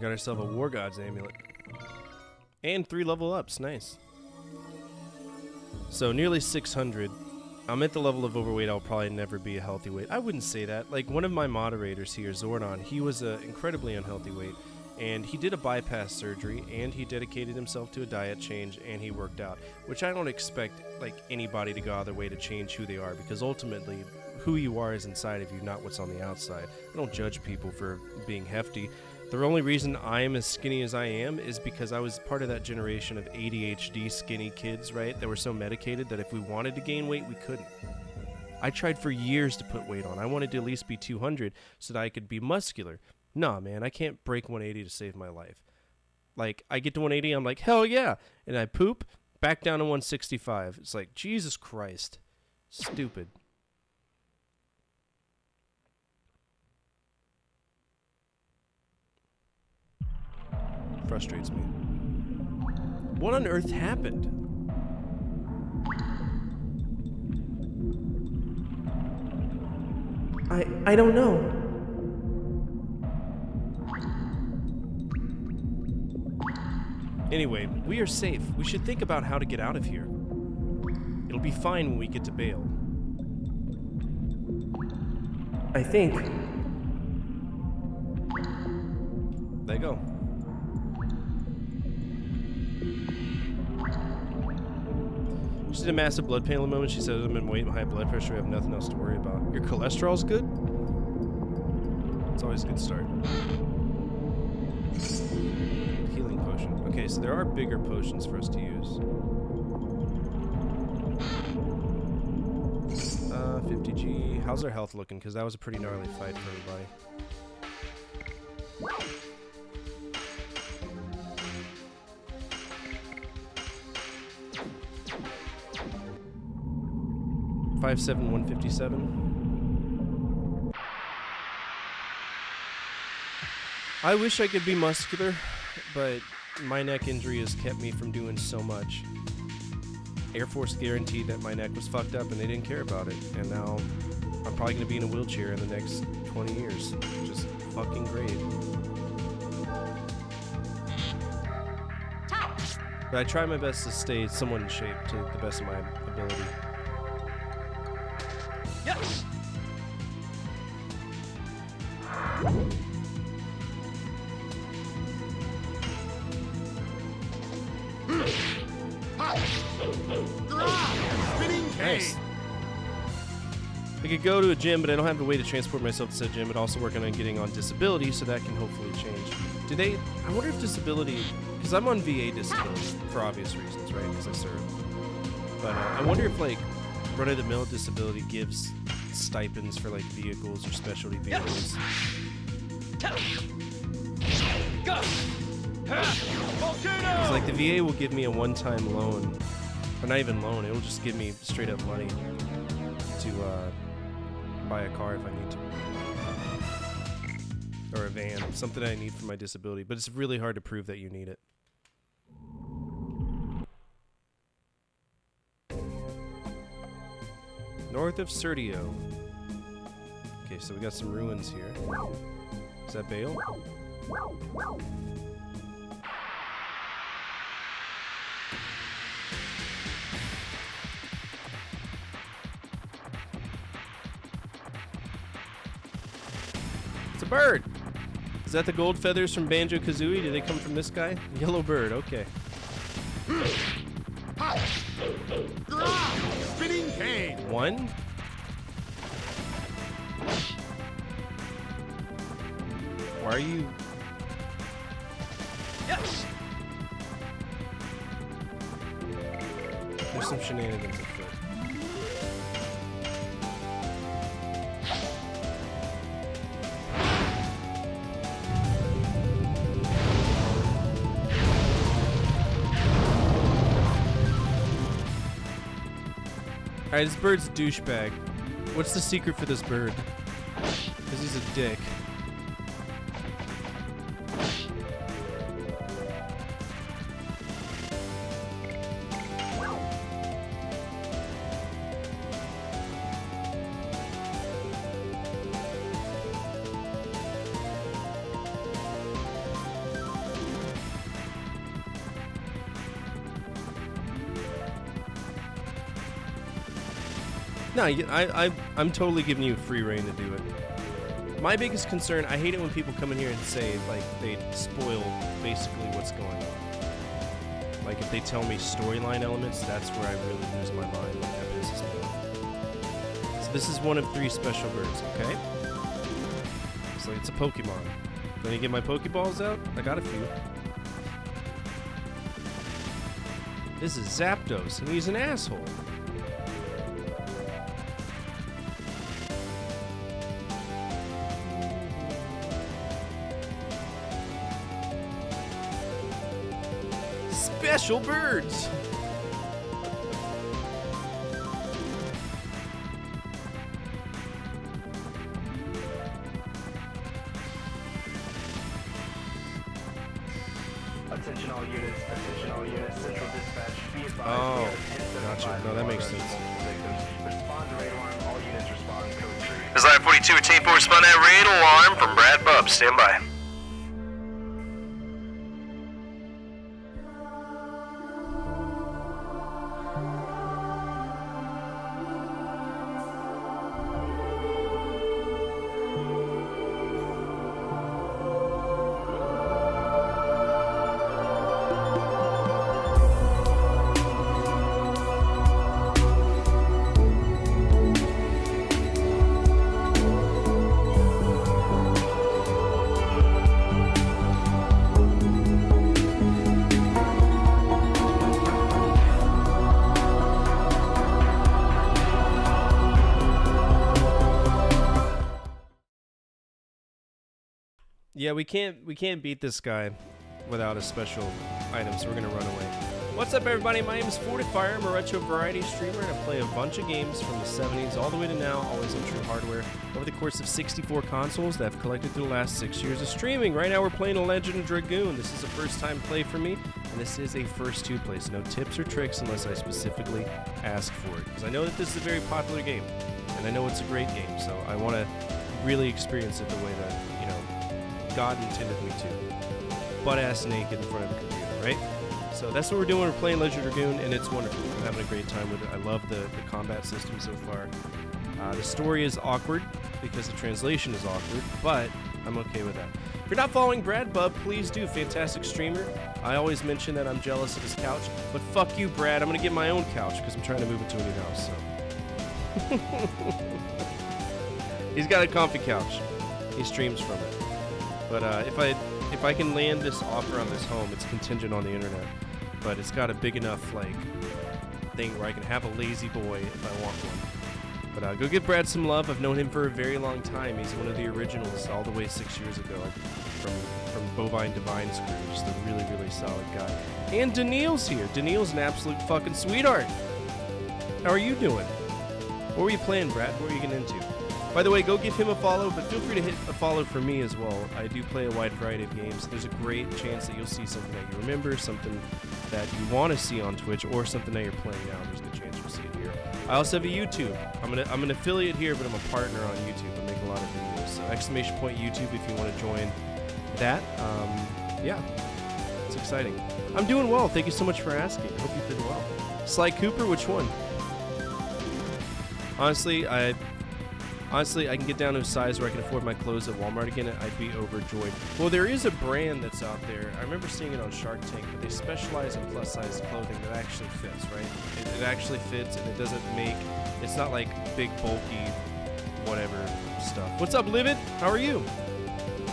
Got ourselves a War God's amulet. And 3 level ups, nice. So nearly 600. I'm at the level of overweight I'll probably never be a healthy weight. I wouldn't say that. Like one of my moderators here, Zordon, he was an incredibly unhealthy weight. And he did a bypass surgery, and he dedicated himself to a diet change, and he worked out. Which I don't expect like anybody to go out of their way to change who they are, because ultimately who you are is inside of you, not what's on the outside. I don't judge people for being hefty. The only reason I am as skinny as I am is because I was part of that generation of ADHD skinny kids, right? That were so medicated that if we wanted to gain weight, we couldn't. I tried for years to put weight on. I wanted to at least be 200 so that I could be muscular. Nah, man, I can't break 180 to save my life. Like, I get to 180, I'm like, hell yeah. And I poop, back down to 165. It's like, Jesus Christ. Stupid. Frustrates me. What on earth happened? I don't know. Anyway, we are safe. We should think about how to get out of here. It'll be fine when we get to bail. I think. There you go. She did a massive blood pain at the moment. She said, I'm in weight and high blood pressure. I have nothing else to worry about. Your cholesterol's good? It's always a good start. Healing potion. Okay, so there are bigger potions for us to use. 50G. How's our health looking? Because that was a pretty gnarly fight for everybody. Five, 7, 157. I wish I could be muscular, but my neck injury has kept me from doing so much. Air Force guaranteed that my neck was fucked up and they didn't care about it. And now I'm probably going to be in a wheelchair in the next 20 years. Just fucking great. But I try my best to stay somewhat in shape to the best of my ability. Yes! Nice. I could go to a gym, but I don't have a way to transport myself to said gym, but also working on getting on disability, so that can hopefully change. Do they... I wonder if disability... Because I'm on VA disability, for obvious reasons, right? Because I serve. But I wonder if, like, run-of-the-mill disability gives stipends for, like, vehicles or specialty vehicles. Because, like, the VA will give me a one-time loan. Or not even loan, it will just give me straight up money to buy a car if I need to. Or a van, something I need for my disability. But it's really hard to prove that you need it. North of Sertio. Okay, so we got some ruins here. Is that Bale? It's a bird! Is that the gold feathers from Banjo-Kazooie? Do they come from this guy? Yellow bird, okay. Spinning cane. One? Why are you... Yes! There's some shenanigans afoot. Alright, this bird's a douchebag. What's the secret for this bird? Because he's a dick. No, I'm totally giving you free reign to do it. My biggest concern, I hate it when people come in here and say, like, they spoil basically what's going on. Like, if they tell me storyline elements, that's where I really lose my mind. Like, that pisses me off. So this is one of 3 special birds, okay? So it's a Pokemon. Let me get my Pokeballs out. I got a few. This is Zapdos, and he's an asshole. Special birds. Attention all units, central dispatch, be advised. Oh, gotcha. No, that makes sense. Respond to raid alarm, all units respond, code 3. This is Line 42, Team 4 respond at raid alarm from Brad Bub, stand by. Yeah, we can't beat this guy without a special item, so we're gonna run away. What's up, everybody? My name is Fortifier. I'm a retro variety streamer, and I play a bunch of games from the 70s all the way to now, always on true hardware, over the course of 64 consoles that I've collected through the last 6 years of streaming. Right now, we're playing a Legend of Dragoon. This is a first-time play for me, and this is a first-to-play, so no tips or tricks unless I specifically ask for it, because I know that this is a very popular game, and I know it's a great game, so I want to really experience it the way that, you know, God intended me to. Butt-ass naked in front of a computer, right? So that's what we're doing. We're playing Legend of Dragoon, and it's wonderful. I'm having a great time with it. I love the combat system so far. The story is awkward because the translation is awkward, but I'm okay with that. If you're not following Brad Bub, please do. Fantastic streamer. I always mention that I'm jealous of his couch, but fuck you, Brad. I'm going to get my own couch because I'm trying to move into a new house. So. He's got a comfy couch. He streams from it. But if I can land this offer on this home, it's contingent on the internet. But it's got a big enough like thing where I can have a lazy boy if I want one. But go give Brad some love. I've known him for a very long time. He's one of the originals all the way 6 years ago from Bovine Divine's crew. Just a really, really solid guy. And Daniil's here. Daniil's an absolute fucking sweetheart. How are you doing? What were you playing, Brad? What were you getting into? By the way, go give him a follow, but feel free to hit a follow for me as well. I do play a wide variety of games. There's a great chance that you'll see something that you remember, something that you want to see on Twitch, or something that you're playing now. There's a good chance you'll see it here. I also have a YouTube. I'm an affiliate here, but I'm a partner on YouTube. I make a lot of videos. So !YouTube if you want to join that. Yeah, it's exciting. I'm doing well. Thank you so much for asking. I hope you've been well. Sly Cooper, which one? Honestly, I can get down to a size where I can afford my clothes at Walmart again, and I'd be overjoyed. Well, there is a brand that's out there. I remember seeing it on Shark Tank, but they specialize in plus-size clothing that actually fits, right? It actually fits, and it doesn't make... It's not like big, bulky, whatever stuff. What's up, Livid? How are you?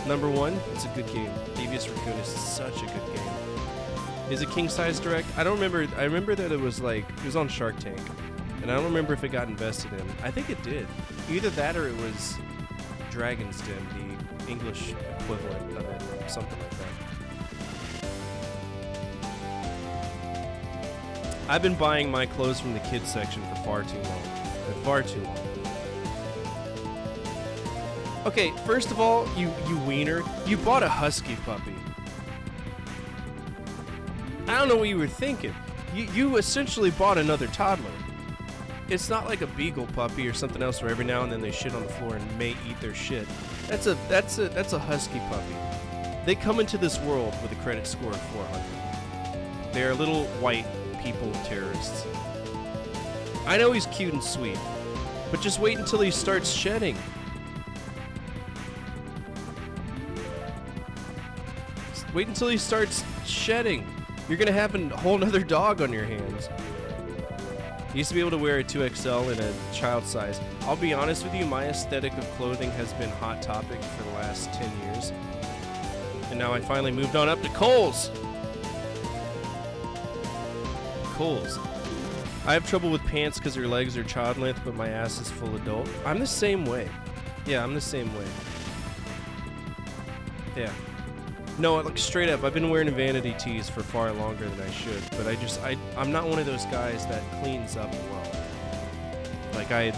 Number one, it's a good game. Devious Raccoon is such a good game. Is it king-size direct? I don't remember. I remember that it was on Shark Tank. And I don't remember if it got invested in. I think it did. Either that or it was Dragon's Den, the English equivalent of it, something like that. I've been buying my clothes from the kids section for far too long. Far too long. Okay, first of all, you wiener, you bought a husky puppy. I don't know what you were thinking. You essentially bought another toddler. It's not like a beagle puppy or something else where every now and then they shit on the floor and may eat their shit. That's a husky puppy. They come into this world with a credit score of 400. They are little white people terrorists. I know he's cute and sweet, but just wait until he starts shedding. Wait until he starts shedding. You're gonna have a whole nother dog on your hands. I used to be able to wear a 2XL in a child size. I'll be honest with you, my aesthetic of clothing has been Hot Topic for the last 10 years. And now I finally moved on up to Kohl's. Kohl's. I have trouble with pants because their legs are child length, but my ass is full adult. I'm the same way. Yeah, I'm the same way. Yeah. No, like straight up, I've been wearing vanity tees for far longer than I should, but I'm not one of those guys that cleans up well. Like I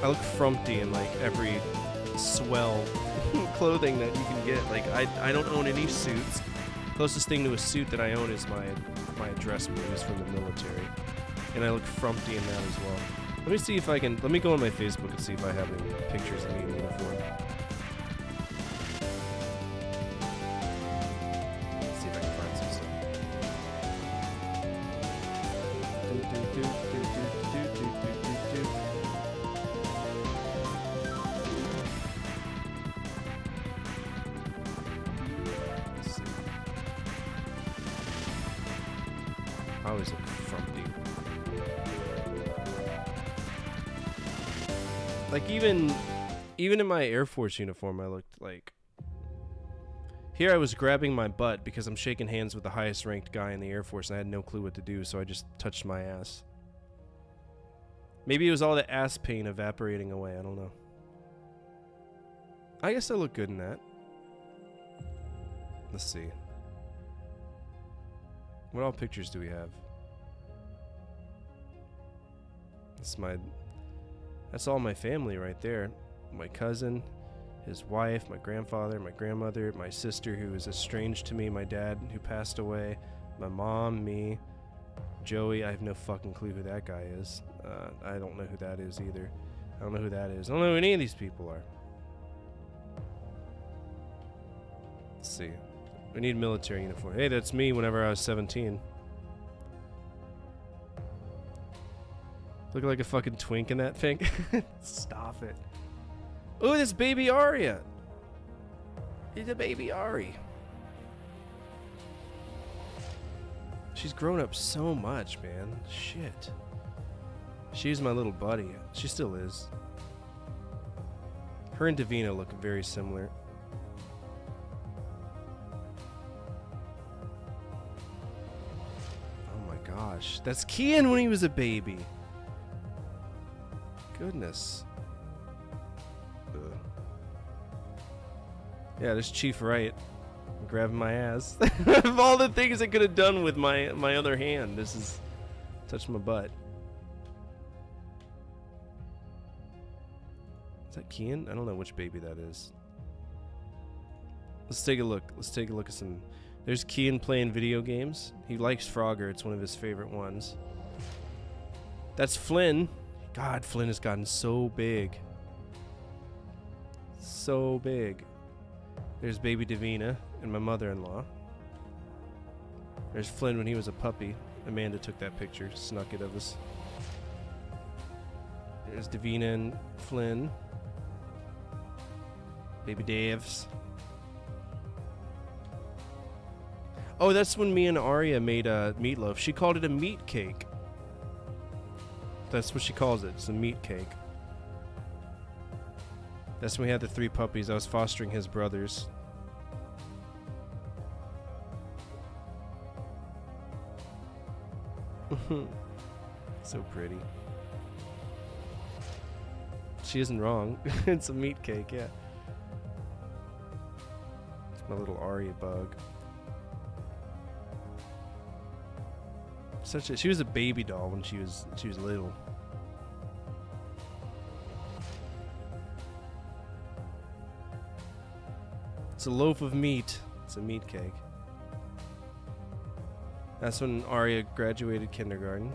look frumpy in like every swell clothing that you can get. Like I don't own any suits. Closest thing to a suit that I own is my dress blues from the military, and I look frumpy in that as well. Let me see if I can. Let me go on my Facebook and see if I have any pictures of me in uniform. I always look frumpy. Like even in my Air Force uniform, I looked like... Here I was grabbing my butt because I'm shaking hands with the highest ranked guy in the Air Force and I had no clue what to do, so I just touched my ass. Maybe it was all the ass pain evaporating away, I don't know. I guess I look good in that. Let's see. What all pictures do we have? That's all my family right there. My cousin, his wife, my grandfather, my grandmother, my sister who is estranged to me, my dad who passed away, my mom, me, Joey. I have no fucking clue who that guy is. I don't know who that is either. I don't know who that is. I don't know who any of these people are. Let's see. We need military uniform. Hey, that's me whenever I was 17. Look like a fucking twink in that thing. Stop it. Oh, this baby Arya. It's a baby Ari. She's grown up so much, man. Shit. She's my little buddy. She still is. Her and Davina look very similar. Oh my gosh. That's Kian when he was a baby. Goodness. Ugh. Yeah, there's Chief Wright grabbing my ass. Of all the things I could have done with my other hand, this is touch my butt. Is that Kian? I don't know which baby that is. Let's take a look. Let's take a look at some. There's Kian playing video games. He likes Frogger. It's one of his favorite ones. That's Flynn. God, Flynn has gotten so big. So big. There's baby Davina and my mother-in-law. There's Flynn when he was a puppy. Amanda took that picture, snuck it of us. There's Davina and Flynn. Baby Daves. Oh, that's when me and Arya made a meatloaf. She called it a meat cake. That's what she calls it. It's a meat cake. That's when we had the 3 puppies. I was fostering his brothers. So pretty. She isn't wrong. It's a meat cake, yeah. It's my little Arya bug. She was a baby doll when she was little. It's a loaf of meat. It's a meat cake. That's when Arya graduated kindergarten.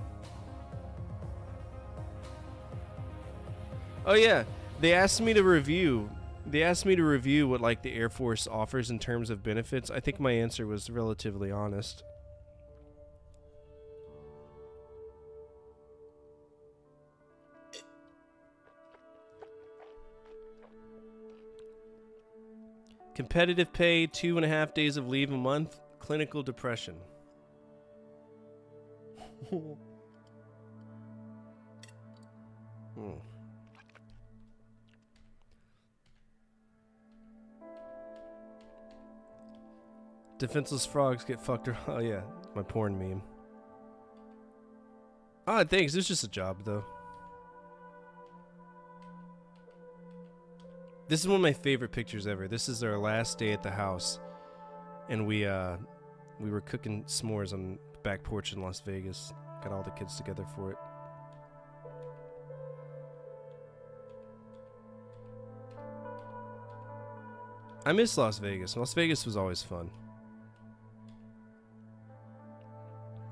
Oh yeah, they asked me to review what like the Air Force offers in terms of benefits. I think my answer was relatively honest. Competitive pay, 2.5 days of leave a month, clinical depression. Defenseless frogs get fucked around. Oh yeah, my porn meme. Ah, thanks. It's just a job though. This is one of my favorite pictures ever. This is our last day at the house, and we were cooking s'mores on the back porch in Las Vegas. Got all the kids together for it. I miss Las Vegas. Las Vegas was always fun.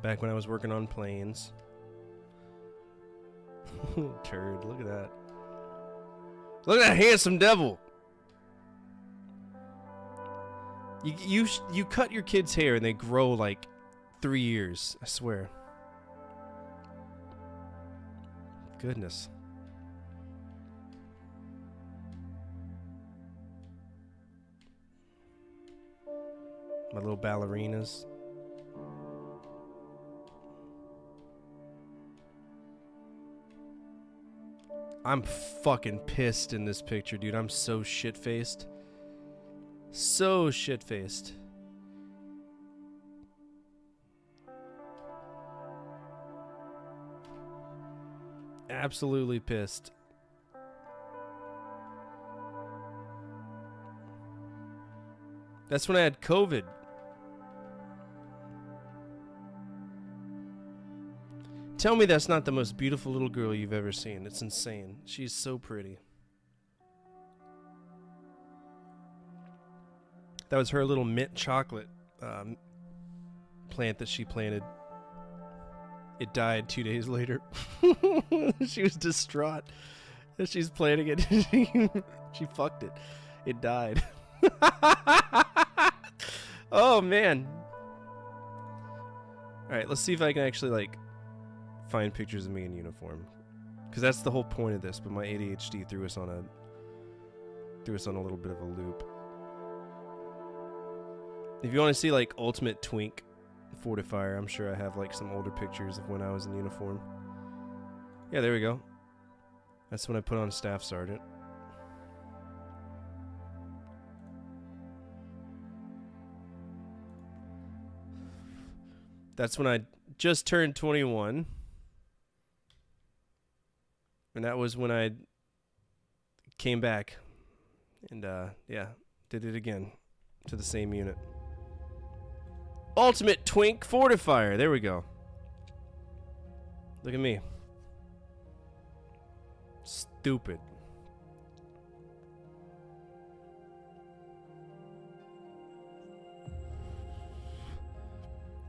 Back when I was working on planes. Turd, look at that. Look at that handsome devil. You cut your kids' hair and they grow like 3 years. I swear. Goodness. My little ballerinas. I'm fucking pissed in this picture, dude. I'm so shit-faced. So shit-faced. Absolutely pissed. That's when I had COVID. Tell me that's not the most beautiful little girl you've ever seen. It's insane. She's so pretty. That was her little mint chocolate plant that she planted. It died 2 days later. She was distraught. She's planting it. She fucked it. It died. Oh, man. Alright, let's see if I can actually, like, find pictures of me in uniform, because that's the whole point of this. But my ADHD threw us on a little bit of a loop. If you want to see like ultimate twink fortifier, I'm sure I have like some older pictures of when I was in uniform. Yeah, there we go. That's when I put on staff sergeant. That's when I just turned 21. And that was when I came back and, yeah, did it again to the same unit. Ultimate Twink Fortifier. There we go. Look at me. Stupid.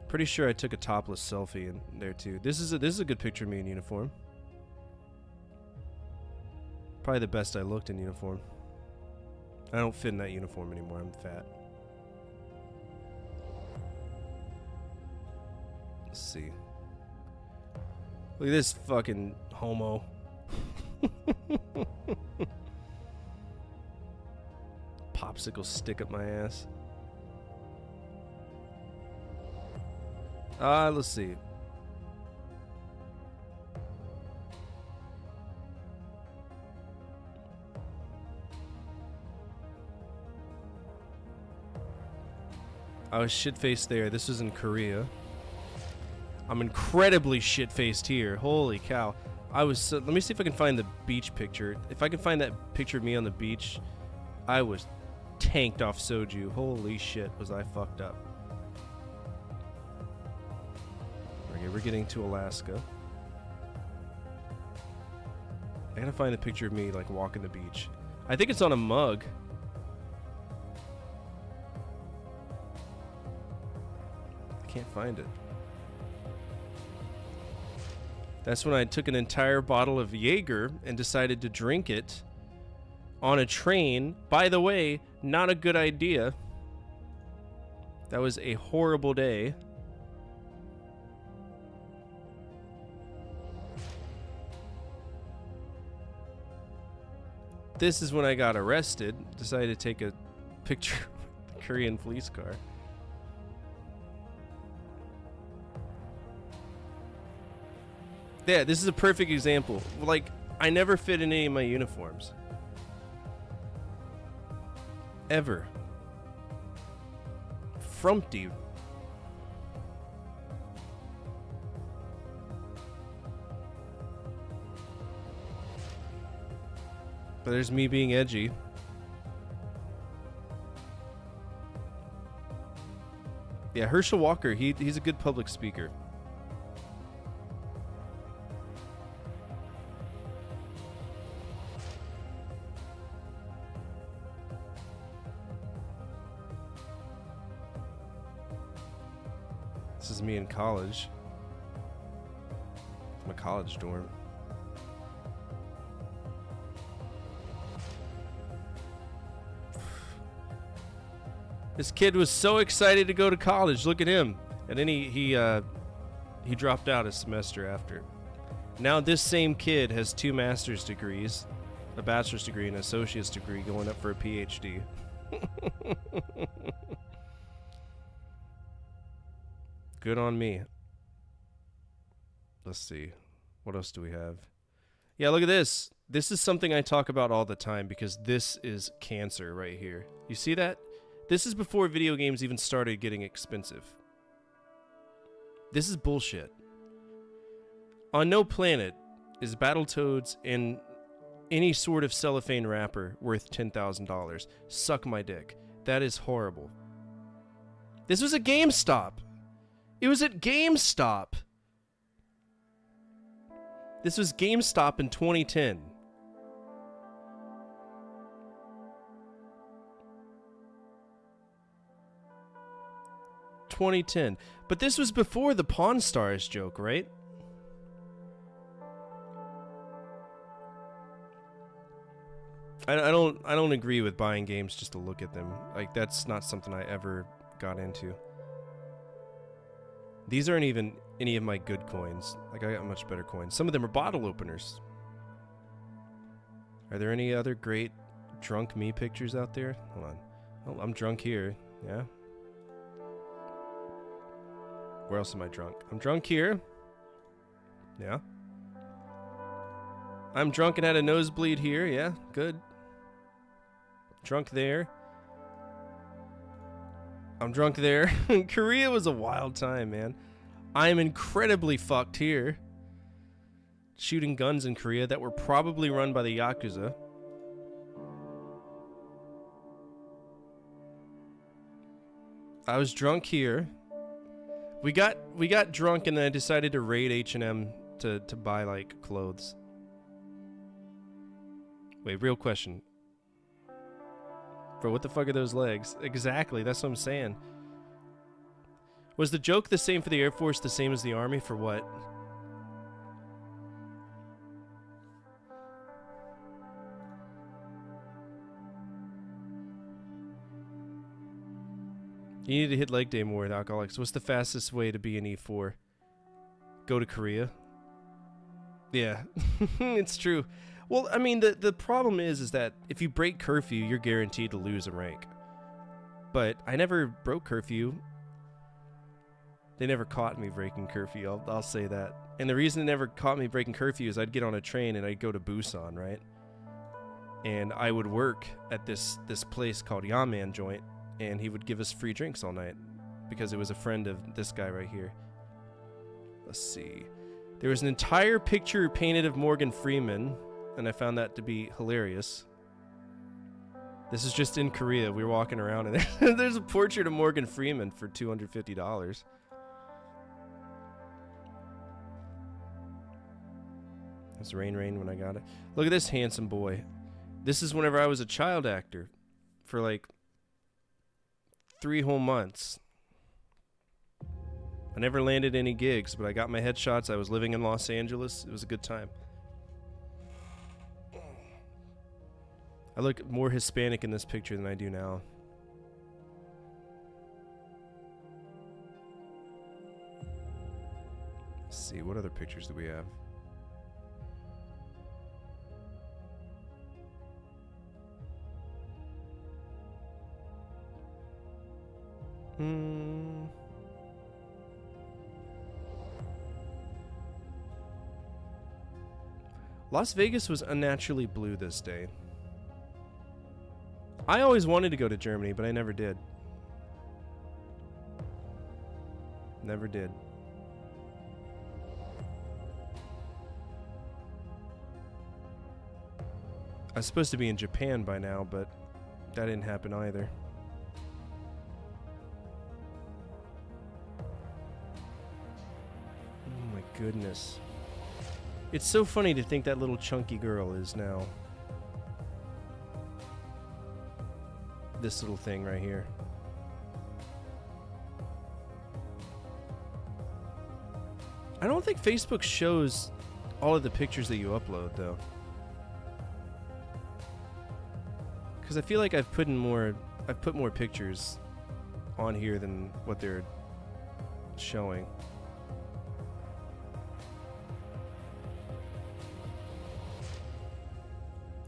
Pretty sure I took a topless selfie in there too. This is a good picture of me in uniform. Probably the best I looked in uniform. I don't fit in that uniform anymore. I'm fat. Let's see. Look at this fucking homo. Popsicle stick up my ass. Let's see. I was shit-faced there. This was in Korea. I'm incredibly shit-faced here. Holy cow. Let me see if I can find the beach picture. If I can find that picture of me on the beach, I was tanked off soju. Holy shit, was I fucked up. Okay, we're getting to Alaska. I gotta find a picture of me, like, walking the beach. I think it's on a mug. Can't find it. That's when I took an entire bottle of Jaeger and decided to drink it on a train. By the way, not a good idea. That was a horrible day. This is when I got arrested. Decided to take a picture of the Korean police car. Yeah, this is a perfect example. Like, I never fit in any of my uniforms. Ever. Frumpty. But there's me being edgy. Yeah, Herschel Walker, he's a good public speaker. This is me in college. My college dorm. This kid was so excited to go to college. Look at him. And then he dropped out a semester after. Now this same kid has 2 master's degrees, a bachelor's degree and an associate's degree, going up for a PhD. Good on me. Let's see. What else do we have? Yeah, look at this. This is something I talk about all the time because this is cancer right here. You see that? This is before video games even started getting expensive. This is bullshit. On no planet is Battletoads in any sort of cellophane wrapper worth $10,000. Suck my dick. That is horrible. This was at GameStop. It was at GameStop. This was GameStop in 2010. But this was before the Pawn Stars joke, right? I don't agree with buying games just to look at them. Like, that's not something I ever got into. These aren't even any of my good coins. Like, I got much better coins. Some of them are bottle openers. Are there any other great drunk me pictures out there? Hold on. Oh, I'm drunk here. Yeah. Where else am I drunk? I'm drunk here. Yeah. I'm drunk and had a nosebleed here. Yeah, good. Drunk there. I'm drunk there. Korea was a wild time, man. I'm incredibly fucked here. Shooting guns in Korea that were probably run by the Yakuza. I was drunk here. We got drunk and then I decided to raid H&M to buy like clothes. Wait, real question. Bro, what the fuck are those legs? Exactly, that's what I'm saying. Was the joke the same for the Air Force, the same as the Army? For what? You need to hit leg day more with alcoholics. What's the fastest way to be an E4? Go to Korea? Yeah, it's true. Well, I mean, the problem is that if you break curfew, you're guaranteed to lose a rank. But I never broke curfew. They never caught me breaking curfew, I'll say that. And the reason they never caught me breaking curfew is I'd get on a train and I'd go to Busan, right? And I would work at this place called Yaman Joint, and he would give us free drinks all night because it was a friend of this guy right here. Let's see. There was an entire picture painted of Morgan Freeman, and I found that to be hilarious. This is just in Korea. We were walking around, and there's a portrait of Morgan Freeman for $250. It's rain when I got it. Look at this handsome boy. This is whenever I was a child actor for like 3 whole months. I never landed any gigs, but I got my headshots. I was living in Los Angeles. It was a good time. I look more Hispanic in this picture than I do now. Let's see, what other pictures do we have? Las Vegas was unnaturally blue this day. I always wanted to go to Germany, but I never did. Never did. I was supposed to be in Japan by now, but that didn't happen either. Oh my goodness. It's so funny to think that little chunky girl is now this little thing right here. I don't think Facebook shows all of the pictures that you upload though. Because I feel like I've put more pictures on here than what they're showing.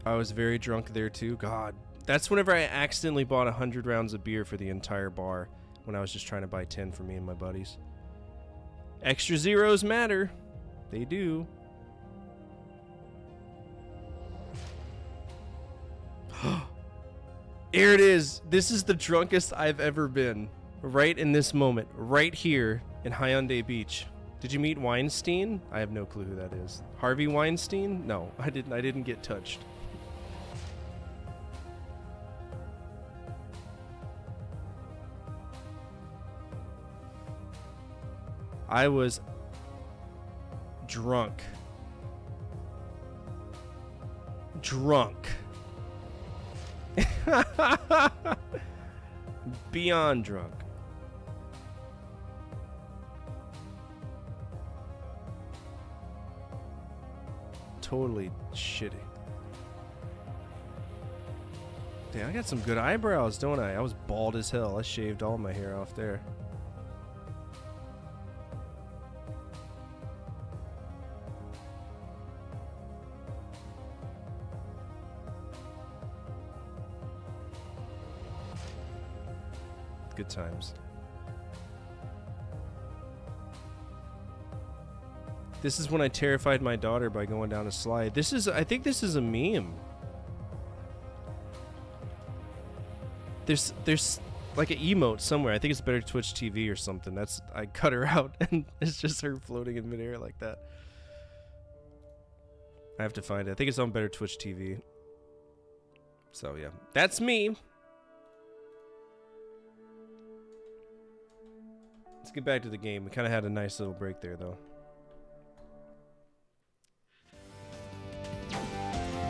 I was very drunk there too. God, that's whenever I accidentally bought 100 rounds of beer for the entire bar when I was just trying to buy 10 for me and my buddies. Extra zeros matter. They do. Here it is. This is the drunkest I've ever been. Right in this moment. Right here in Hyundai Beach. Did you meet Weinstein? I have no clue who that is. Harvey Weinstein? No, I didn't get touched. I was drunk. Beyond drunk. Totally shitty. Damn, I got some good eyebrows, don't I? I was bald as hell. I shaved all my hair off there. Good times. This is when I terrified my daughter by going down a slide. This is, I think this is a meme. There's like an emote somewhere. I think it's Better Twitch TV or something. That's, I cut her out and it's just her floating in midair like that. I have to find it. I think it's on Better Twitch TV. So yeah, that's me. Let's get back to the game. We kind of had a nice little break there though.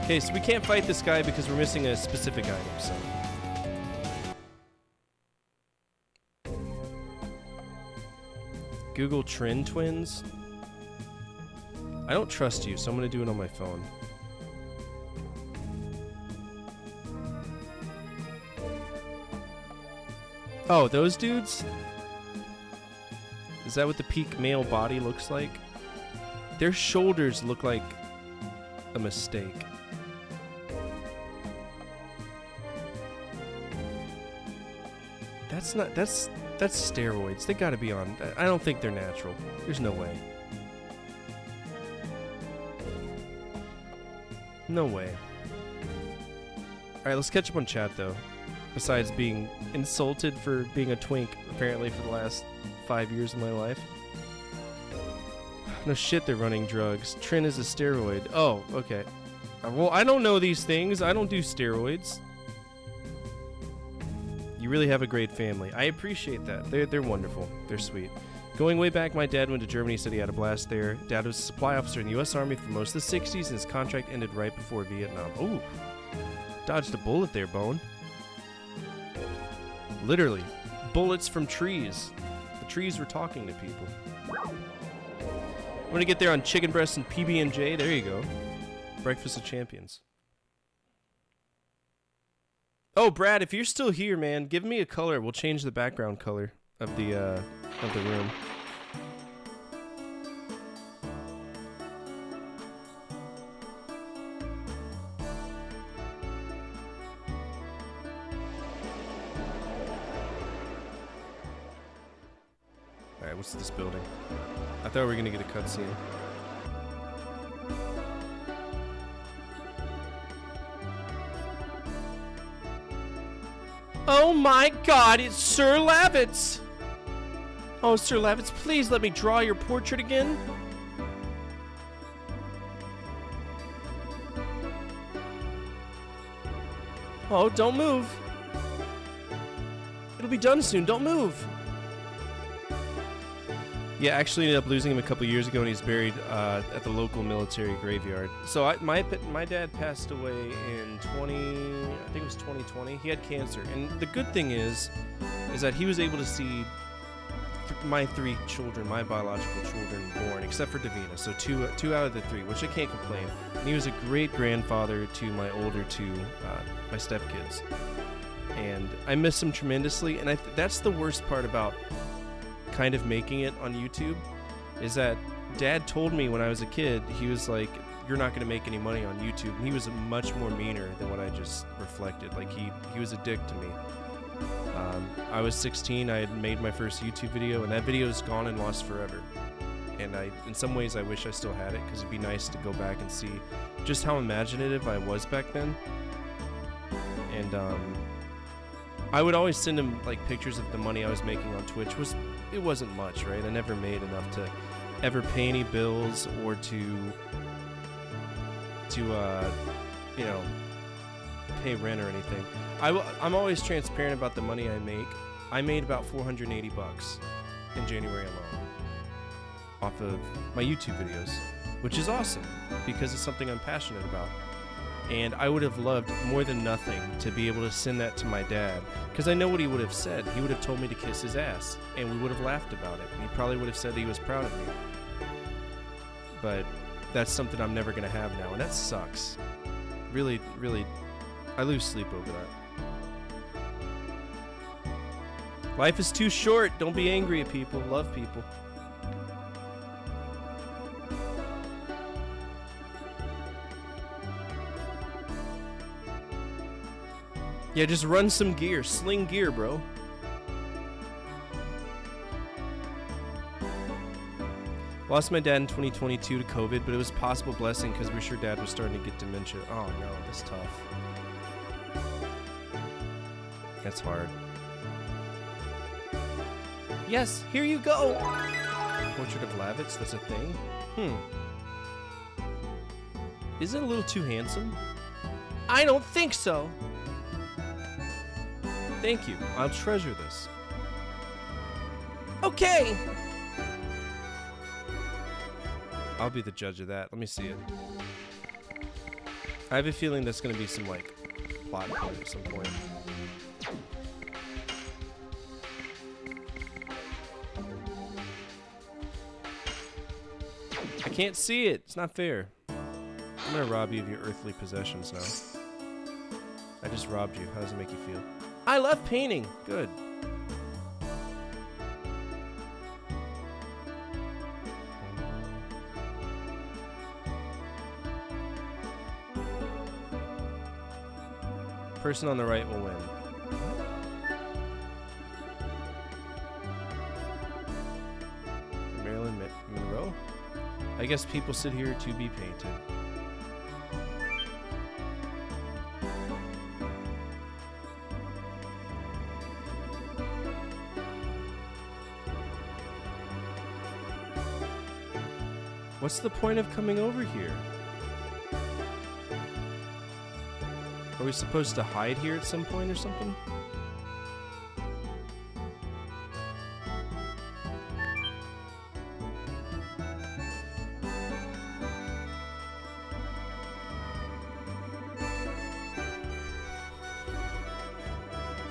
Okay, so we can't fight this guy because we're missing a specific item, so. Google Trend Twins. I don't trust you, so I'm gonna do it on my phone. Oh, those dudes? Is that what the peak male body looks like? Their shoulders look like a mistake. That's not, that's steroids. They gotta be on. I don't think they're natural. There's no way. No way. Alright, let's catch up on chat though. Besides being insulted for being a twink, apparently for the last 5 years of my life. No shit, they're running drugs. Trin is a steroid. Oh, okay. Well, I don't know these things. I don't do steroids. You really have a great family. I appreciate that. They're wonderful. They're sweet. Going way back, my dad went to Germany, said he had a blast there. Dad was a supply officer in the U.S. Army for most of the 60s, and his contract ended right before Vietnam. Ooh. Dodged a bullet there, Bone. Literally. Bullets from trees. The trees were talking to people. I'm gonna get there on chicken breast and PB&J. There you go. Breakfast of Champions. Oh, Brad, if you're still here, man, give me a color. We'll change the background color of the room. All right, what's this building? I thought we were gonna get a cutscene. Oh my god, it's Sir Lavitz! Oh, Sir Lavitz, please let me draw your portrait again. Oh, don't move. It'll be done soon, don't move. Yeah, actually ended up losing him a couple years ago and he's buried at the local military graveyard. So my dad passed away in I think it was 2020. He had cancer. And the good thing is that he was able to see my 3 children, my biological children, born, except for Davina. So two out of the 3, which I can't complain. And he was a great grandfather to my older 2, my stepkids. And I miss him tremendously. And that's the worst part about kind of making it on YouTube, is that Dad told me when I was a kid, he was like, you're not going to make any money on YouTube. And he was much more meaner than what I just reflected. Like he was a dick to me. I was 16, I had made my first YouTube video, and that video is gone and lost forever. And in some ways I wish I still had it, because it'd be nice to go back and see just how imaginative I was back then. And I would always send him like pictures of the money I was making on Twitch. It wasn't much, right? I never made enough to ever pay any bills or to you know, pay rent or anything. I'm always transparent about the money I make. I made about $480 in January alone. off of my YouTube videos, which is awesome because it's something I'm passionate about. And I would have loved more than nothing to be able to send that to my dad, because I know what he would have said. He would have told me to kiss his ass, and we would have laughed about it. And he probably would have said he was proud of me. But that's something I'm never going to have now, and that sucks. Really, really, I lose sleep over that. Life is too short. Don't be angry at people. Love people. Yeah, just run some gear. Sling gear, bro. Lost my dad in 2022 to COVID, but it was a possible blessing because we're sure dad was starting to get dementia. Oh no, that's tough. That's hard. Yes, here you go! Portrait of Lavitz, that's a thing? Isn't it a little too handsome? I don't think so! Thank you. I'll treasure this. Okay! I'll be the judge of that. Let me see it. I have a feeling that's going to be some, like, plot point at some point. I can't see it. It's not fair. I'm going to rob you of your earthly possessions now. I just robbed you. How does it make you feel? I love painting. Good. Person on the right will win. Marilyn Monroe? I guess people sit here to be painted. What's the point of coming over here? Are we supposed to hide here at some point or something?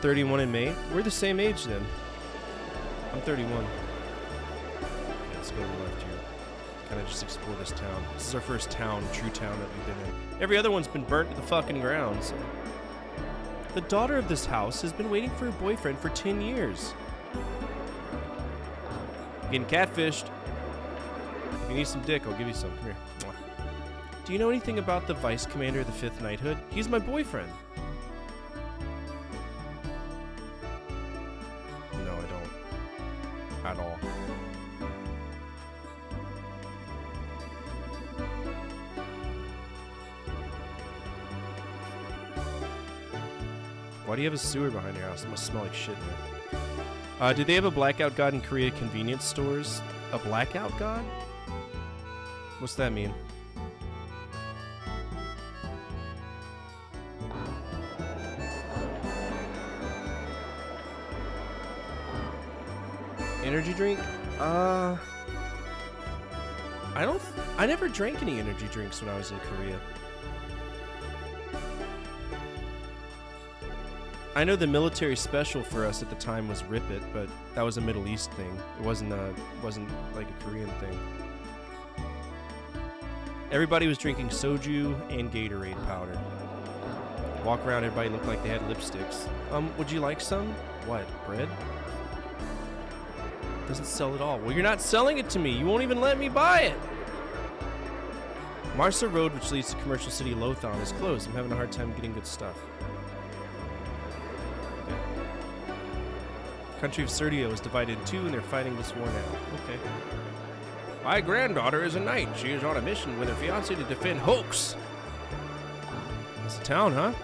"31 in May? We're the same age then. I'm 31. Okay, let's go to the left here. Kind of just explore this town. This is our first town, true town that we've been in. Every other one's been burnt to the fucking ground, so. The daughter of this house has been waiting for her boyfriend for 10 years. Getting catfished. If you need some dick, I'll give you some. Come here. Mwah. Do you know anything about the vice commander of the 5th Knighthood? He's my boyfriend. No, I don't. At all. Why do you have a sewer behind your house? It must smell like shit in there. Do they have a blackout god in Korea convenience stores? A blackout god? What's that mean? Energy drink? I never drank any energy drinks when I was in Korea. I know the military special for us at the time was Rip It, but that was a Middle East thing. It wasn't like a Korean thing. Everybody was drinking soju and Gatorade powder. Walk around, everybody looked like they had lipsticks. Would you like some? What, bread? Doesn't sell at all. Well, you're not selling it to me. You won't even let me buy it. Marsa Road, which leads to commercial city Lothon, is closed. I'm having a hard time getting good stuff. Country of Serdio is divided in two, and they're fighting this war now. Okay. My granddaughter is a knight. She is on a mission with her fiancé to defend Hoax. That's a town, huh?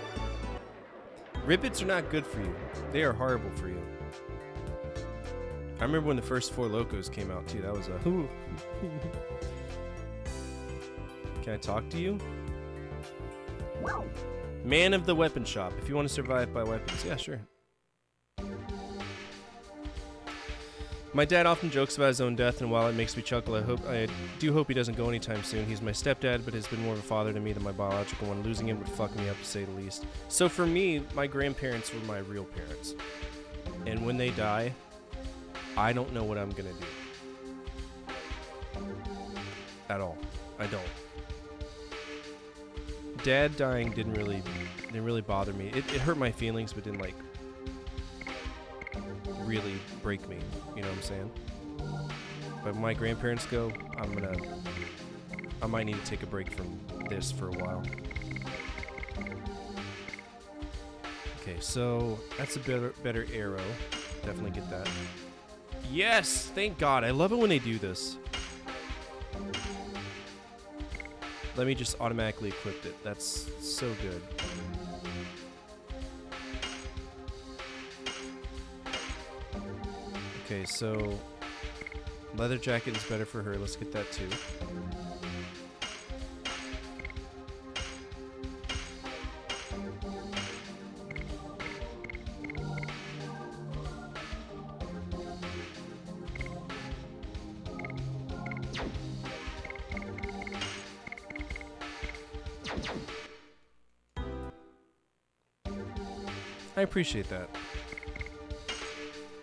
Ribbits are not good for you. They are horrible for you. I remember when the first Four Locos came out, too. That was a... Can I talk to you? Man of the weapon shop. If you want to survive by weapons. Yeah, sure. My dad often jokes about his own death, and while it makes me chuckle, I do hope he doesn't go anytime soon. He's my stepdad, but has been more of a father to me than my biological one. Losing him would fuck me up, to say the least. So for me, my grandparents were my real parents. And when they die, I don't know what I'm gonna do. At all. I don't. Dad dying didn't really bother me. It hurt my feelings, but didn't like really break me. You know what I'm saying? But when my grandparents go, I might need to take a break from this for a while. Okay, so that's a better arrow. Definitely get that. Yes! Thank God. I love it when they do this. Let me just automatically equip it. That's so good. Okay, so leather jacket is better for her. Let's get that too. I appreciate that.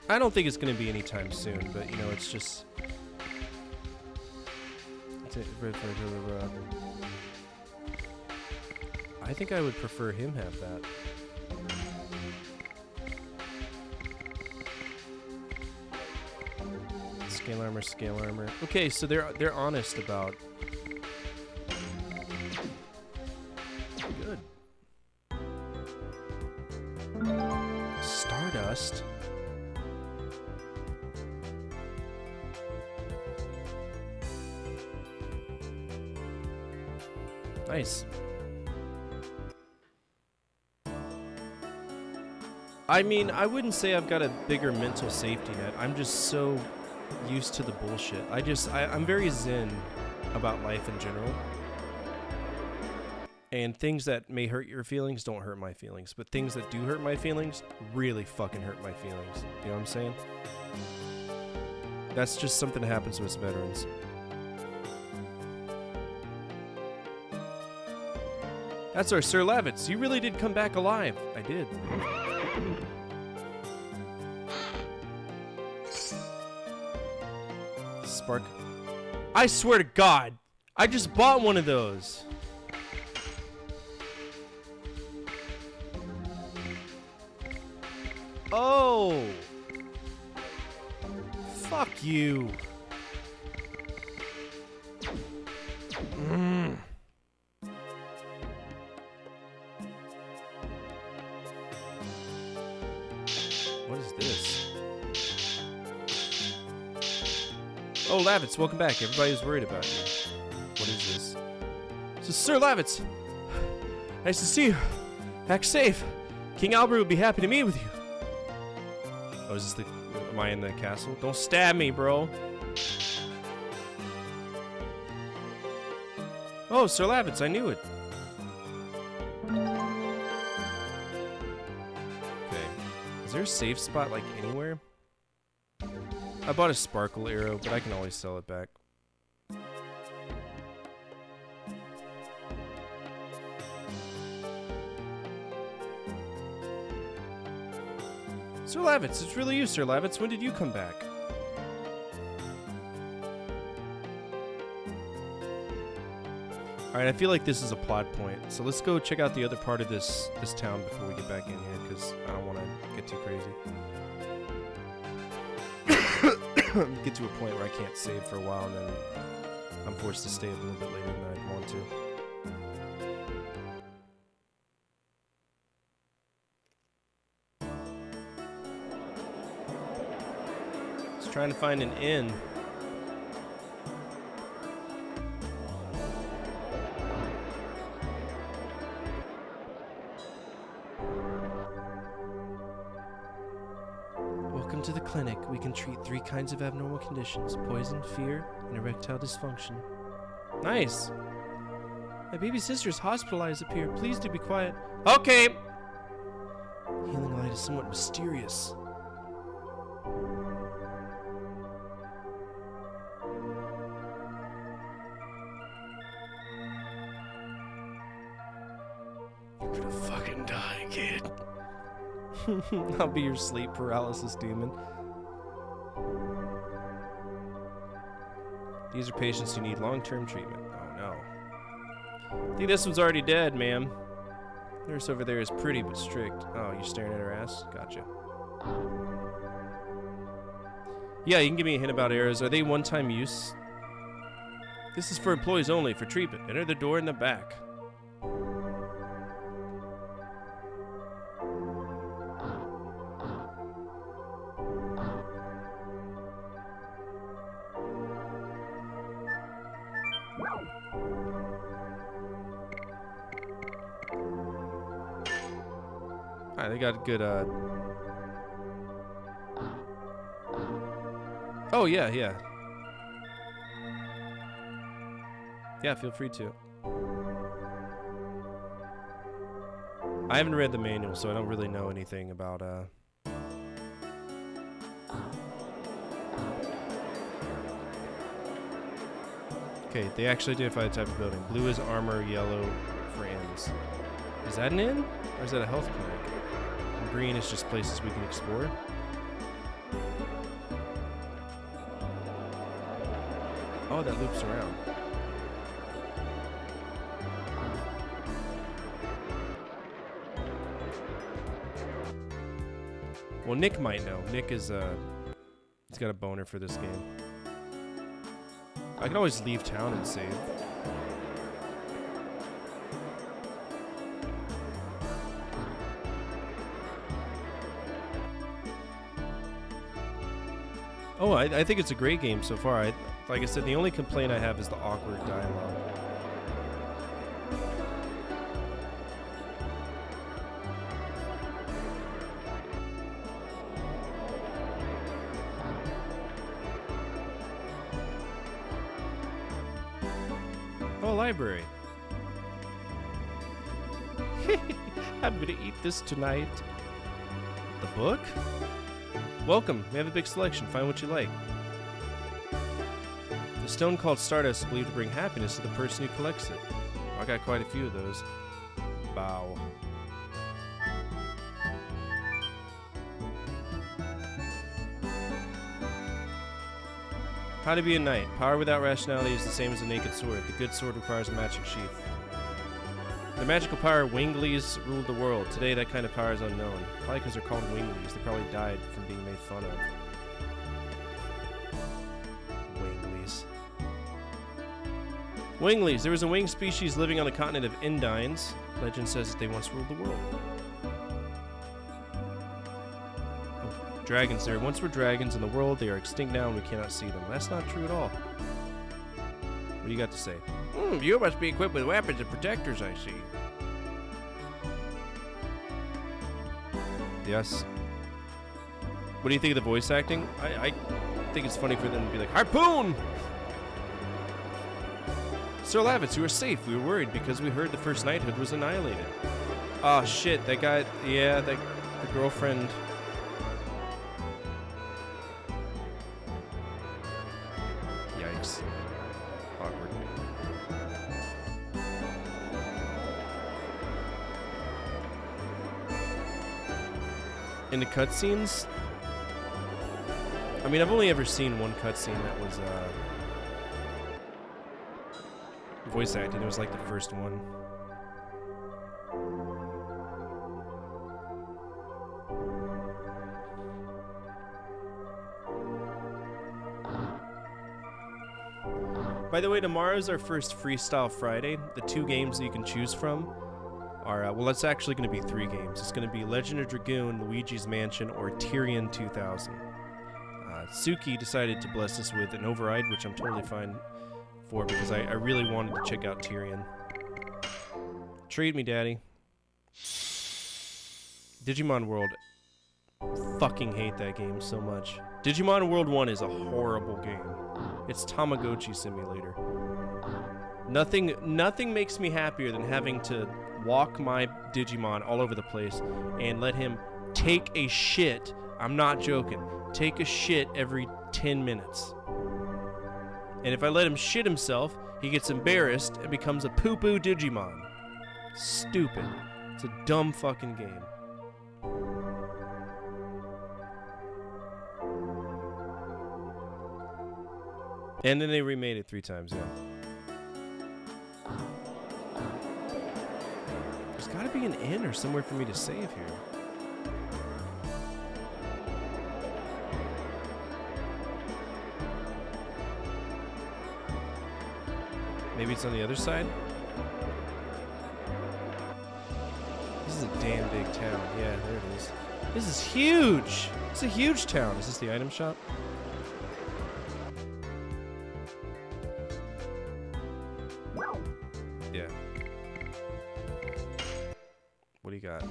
I don't think it's going to be anytime soon, but you know, it's just... I think I would prefer him have that. Scale armor, scale armor. Okay, so they're honest about... Good. Stardust. Nice. I mean, I wouldn't say I've got a bigger mental safety net. I'm just so used to the bullshit. I'm very zen about life in general. And things that may hurt your feelings don't hurt my feelings. But things that do hurt my feelings really fucking hurt my feelings. You know what I'm saying? That's just something that happens to us veterans. That's our Sir Lavitz. You really did come back alive. I did. Spark. I swear to God, I just bought one of those. Oh. Fuck you. What is this? Oh, Lavitz, welcome back. Everybody's worried about you. What is this? This is Sir Lavitz. Nice to see you. Back safe. King Albert would be happy to meet with you. Oh, is this the... Am I in the castle? Don't stab me, bro. Oh, Sir Lavitz, I knew it. Okay. Is there a safe spot, like, anywhere? I bought a sparkle arrow, but I can always sell it back. Sir Lavitz, it's really you, Sir Lavitz. When did you come back? Alright, I feel like this is a plot point. So let's go check out the other part of this town before we get back in here, because I don't want to get too crazy. Get to a point where I can't save for a while, and then I'm forced to stay a little bit later than I'd want to. Trying to find an inn. Welcome to the clinic. We can treat 3 kinds of abnormal conditions: poison, fear, and erectile dysfunction. Nice. My baby sister is hospitalized up here. Please do be quiet. Okay. Healing light is somewhat mysterious. to fucking die, kid. I'll be your sleep paralysis demon. These are patients who need long-term treatment. Oh no. I think this one's already dead, ma'am. Nurse over there is pretty but strict. Oh, you're staring at her ass? Gotcha. Yeah, you can give me a hint about arrows. Are they one-time use? This is for employees only, for treatment. Enter the door in the back. Alright, they got good, Oh, yeah. Yeah, feel free to. I haven't read the manual, so I don't really know anything about, Okay, they actually identify the type of building. Blue is armor, yellow for inns. Is that an inn? Or is that a health clinic? And green is just places we can explore? Oh, that loops around. Well, Nick might know. Nick is, he's got a boner for this game. I can always leave town and save. Oh, I think it's a great game so far. Like I said, the only complaint I have is the awkward dialogue. Oh, library. I'm gonna eat this tonight. The book? Welcome. We have a big selection. Find what you like. The stone called Stardust is believed to bring happiness to the person who collects it. I got quite a few of those. Bow. How to be a knight. Power without rationality is the same as a naked sword. The good sword requires a matching sheath. The magical power Winglies ruled the world. Today that kind of power is unknown. Probably because they're called Winglies. They probably died from being made fun of. Winglies. Winglies. There was a winged species living on the continent of Endines. Legend says that they once ruled the world. Oh, dragons. There once were dragons in the world. They are extinct now and we cannot see them. That's not true at all. What do you got to say? You must be equipped with weapons and protectors, I see. Yes. What do you think of the voice acting? I think it's funny for them to be like, Harpoon! Sir Lavitz, you are safe. We were worried because we heard the first knighthood was annihilated. Oh, shit. That guy, yeah, the girlfriend. Yikes. Awkward. In the cutscenes, I mean, I've only ever seen one cutscene that was voice acting. It was like the first one. By the way, tomorrow's our first Freestyle Friday. The 2 games that you can choose from are, well, it's actually going to be 3 games. It's going to be Legend of Dragoon, Luigi's Mansion, or Tyrion 2000. Suki decided to bless us with an override, which I'm totally fine for because I really wanted to check out Tyrion. Treat me, Daddy. Digimon World. Fucking hate that game so much. Digimon World 1 is a horrible game. It's Tamagotchi Simulator. Nothing makes me happier than having to walk my Digimon all over the place and let him take a shit. I'm not joking. Take a shit every 10 minutes. And if I let him shit himself, he gets embarrassed and becomes a poo-poo Digimon. Stupid. It's a dumb fucking game. And then they remade it 3 times, yeah. There's gotta be an inn or somewhere for me to save here. Maybe it's on the other side? This is a damn big town. Yeah, there it is. This is huge! It's a huge town. Is this the item shop? Yeah. What do you got?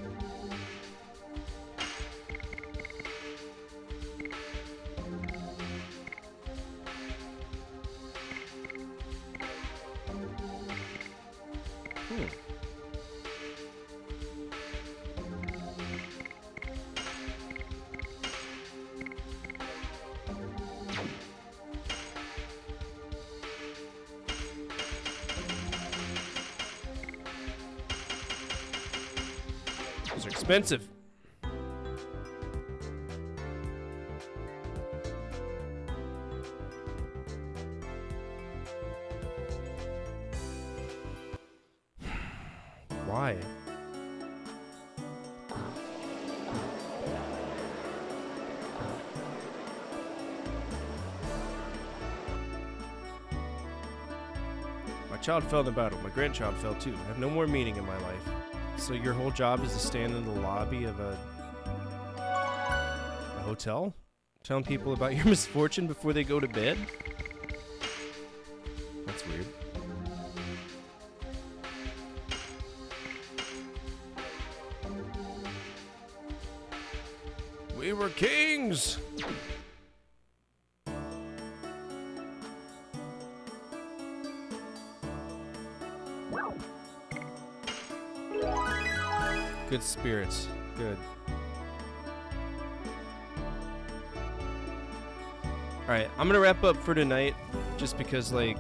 Those are expensive. Why? My child fell in the battle. My grandchild fell too. I have no more meaning in my life. So your whole job is to stand in the lobby of a hotel? Telling people about your misfortune before they go to bed? That's weird. We were kings! Good spirits. Good. Alright, I'm gonna wrap up for tonight, just because, like,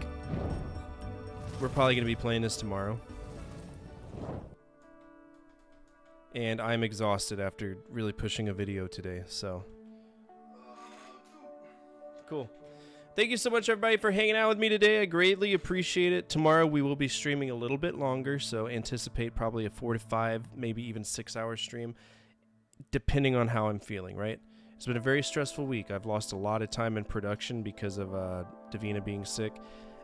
we're probably gonna be playing this tomorrow. And I'm exhausted after really pushing a video today, so. Cool. Thank you so much, everybody, for hanging out with me today. I greatly appreciate it. Tomorrow we will be streaming a little bit longer, so anticipate probably a 4 to 5, maybe even 6-hour stream, depending on how I'm feeling, right? It's been a very stressful week. I've lost a lot of time in production because of Davina being sick,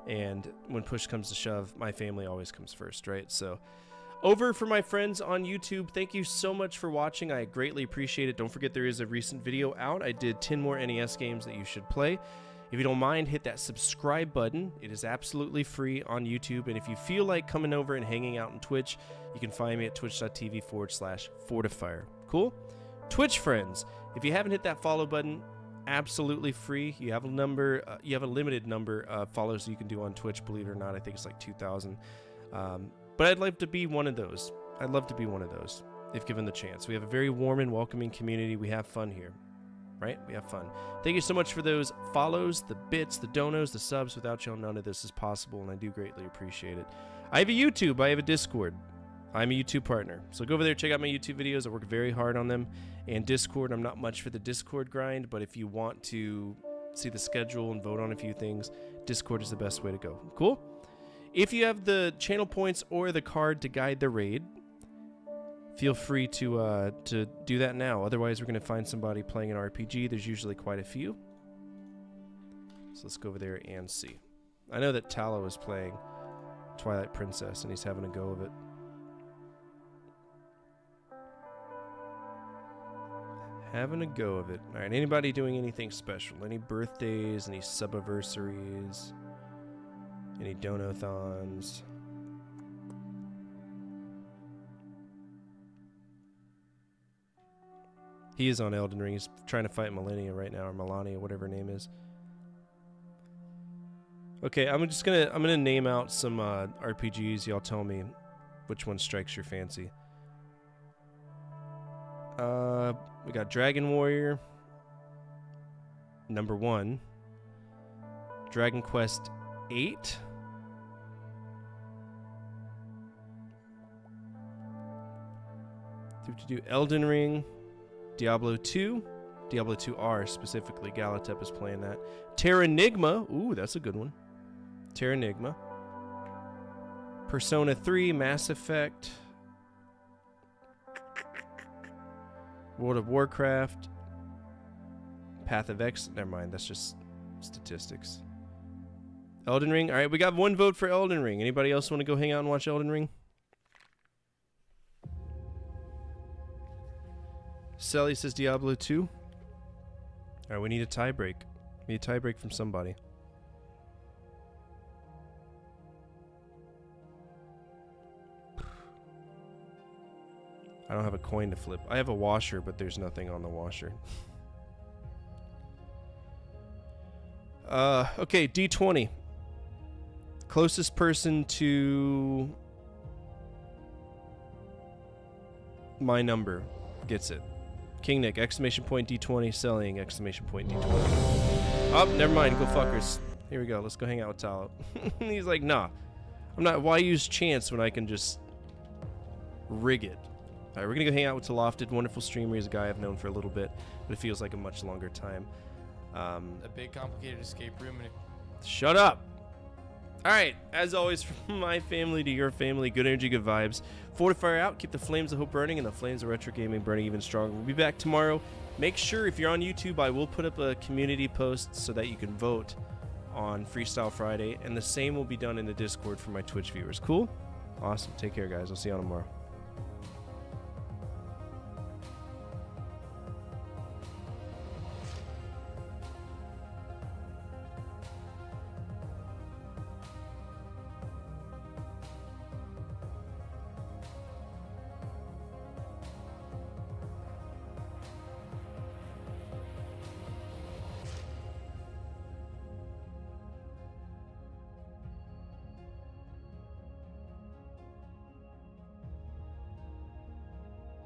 and when push comes to shove, my family always comes first, right? So, over for my friends on YouTube, thank you so much for watching. I greatly appreciate it. Don't forget there is a recent video out. I did 10 more NES games that you should play. If you don't mind, hit that subscribe button. It is absolutely free on YouTube. And if you feel like coming over and hanging out on Twitch, you can find me at twitch.tv/Fortifier. Cool? Twitch friends, if you haven't hit that follow button, absolutely free. You have a number, you have a limited number of follows you can do on Twitch, believe it or not. I think it's like 2,000. But I'd like to be one of those. I'd love to be one of those, if given the chance. We have a very warm and welcoming community. We have fun here. Right? We have fun. Thank you so much for those follows, the bits, the donos, the subs. Without y'all, none of this is possible, and I do greatly appreciate it. I have a YouTube. I have a Discord. I'm a YouTube partner. So go over there, check out my YouTube videos. I work very hard on them. And Discord, I'm not much for the Discord grind, but if you want to see the schedule and vote on a few things, Discord is the best way to go. Cool? If you have the channel points or the card to guide the raid, feel free to do that now. Otherwise, we're going to find somebody playing an RPG. There's usually quite a few. So let's go over there and see. I know that Tallow is playing Twilight Princess, and he's having a go of it. Having a go of it. All right, anybody doing anything special? Any birthdays, any subiversaries, any donathons? He is on Elden Ring. He's trying to fight Melania right now, or Melania, whatever her name is. Okay, I'm gonna name out some RPGs. Y'all tell me which one strikes your fancy. We got Dragon Warrior #1, Dragon Quest 8, Do Elden Ring, Diablo 2, Diablo 2R specifically. Galatep is playing that. Terranigma. Ooh, that's a good one. Terranigma. Persona 3, Mass Effect. World of Warcraft. Path of X. Never mind, that's just statistics. Elden Ring. All right, we got 1 vote for Elden Ring. Anybody else want to go hang out and watch Elden Ring? Sally says Diablo 2. All right, we need a tie break. We need a tie break from somebody. I don't have a coin to flip. I have a washer, but there's nothing on the washer. Okay, D20. Closest person to my number gets it. King Nick, exclamation point D20, selling, exclamation point D20. Oh, never mind, go fuckers. Here we go, let's go hang out with Talo. He's like, nah. I'm not, why use chance when I can just rig it? Alright, we're gonna go hang out with Lofted, wonderful streamer. He's a guy I've known for a little bit, but it feels like a much longer time. A big complicated escape room. And Shut up! Alright, as always, from my family to your family, good energy, good vibes. Fortify out, keep the flames of hope burning, and the flames of retro gaming burning even stronger. We'll be back tomorrow. Make sure, if you're on YouTube, I will put up a community post so that you can vote on Freestyle Friday, and the same will be done in the Discord for my Twitch viewers. Cool? Awesome. Take care, guys. I'll see you on tomorrow.